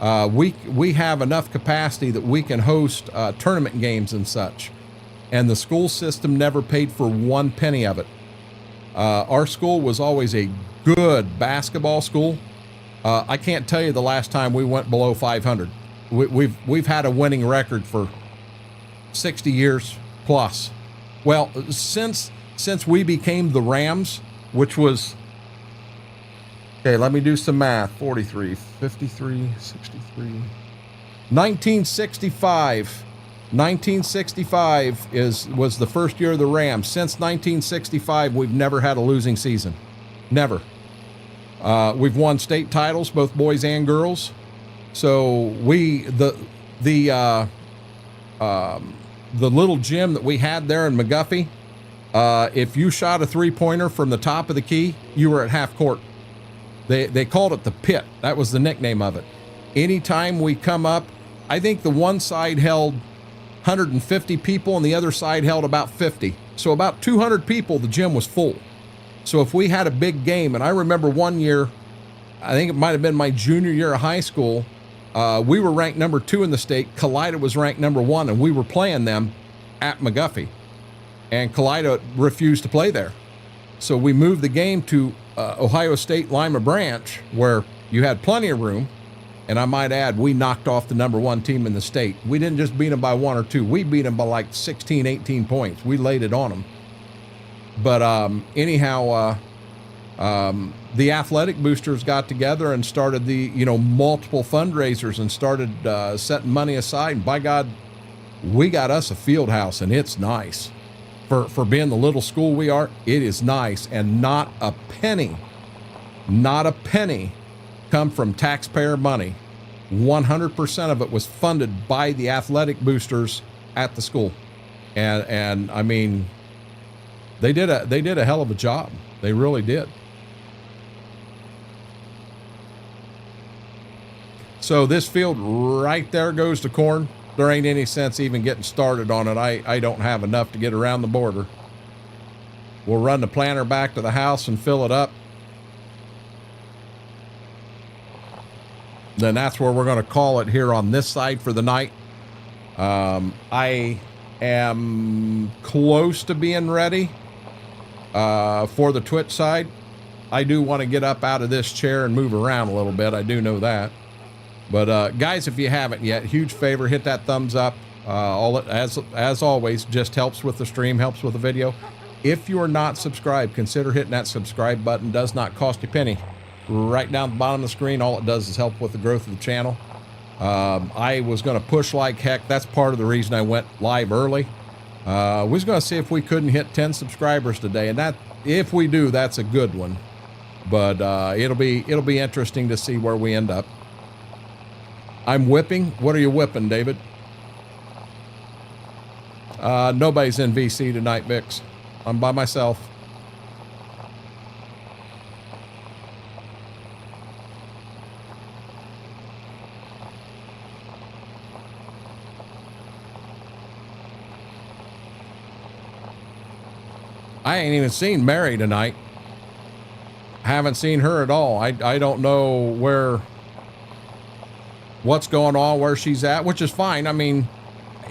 We have enough capacity that we can host tournament games and such. And the school system never paid for one penny of it. Our school was always a good basketball school. I can't tell you the last time we went below 500. We've had a winning record for 60 years plus. Well, since we became the Rams, which was, okay, let me do some math. 43, 53, 63, 1965. 1965 was the first year of the Rams. Since 1965, we've never had a losing season. Never. We've won state titles, both boys and girls. So the little gym that we had there in McGuffey, if you shot a three-pointer from the top of the key, you were at half court. They called it the pit. That was the nickname of it. Anytime we come up, I think the one side held 150 people and the other side held about 50. So about 200 people, the gym was full. So if we had a big game, and I remember one year, I think it might have been my junior year of high school, we were ranked number 2 in the state. Kalida was ranked number 1, and we were playing them at McGuffey. And Kalida refused to play there. So we moved the game to Ohio State Lima Branch, where you had plenty of room. And I might add, we knocked off the number 1 team in the state. We didn't just beat them by 1 or 2. We beat them by like 16, 18 points. We laid it on them. But anyhow, the athletic boosters got together and started the, multiple fundraisers and started setting money aside. And by God, we got us a field house, and it's nice. For being the little school we are, it is nice. And not a penny come from taxpayer money. 100% of it was funded by the athletic boosters at the school. And I mean, they did a hell of a job. They really did. So this field right there goes to corn. There ain't any sense even getting started on it. I don't have enough to get around the border. We'll run the planter back to the house and fill it up. Then that's where we're going to call it here on this side for the night. I am close to being ready for the Twitch side. I do want to get up out of this chair and move around a little bit. I do know that. But guys, if you haven't yet, huge favor, hit that thumbs up. As always, just helps with the stream, helps with the video. If you are not subscribed, consider hitting that subscribe button. Does not cost you a penny. Right down the bottom of the screen, all it does is help with the growth of the channel. I was going to push like heck. That's part of the reason I went live early. We was going to see if we couldn't hit 10 subscribers today, and that, if we do, that's a good one. But it'll be interesting to see where we end up. I'm whipping. What are you whipping, David? Nobody's in VC tonight, Vix. I'm by myself. I ain't even seen Mary tonight. Haven't seen her at all. I don't know what's going on, where she's at, which is fine. I mean,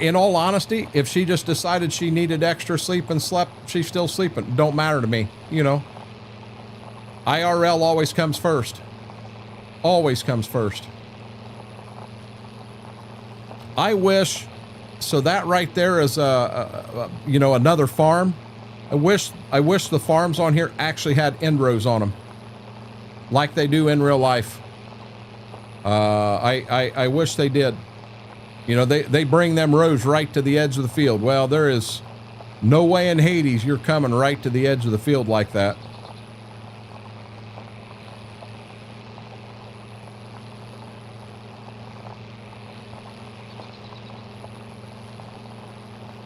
in all honesty, if she just decided she needed extra sleep and slept, she's still sleeping. Don't matter to me, IRL always comes first. Always comes first. I wish, so that right there is another farm. I wish the farms on here actually had end rows on them, like they do in real life. I wish they did. They bring them rows right to the edge of the field. Well, there is no way in Hades you're coming right to the edge of the field like that.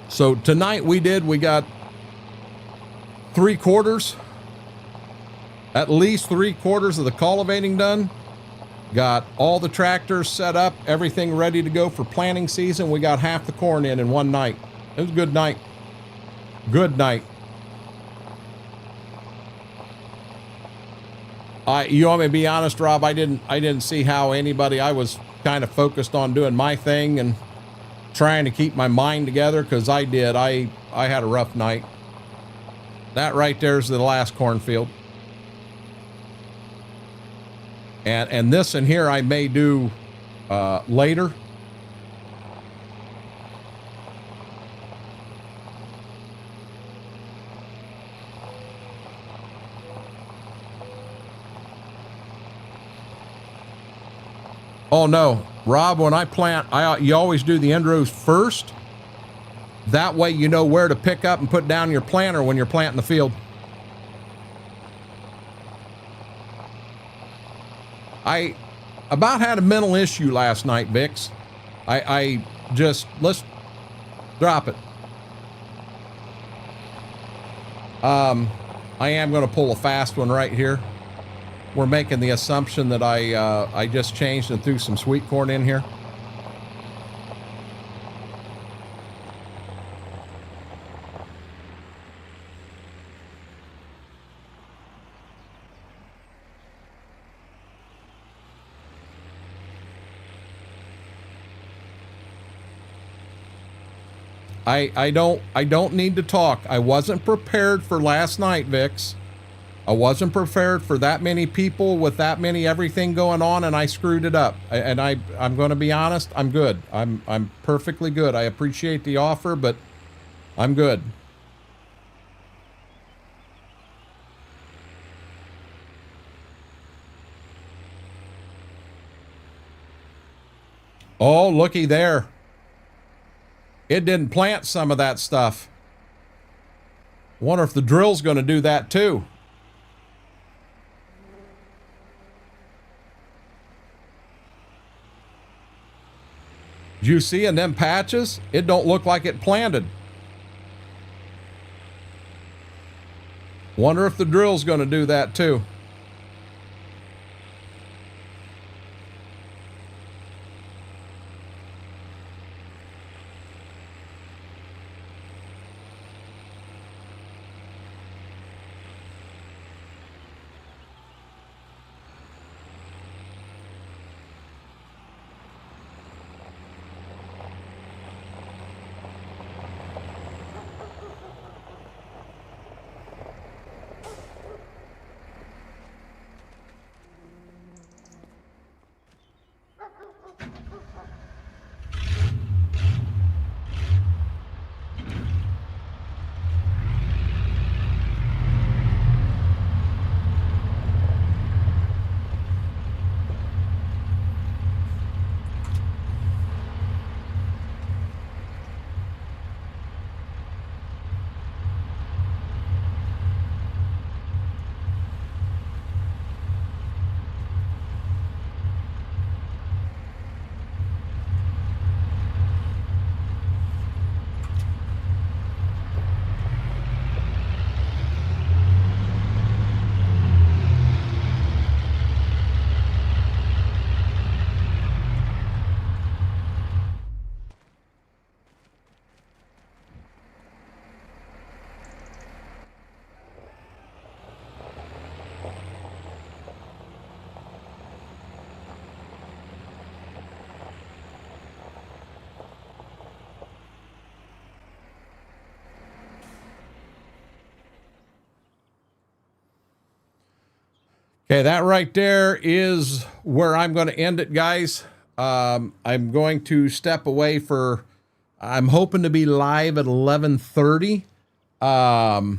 So tonight we got at least 3/4 of the cultivating done. Got all the tractors set up, everything ready to go for planting season. We got half the corn in one night. It was a good night. Good night. You want me to be honest, Rob? I didn't see how anybody. I was kind of focused on doing my thing and trying to keep my mind together, because I did. I had a rough night. That right there is the last cornfield. And this in here I may do later. Oh no, Rob, when I plant, you always do the end rows first. That way you know where to pick up and put down your planter when you're planting the field. I about had a mental issue last night, Vix. I just, let's drop it. I am going to pull a fast one right here. We're making the assumption that I just changed and threw some sweet corn in here. I don't need to talk. I wasn't prepared for last night, Vix. I wasn't prepared for that many people with that many everything going on, and I screwed it up. And I'm going to be honest. I'm good. I'm perfectly good. I appreciate the offer, but I'm good. Oh, looky there. It didn't plant some of that stuff. Wonder if the drill's going to do that too. Did you see in them patches? It don't look like it planted. Wonder if the drill's going to do that too. Okay, that right there is where I'm going to end it, guys. I'm going to step away for, I'm hoping to be live at 11:30. Do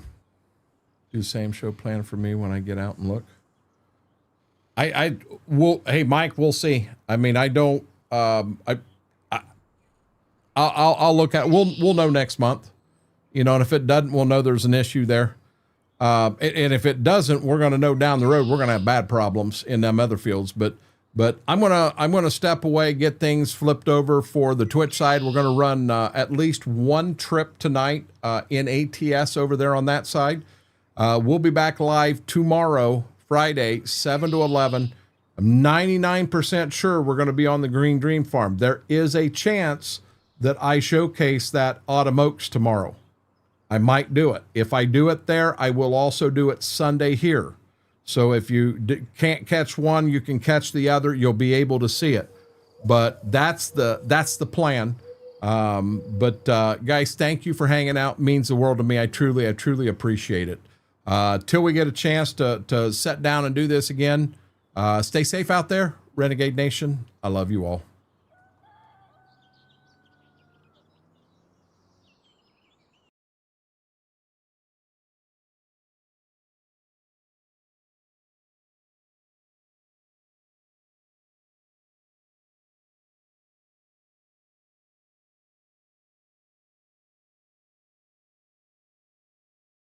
the same show plan for me when I get out and look. I will. Hey, Mike, we'll see. I mean, I don't. I'll look at. We'll know next month. You know, and if it doesn't, we'll know there's an issue there. And if it doesn't, we're going to know down the road we're going to have bad problems in them other fields. But I'm gonna step away, get things flipped over for the Twitch side. We're going to run at least one trip tonight in ATS over there on that side. We'll be back live tomorrow, Friday, 7 to 11. I'm 99% sure we're going to be on the Green Dream Farm. There is a chance that I showcase that autumn oaks tomorrow. I might do it. If I do it there, I will also do it Sunday here. So if you can't catch one, you can catch the other. You'll be able to see it. But that's the plan. Guys, thank you for hanging out. It means the world to me. I truly appreciate it. Till we get a chance to sit down and do this again, stay safe out there, Renegade Nation. I love you all.